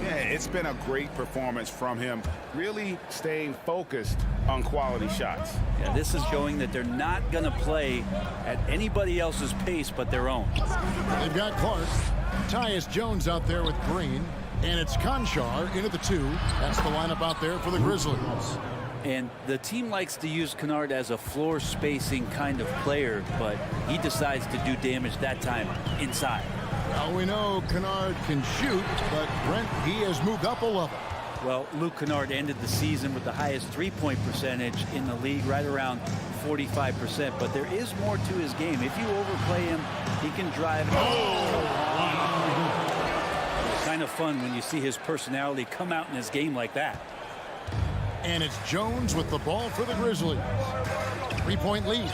Yeah, it's been a great performance from him, really staying focused on quality shots. Yeah, this is showing that they're not going to play at anybody else's pace but their own. They've got Clark, Tyus Jones out there with Green, and it's Conchar in at the 2. That's the lineup out there for the Grizzlies. And the team likes to use Kennard as a floor spacing kind of player, but he decides to do damage that time inside. Well, we know Kennard can shoot, but Brent, he has moved up a level. Well, Luke Kennard ended the season with the highest three-point percentage in the league, right around 45%. But there is more to his game. If you overplay him, he can drive. It's kind of fun when you see his personality come out in his game like that. And it's Jones with the ball for the Grizzlies. 3-point lead.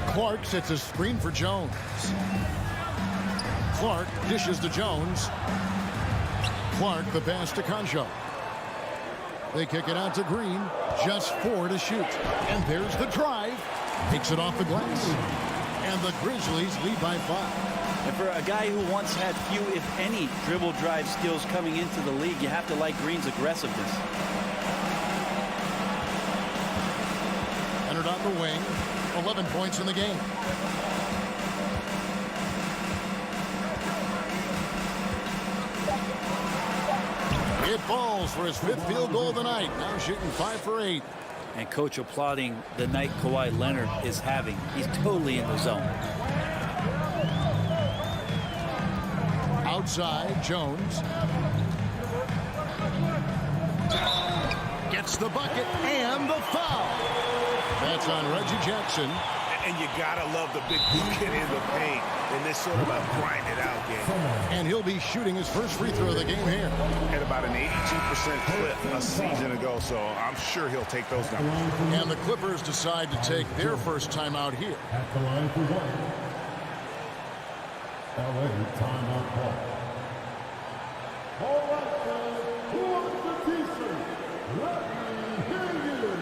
Clark sets a screen for Jones. Clark dishes to Jones. Clark the pass to Concho. They kick it out to Green. Just 4 to shoot. And there's the drive. Takes it off the glass. And the Grizzlies lead by 5. And for a guy who once had few, if any, dribble drive skills coming into the league, you have to like Green's aggressiveness. Entered on the wing. 11 points in the game. It falls for his 5th field goal of the night. Now shooting 5 for 8. And coach applauding the night Kawhi Leonard is having. He's totally in the zone. Outside, Jones. Gets the bucket and the foul. That's on Reggie Jackson. And you gotta love the big bucket in the paint in this sort of a grind it out game. And he'll be shooting his first free throw of the game here. Had about an 82% clip a season ago, so I'm sure he'll take those numbers. And the Clippers decide to take their first timeout here. At the line for one. LA timeout call. All right, fans, who wants the t-shirt? Let me hear you.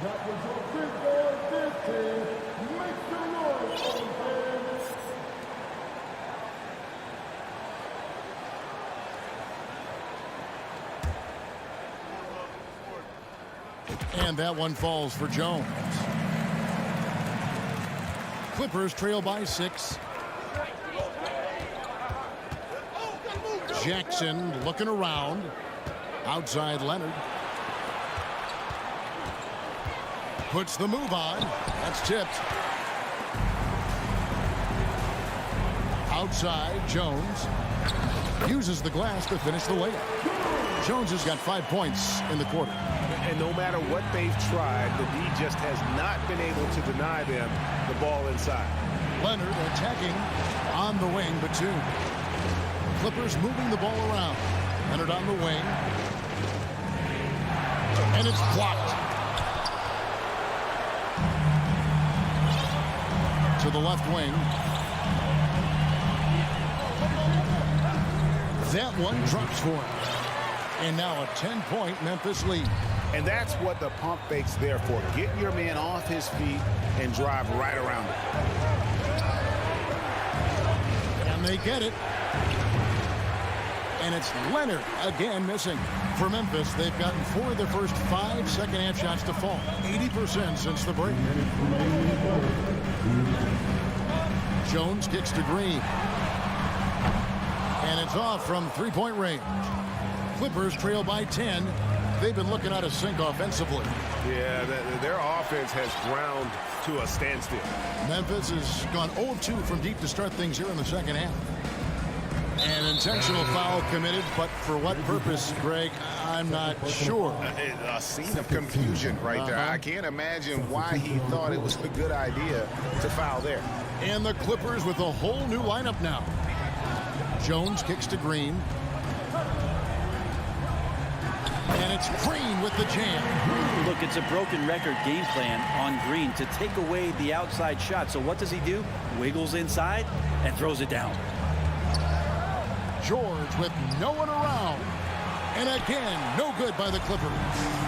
That was your big boy 15. Make some noise, fans. And that one falls for Jones. Clippers trail by 6. Jackson looking around. Outside Leonard. Puts the move on. That's tipped. Outside, Jones. Uses the glass to finish the layup. Jones has got 5 points in the quarter. And no matter what they've tried, the D just has not been able to deny them the ball inside. Leonard attacking on the wing, but 2. Clippers moving the ball around. Leonard on the wing. And it's blocked. To the left wing. That one drops for him. And now a 10-point Memphis lead. And that's what the pump fake's there for. Get your man off his feet and drive right around it. And they get it. And it's Leonard again missing. For Memphis, they've gotten 4 of their first 5 second-half shots to fall. 80% since the break. Jones kicks to Green. And it's off from 3-point range. Clippers trail by 10. They've been looking out of sync offensively. Yeah, their offense has ground to a standstill. Memphis has gone 0 of 2 from deep to start things here in the second half. An intentional foul committed, but for what purpose, Greg, I'm not sure. A scene of confusion right there. I can't imagine why he thought it was a good idea to foul there. And the Clippers with a whole new lineup now. Jones kicks to Green. And it's Green with the jam. Look, it's a broken record game plan on Green to take away the outside shot. So what does he do? Wiggles inside and throws it down. George with no one around. And again, no good by the Clippers.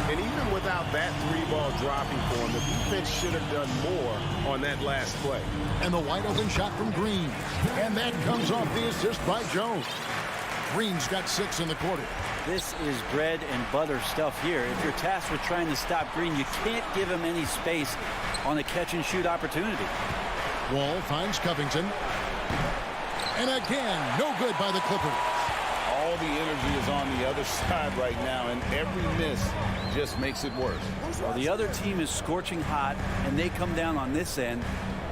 And even without that 3-ball dropping for him, the defense should have done more on that last play. And the wide open shot from Green. And that comes off the assist by Jones. Green's got 6 in the quarter. This is bread and butter stuff here. If you're tasked with trying to stop Green, you can't give him any space on a catch-and-shoot opportunity. Wall finds Covington. And again, no good by the Clippers. All the energy is on the other side right now, and every miss just makes it worse. Well, the other team is scorching hot, and they come down on this end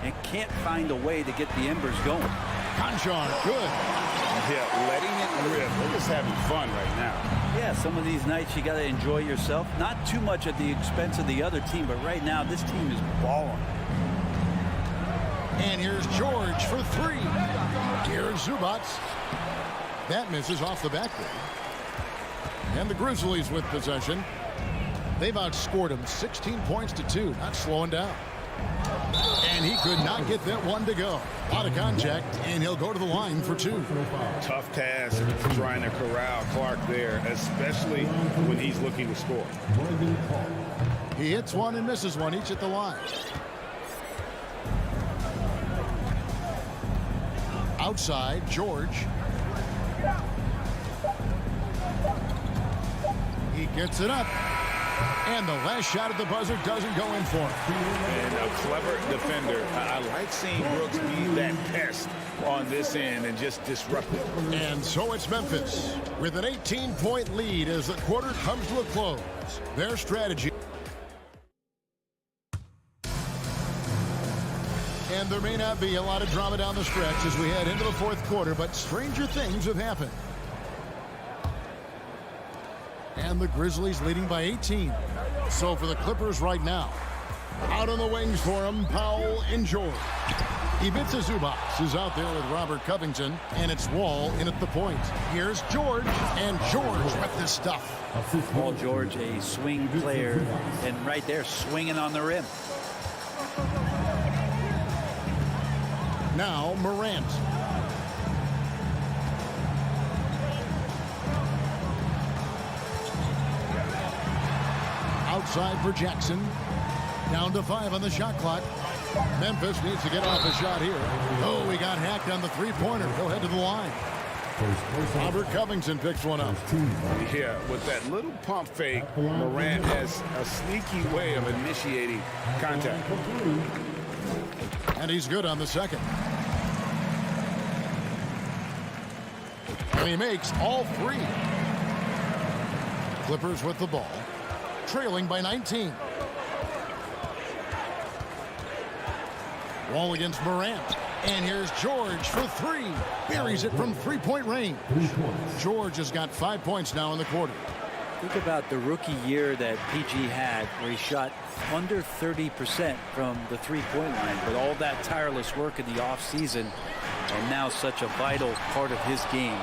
and can't find a way to get the embers going. Conjar, good. Yeah, letting it rip. They're just having fun right now. Yeah, some of these nights you got to enjoy yourself. Not too much at the expense of the other team, but right now this team is balling. And here's George for three. Here's Zubac. That misses off the backboard. And the Grizzlies with possession. They've outscored him 16 points to 2. Not slowing down. And he could not get that one to go. Out of contact, and he'll go to the line for 2. Tough task trying to corral Clark there, especially when he's looking to score. He hits one and misses one, each at the line. Outside, George. He gets it up. And the last shot at the buzzer doesn't go in for him. And a clever defender. I like seeing Brooks be that pest on this end and just disrupt it. And so it's Memphis with an 18-point lead as the quarter comes to a close. Their strategy. And there may not be a lot of drama down the stretch as we head into the fourth quarter, but stranger things have happened. And the Grizzlies leading by 18. So for the Clippers right now, out on the wings for him, Powell and George. Ivica Zubac is out there with Robert Covington, and it's Wall in at the point. Here's George, and George with this stuff. Paul George, a swing player, and right there swinging on the rim. Now Morant. Outside for Jackson. Down to 5 on the shot clock. Memphis needs to get off a shot here. Oh, he got hacked on the three-pointer. He'll head to the line. Robert Covington picks one up. Yeah, with that little pump fake, Morant has a sneaky way of initiating contact. And he's good on the second. And he makes all 3. Clippers with the ball. Trailing by 19. Wall against Morant. And here's George for 3. Buries it from three-point range. George has got 5 points now in the quarter. Think about the rookie year that PG had where he shot under 30% from the three-point line. But all that tireless work in the offseason and now such a vital part of his game.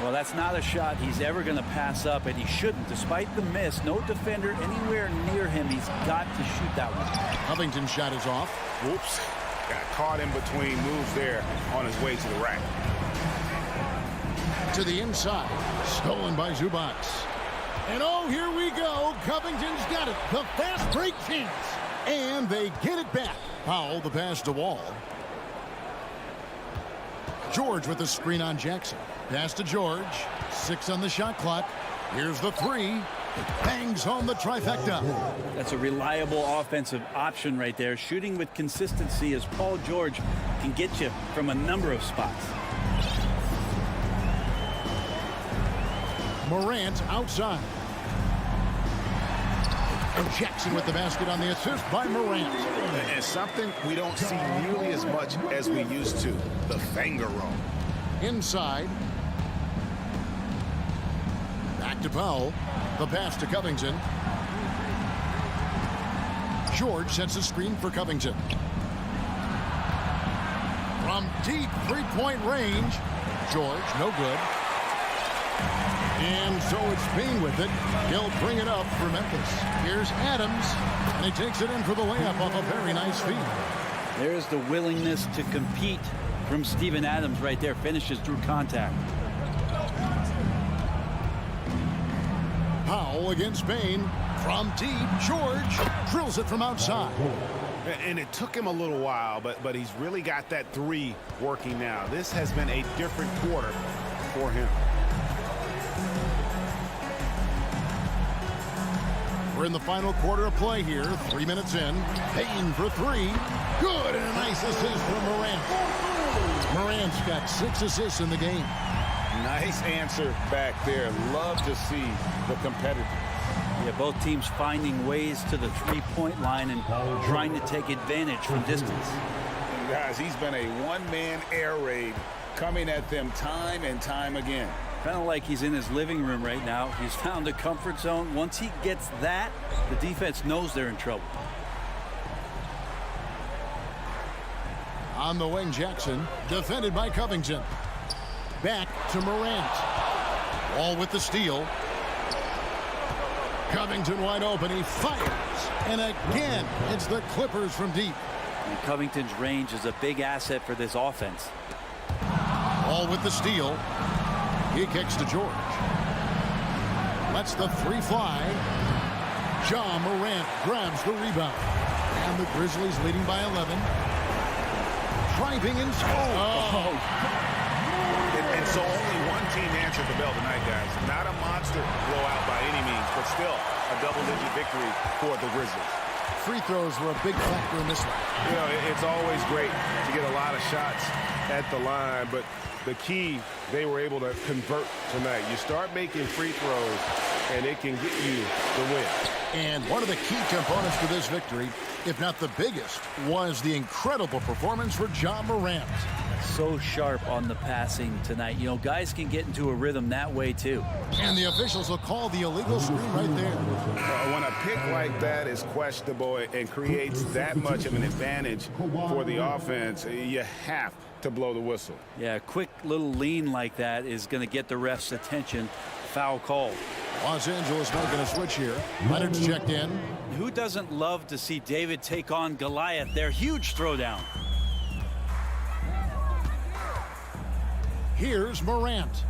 Well, that's not a shot he's ever going to pass up, and he shouldn't. Despite the miss, no defender anywhere near him. He's got to shoot that one. Covington's shot is off. Whoops. Got caught in between moves there on his way to the rack. To the inside. Stolen by Zubac. And oh, here we go. Covington's got it. The fast break chance. And they get it back. Powell, the pass to Wall. George with the screen on Jackson. Pass to George. 6 on the shot clock. Here's the 3. Bangs home the trifecta. That's a reliable offensive option right there. Shooting with consistency as Paul George can get you from a number of spots. Morant outside. And Jackson with the basket on the assist by Morant. And something we don't see nearly as much as we used to. The finger roll. Inside. Back to Powell. The pass to Covington. George sets a screen for Covington. From deep three-point range. George, no good. And so it's Payne with it. He'll bring it up for Memphis. Here's Adams. And he takes it in for the layup off a very nice feed. There's the willingness to compete from Steven Adams right there. Finishes through contact. Powell against Payne. From deep, George drills it from outside. And it took him a little while, but he's really got that 3 working now. This has been a different quarter for him. We're in the final quarter of play here. 3 minutes in. Payne for 3. Good, and a nice assist from Morant. Morant's got 6 assists in the game. Nice answer back there. Love to see the competitors. Yeah, both teams finding ways to the three-point line and trying to take advantage from distance. Guys, he's been a one-man air raid coming at them time and time again. Kind of like he's in his living room right now. He's found a comfort zone. Once he gets that, the defense knows they're in trouble. On the wing, Jackson, defended by Covington. Back to Morant. Wall with the steal. Covington wide open. He fires. And again, it's the Clippers from deep. And Covington's range is a big asset for this offense. Wall with the steal. He kicks to George. Lets the three fly. Ja Morant grabs the rebound. And the Grizzlies leading by 11. Driving and scoring. And so only one team answered the bell tonight, guys. Not a monster blowout by any means, but still a double-digit victory for the Grizzlies. Free throws were a big factor in this one. You know, it's always great to get a lot of shots at the line, but the key, they were able to convert tonight. You start making free throws, and it can get you the win. And one of the key components to this victory, if not the biggest, was the incredible performance for Ja Morant. So sharp on the passing tonight. You know, guys can get into a rhythm that way too. And the officials will call the illegal screen right there. When a pick like that is questionable and creates that much of an advantage for the offense, you have to blow the whistle. Yeah, a quick little lean like that is going to get the ref's attention. Foul call. Los Angeles making a switch here. Leonard's checked in. Who doesn't love to see David take on Goliath? Their huge throwdown. Here's Morant.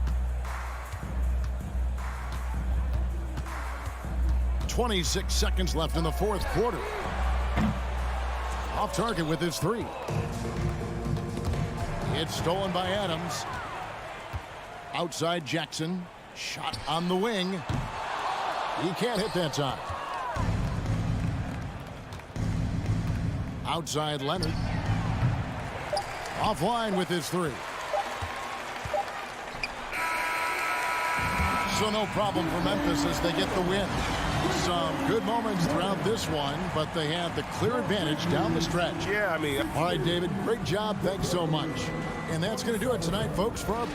26 seconds left in the fourth quarter. Off target with his three. It's stolen by Adams. Outside Jackson. Shot on the wing. He can't hit that time. Outside Leonard. Offline with his three. So no problem for Memphis as they get the win. Some good moments throughout this one, but they have the clear advantage down the stretch. Yeah, I mean... All right, David, great job. Thanks so much. And that's going to do it tonight, folks, for our...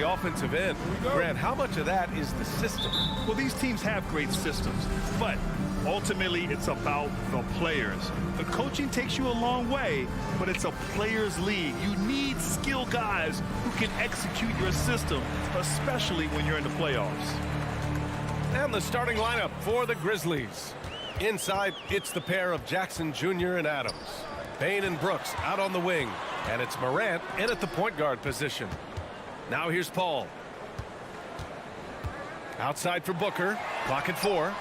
the offensive end. Grant, how much of that is the system? Well, these teams have great systems, but ultimately it's about the players. The coaching takes you a long way, but it's a players' league. You need skilled guys who can execute your system, especially when you're in the playoffs. And the starting lineup for the Grizzlies. Inside, it's the pair of Jackson Jr. and Adams. Bane and Brooks out on the wing. And it's Morant in at the point guard position. Now here's Paul. Outside for Booker. Clock at 4.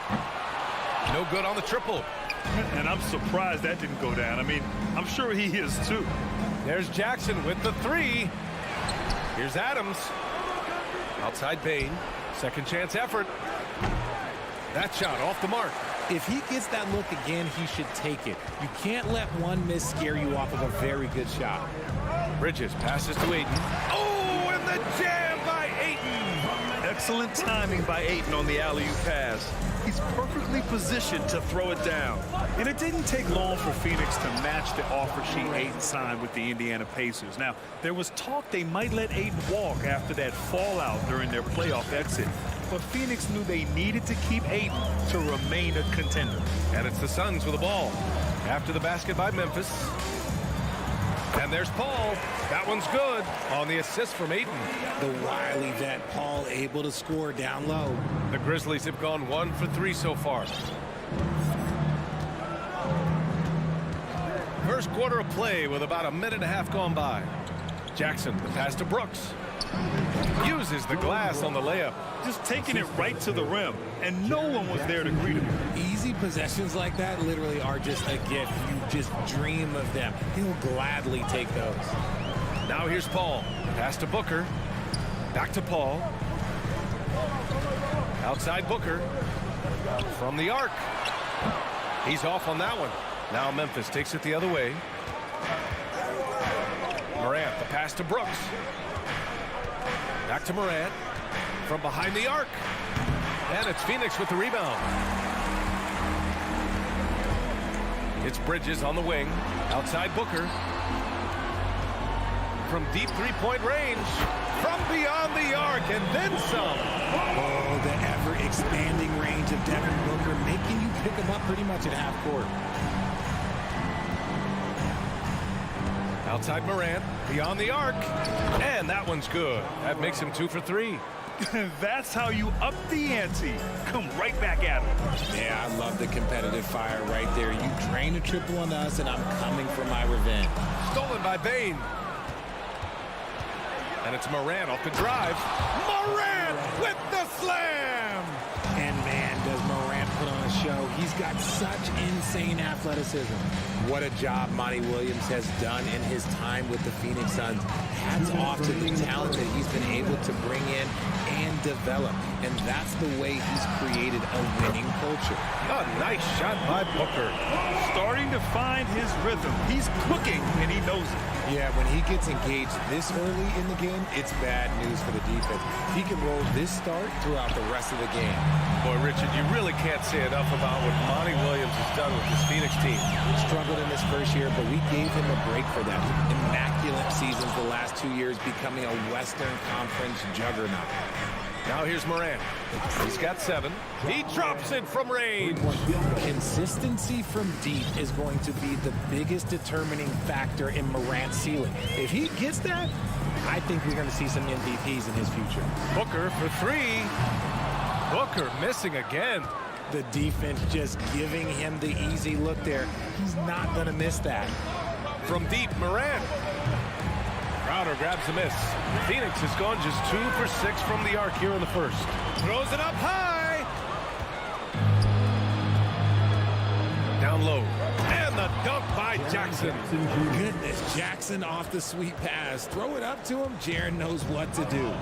No good on the triple. And I'm surprised that didn't go down. I mean, I'm sure he is too. There's Jackson with the 3. Here's Adams. Outside Bane. Second chance effort. That shot off the mark. If he gets that look again, he should take it. You can't let one miss scare you off of a very good shot. Bridges passes to Ayton. Oh, and the jam by Ayton. Excellent timing by Ayton on the alley-oop pass. He's perfectly positioned to throw it down. And it didn't take long for Phoenix to match the offer sheet Ayton signed with the Indiana Pacers. Now, there was talk they might let Ayton walk after that fallout during their playoff exit. But Phoenix knew they needed to keep Ayton to remain a contender. And it's the Suns with the ball. After the basket by Memphis. And there's Paul. That one's good on the assist from Ayton. The wily vet Paul able to score down low. The Grizzlies have gone 1 for 3 so far. First quarter of play with about a minute and a half gone by. Jackson, the pass to Brooks. Uses the glass on the layup. Just taking it right to the rim, and no one was there to greet him. Easy possessions like that literally are just a gift. You just dream of them. He'll gladly take those. Now here's Paul. Pass to Booker. Back to Paul. Outside Booker. From the arc. He's off on that one. Now Memphis takes it the other way. Morant, the pass to Brooks. Back to Morant. From behind the arc. And it's Phoenix with the rebound. It's Bridges on the wing. Outside Booker. From deep three-point range. From beyond the arc and then some. Oh, the ever-expanding range of Devin Booker, making you pick him up pretty much at half court. Outside Morant, beyond the arc, and that one's good. That makes him 2 for 3. That's how you up the ante. Come right back at him. Yeah, I love the competitive fire right there. You drain a triple on us, and I'm coming for my revenge. Stolen by Bane. And it's Morant off the drive. Morant with the slam! And man, does Morant put on a show. He's got such insane athleticism. What a job Monty Williams has done in his time with the Phoenix Suns. Hats off to the talent that he's been able to bring in and develop. And that's the way he's created a winning culture. A nice shot by Booker. Starting to find his rhythm. He's cooking, and he knows it. Yeah, when he gets engaged this early in the game, it's bad news for the defense. He can roll this start throughout the rest of the game. Boy, Richard, you really can't say enough about what Monty Williams has done with this Phoenix team. Struggled in his first year, but we gave him a break for that. Immaculate seasons the last 2 years, becoming a Western Conference juggernaut. Now here's Morant. He's got 7. He drops it from range. Consistency from deep is going to be the biggest determining factor in Morant's ceiling. If he gets that, I think we're going to see some MVPs in his future. Booker for 3. Booker missing again. The defense just giving him the easy look there. He's not going to miss that. From deep, Morant. Crowder grabs the miss. Phoenix has gone just 2 for 6 from the arc here in the first. Throws it up high. Down low. And the dunk by Jackson. Goodness, Jackson off the sweet pass. Throw it up to him. Jaren knows what to do.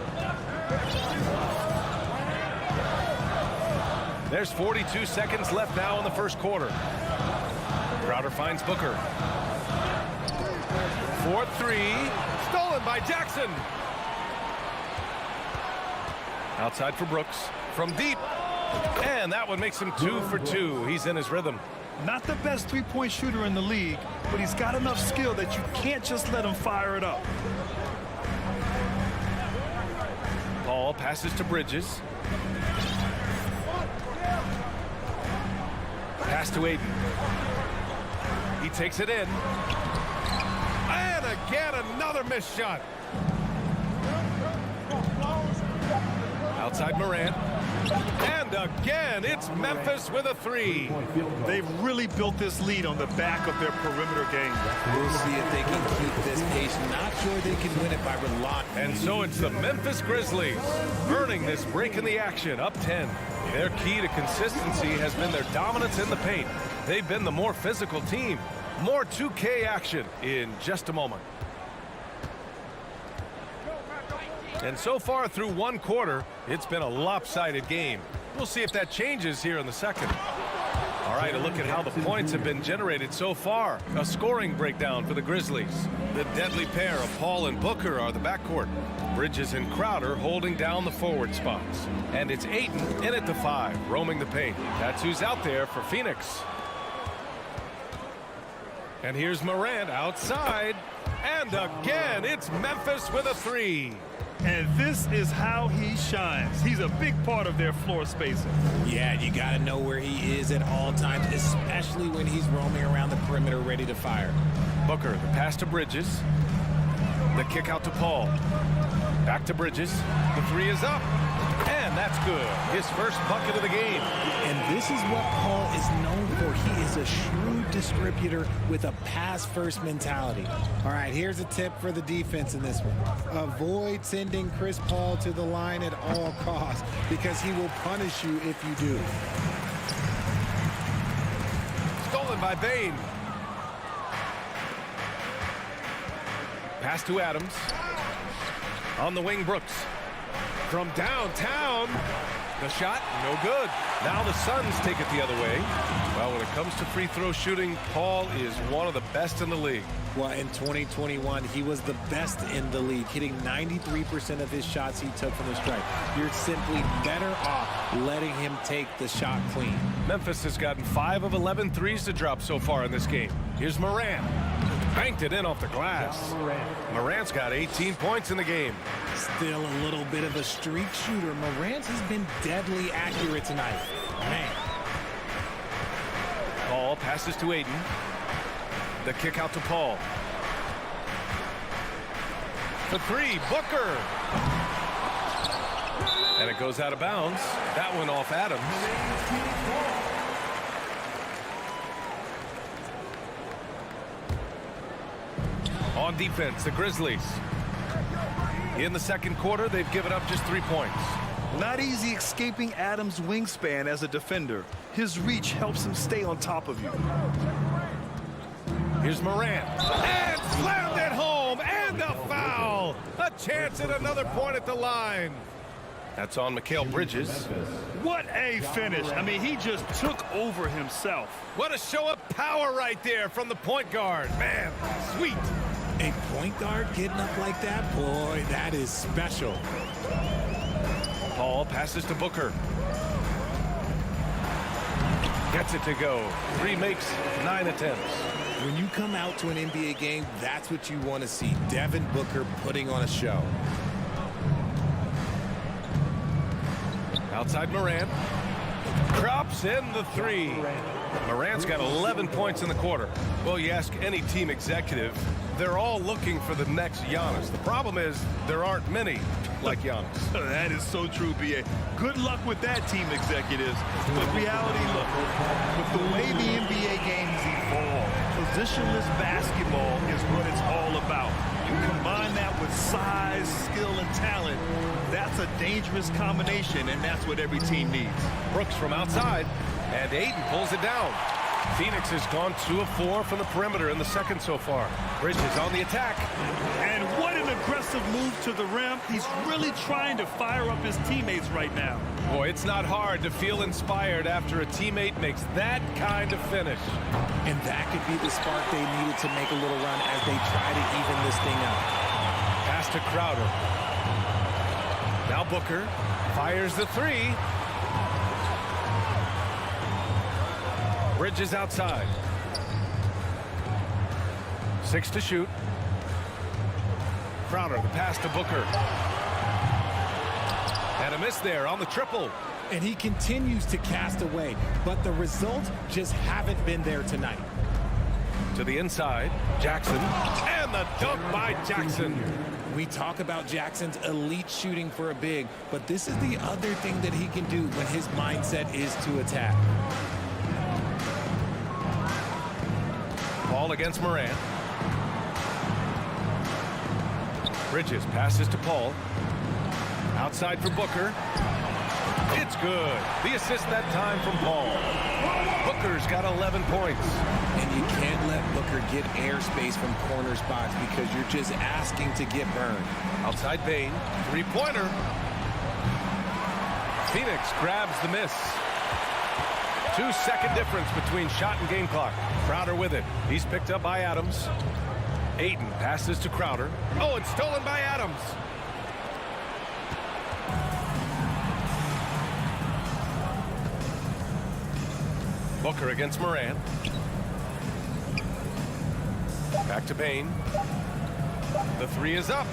There's 42 seconds left now in the first quarter. Crowder finds Booker. 4-3. Stolen by Jackson. Outside for Brooks. From deep. And that one makes him 2 for 2. He's in his rhythm. Not the best three-point shooter in the league, but he's got enough skill that you can't just let him fire it up. Paul passes to Bridges. Pass to Aiden. He takes it in. And again, another missed shot. Outside Morant. And again, it's Memphis with a three. They've really built this lead on the back of their perimeter game. We'll see if they can keep this pace. Not sure they can win it by relying. And so it's the Memphis Grizzlies earning this break in the action, up 10. Their key to consistency has been their dominance in the paint. They've been the more physical team. More 2K action in just a moment. And so far through one quarter, it's been a lopsided game. We'll see if that changes here in the second. All right, a look at how the points have been generated so far. A scoring breakdown for the Grizzlies. The deadly pair of Paul and Booker are the backcourt. Bridges and Crowder holding down the forward spots. And it's Ayton in at the 5, roaming the paint. That's who's out there for Phoenix. And here's Morant outside. And again, it's Memphis with a 3. And this is how he shines. He's a big part of their floor spacing. Yeah, you got to know where he is at all times, especially when he's roaming around the perimeter ready to fire. Booker, the pass to Bridges. The kick out to Paul. Back to Bridges. The 3 is up. And that's good. His first bucket of the game. And this is what Paul is known for. He is a shrewd distributor with a pass-first mentality. All right, here's a tip for the defense in this one. Avoid sending Chris Paul to the line at all costs because he will punish you if you do. Stolen by Bane. Pass to Adams. On the wing, Brooks. From downtown, the shot, no good. Now the Suns take it the other way. Well, when it comes to free throw shooting, Paul is one of the best in the league. Well, in 2021, he was the best in the league, hitting 93% of his shots he took from the stripe. You're simply better off letting him take the shot clean. Memphis has gotten 5 of 11 threes to drop so far in this game. Here's Morant. Banked it in off the glass. Morant's got 18 points in the game. Still a little bit of a streak shooter. Morant has been deadly accurate tonight. Man. Paul passes to Ayton. The kick out to Paul. The 3, Booker. And it goes out of bounds. That one off Adams. On defense, the Grizzlies. In the second quarter, they've given up just 3 points. Not easy escaping Adams' wingspan as a defender. His reach helps him stay on top of you. Here's Morant. And slammed it home. And a foul. A chance at another point at the line. That's on Mikal Bridges. What a finish. I mean, he just took over himself. What a show of power right there from the point guard. Man, sweet. A point guard getting up like that? Boy, that is special. Paul passes to Booker. Gets it to go. 3 makes, 9 attempts. When you come out to an NBA game, that's what you want to see. Devin Booker putting on a show. Outside Morant. Drops in the 3. Morant's got 11 points in the quarter. Well, you ask any team executive, they're all looking for the next Giannis. The problem is there aren't many like Giannis. That is so true, B.A. Good luck with that, team executives. But reality, look, with the way the NBA game has evolved, positionless basketball is what it's all about. You combine that with size, skill, and talent, that's a dangerous combination, and that's what every team needs. Brooks from outside, and Ayton pulls it down. Phoenix has gone 2 of 4 from the perimeter in the second so far. Bridges on the attack. And what an aggressive move to the rim. He's really trying to fire up his teammates right now. Boy, it's not hard to feel inspired after a teammate makes that kind of finish. And that could be the spark they needed to make a little run as they try to even this thing up. Pass to Crowder. Now Booker fires the 3. Bridges outside. 6 to shoot. Crowder, the pass to Booker. And a miss there on the triple. And he continues to cast away, but the results just haven't been there tonight. To the inside, Jackson, and the dunk by Jackson. We talk about Jackson's elite shooting for a big, but this is the other thing that he can do when his mindset is to attack. Ball against Morant. Bridges passes to Paul. Outside for Booker. It's good. The assist that time from Paul. Booker's got 11 points. And you can't let Booker get airspace from corner spots because you're just asking to get burned. Outside Bain. Three-pointer. Phoenix grabs the miss. 2-second difference between shot and game clock. Crowder with it. He's picked up by Adams. Ayton passes to Crowder. Oh, it's stolen by Adams. Booker against Morant. Back to Bain. The three is up.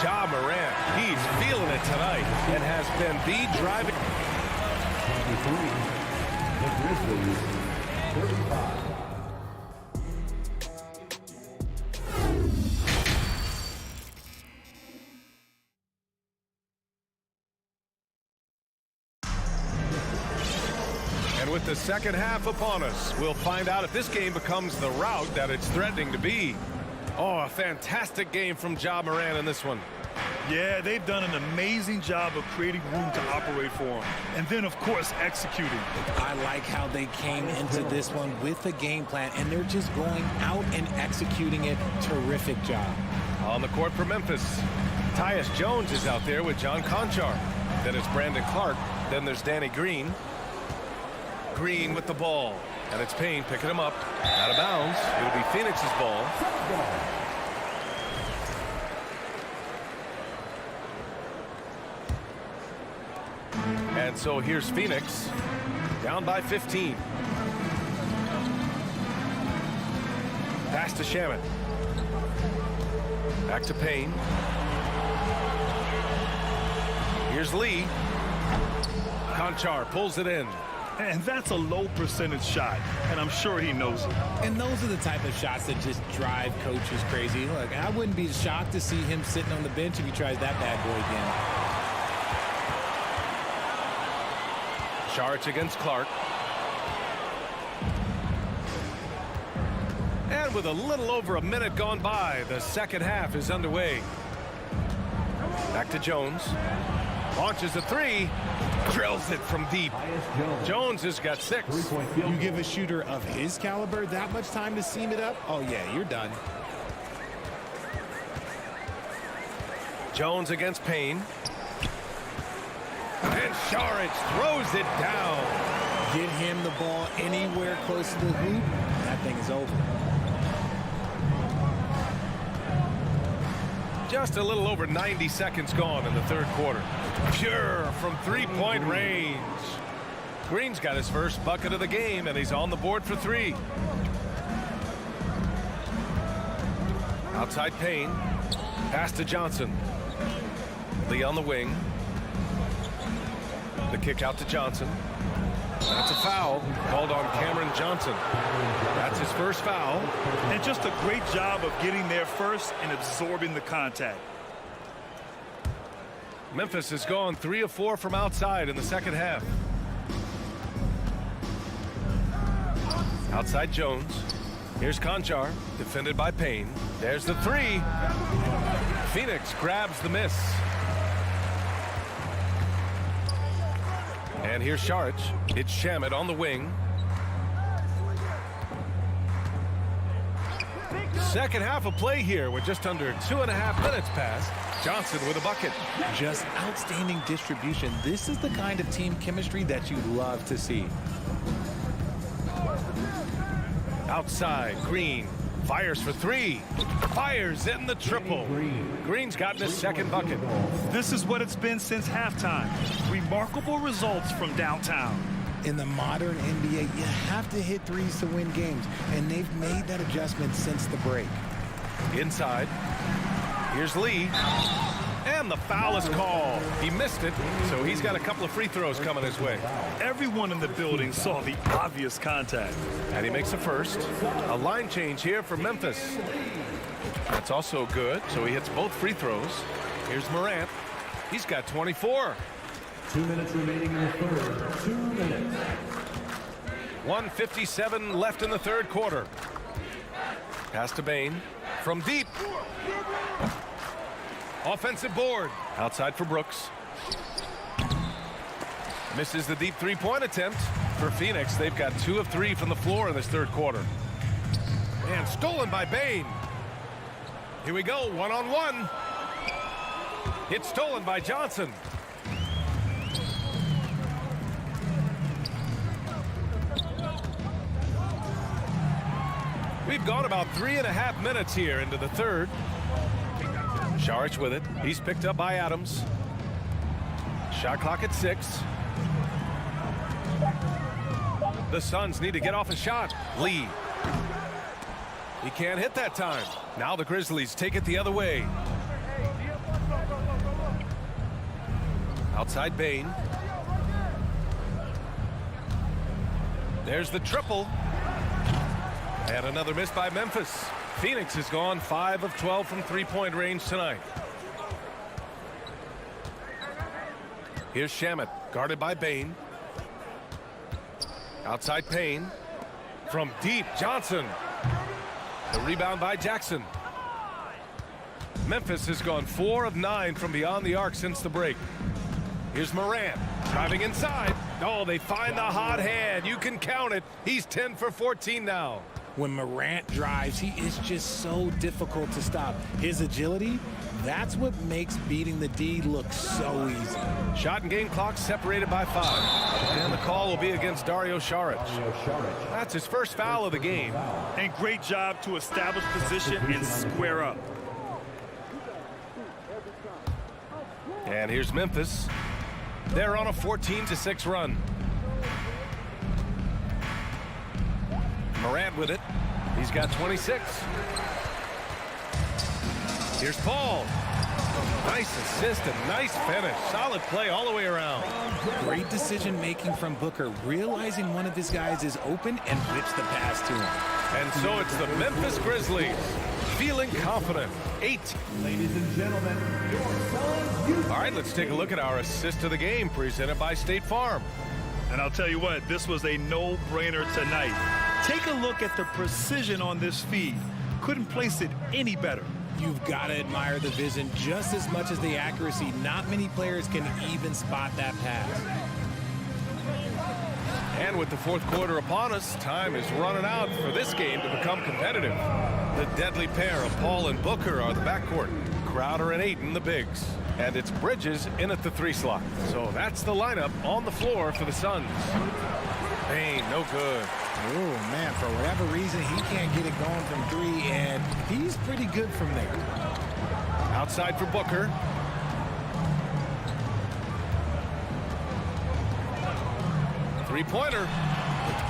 Ja Morant, he's feeling it tonight and has been the driving. The Grizzlies, 35. And with the second half upon us, we'll find out if this game becomes the rout that it's threatening to be. Oh, a fantastic game from Ja Morant in this one. Yeah, they've done an amazing job of creating room to operate for him. And then, of course, executing. I like how they came into this one with a game plan, and they're just going out and executing it. Terrific job. On the court for Memphis, Tyus Jones is out there with John Conchar. Then it's Brandon Clark. Then there's Danny Green. Green with the ball. And it's Payne picking him up. Out of bounds. It'll be Phoenix's ball. And so here's Phoenix. Down by 15. Pass to Shaman. Back to Payne. Here's Lee. Conchar pulls it in. And that's a low percentage shot, and I'm sure he knows it. And those are the type of shots that just drive coaches crazy. Look, I wouldn't be shocked to see him sitting on the bench if he tries that bad boy again. Charge against Clark. And with a little over a minute gone by, the second half is underway. Back to Jones. Launches a three. Drills it from deep. Jones has got 6. You give a shooter of his caliber that much time to seam it up? Oh, yeah, you're done. Jones against Payne. And Saric throws it down. Get him the ball anywhere close to the hoop, that thing is over. Just a little over 90 seconds gone in the third quarter. Pure from three-point range. Green's got his first bucket of the game, and he's on the board for 3. Outside Payne. Pass to Johnson. Lee on the wing. The kick out to Johnson. That's a foul called on Cameron Johnson. That's his first foul. And just a great job of getting there first and absorbing the contact. Memphis has gone 3 of 4 from outside in the second half. Outside Jones. Here's Conchar, defended by Payne. There's the 3. Phoenix grabs the miss. And here's Saric. It's Shamet on the wing. Second half of play here with just under 2.5 minutes passed. Johnson with a bucket. Just outstanding distribution. This is the kind of team chemistry that you love to see. Outside, Green fires for 3. Fires in the triple. Green's gotten his second bucket. This is what it's been since halftime. Remarkable results from downtown. In the modern NBA, you have to hit threes to win games, and they've made that adjustment since the break. Inside. Here's Lee. And the foul is called. He missed it, so he's got a couple of free throws coming his way. Everyone in the building saw the obvious contact. And he makes the first. A line change here for Memphis. That's also good, so he hits both free throws. Here's Morant. He's got 24. 2 minutes remaining in the third. 2 minutes. 1:57 left in the third quarter. Pass to Bane. From deep. Offensive board. Outside for Brooks. Misses the deep three-point attempt. For Phoenix, they've got 2 of 3 from the floor in this third quarter. And stolen by Bane. Here we go, one-on-one. It's stolen by Johnson. We've gone about 3.5 minutes here into the third. Saric with it. He's picked up by Adams. Shot clock at 6. The Suns need to get off a shot. Lee. He can't hit that time. Now the Grizzlies take it the other way. Outside Bane. There's the triple. And another miss by Memphis. Phoenix has gone 5 of 12 from three-point range tonight. Here's Shamet, guarded by Bane. Outside Payne. From deep, Johnson. The rebound by Jackson. Memphis has gone 4 of 9 from beyond the arc since the break. Here's Morant, driving inside. Oh, they find the hot hand. You can count it. He's 10 for 14 now. When Morant drives, he is just so difficult to stop. His agility, that's what makes beating the D look so easy. Shot and game clock separated by 5. And the call will be against Dario Saric. That's his first foul of the game. And great job to establish position and square up. And here's Memphis. They're on a 14-6 run. Morant with it. He's got 26. Here's Paul. Nice assist and nice finish. Solid play all the way around. Great decision making from Booker, realizing one of his guys is open and whips the pass to him. And so it's the Memphis Grizzlies feeling confident. 8. Ladies and gentlemen, your Suns. All right, let's take a look at our assist of the game presented by State Farm. And I'll tell you what, this was a no-brainer tonight. Take a look at the precision on this feed. Couldn't place it any better. You've got to admire the vision just as much as the accuracy. Not many players can even spot that pass. And with the fourth quarter upon us, time is running out for this game to become competitive. The deadly pair of Paul and Booker are the backcourt. Crowder and Ayton the bigs. And it's Bridges in at the 3 slot. So that's the lineup on the floor for the Suns. Bane, no good. Oh, man, for whatever reason, he can't get it going from 3, and he's pretty good from there. Outside for Booker. Three-pointer.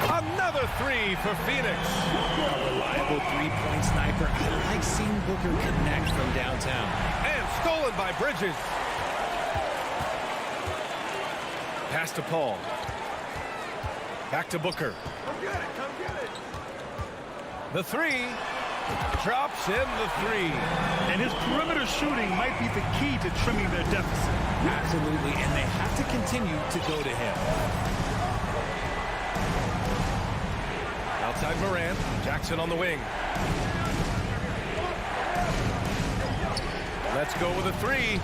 Another 3 for Phoenix. A reliable three-point sniper. I like seeing Booker connect from downtown. And stolen by Bridges. Pass to Paul. Back to Booker. Come get it, come get it. The 3. Drops in the 3. And his perimeter shooting might be the key to trimming their deficit. Absolutely, and they have to continue to go to him. Outside Morant. Jackson on the wing. Let's go with a 3.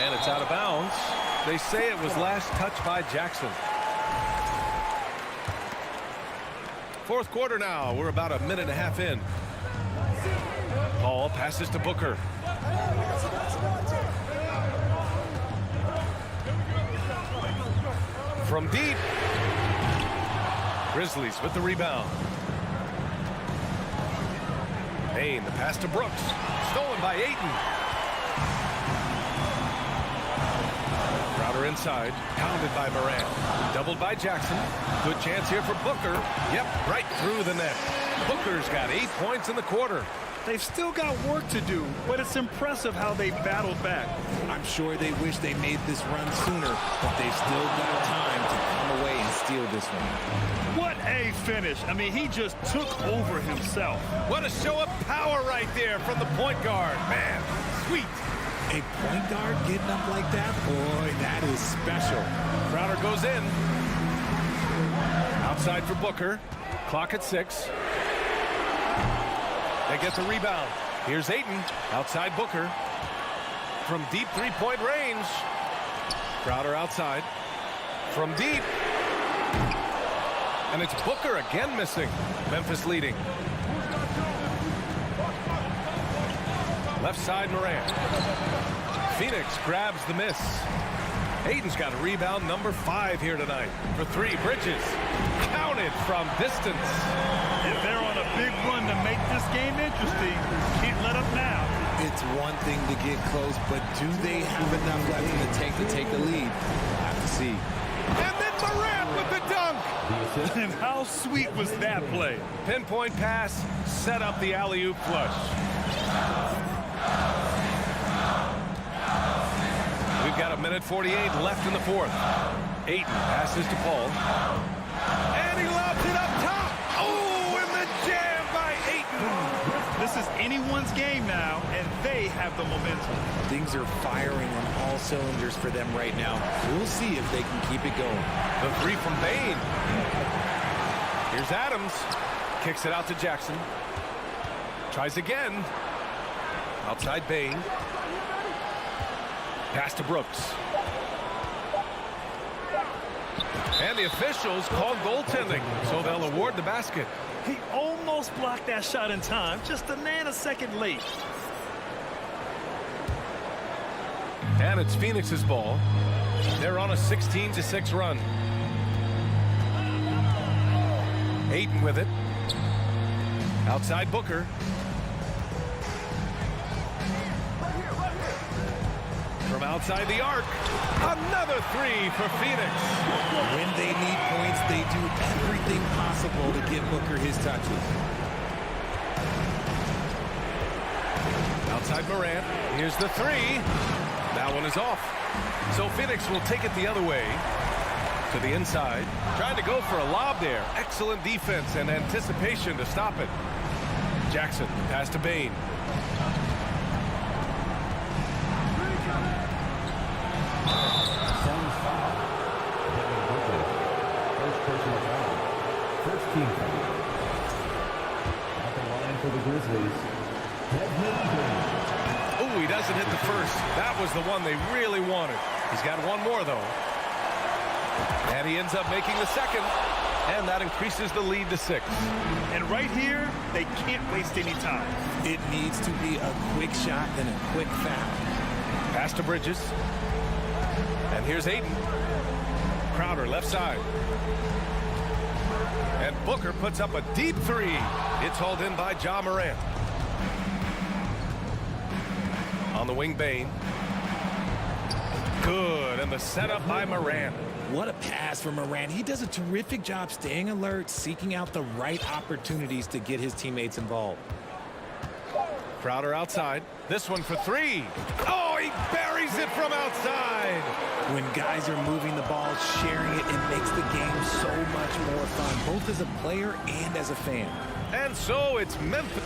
And it's out of bounds. They say it was last touched by Jackson. Fourth quarter now. We're about 1.5 minutes in. Paul passes to Booker. From deep. Grizzlies with the rebound. Payne, the pass to Brooks. Stolen by Ayton. Crowder inside. Pounded by Morant. Doubled by Jackson. Good chance here for Booker. Yep, right through the net. Booker's got 8 points in the quarter. They've still got work to do, but it's impressive how they battled back. I'm sure they wish they made this run sooner, but they've still got time to come away and steal this one. What a finish. I mean, he just took over himself. What a show of power right there from the point guard. Man, sweet. A point guard getting up like that? Boy, that is special. Crowder goes in. Outside for Booker. Clock at 6. They get the rebound. Here's Ayton. Outside Booker. From deep three-point range. Crowder outside. From deep. And it's Booker again missing. Memphis leading. Left side Morant. Phoenix grabs the miss. Ayton's got a rebound number 5 here tonight. For 3, Bridges. Counted from distance. And they're on a big run to make this game interesting. Can't let up now. It's one thing to get close, but do they have enough left in the tank to take the lead? We'll have to see. And then Morant with the dunk. And how sweet was that play? Pinpoint pass, set up the alley-oop flush. We've got 1:48 left in the 4th. Ayton passes to Paul. And he lobs it up top. Oh, and the jam by Ayton. This is anyone's game now, and they have the momentum. Things are firing on all cylinders for them right now. We'll see if they can keep it going. The 3 from Bane. Here's Adams. Kicks it out to Jackson. Tries again. Outside Bane. Pass to Brooks. And the officials call goaltending, so they'll award the basket. He almost blocked that shot in time, just a nanosecond late. And it's Phoenix's ball. They're on a 16-6 run. Ayton with it. Outside Booker. From outside the arc. Another 3 for Phoenix. When they need points, they do everything possible to give Booker his touches. Outside Morant. Here's the 3. That one is off. So Phoenix will take it the other way. To the inside. Trying to go for a lob there. Excellent defense and anticipation to stop it. Jackson. Pass to Bane. First team foul. At the line for the Grizzlies, Devin Booker. Oh, he doesn't hit the first. That was the one they really wanted. He's got one more, though. And he ends up making the second. And that increases the lead to 6. And right here, they can't waste any time. It needs to be a quick shot and a quick foul. Pass to Bridges. And here's Ayton. Crowder left side. And Booker puts up a deep 3. It's hauled in by Ja Morant. On the wing, Bane. Good, and the setup by Morant. What a pass from Morant. He does a terrific job staying alert, seeking out the right opportunities to get his teammates involved. Crowder outside. This one for 3. Oh, he buries it from outside. When guys are moving the ball, sharing it, it makes the game so much more fun, both as a player and as a fan. And so it's Memphis.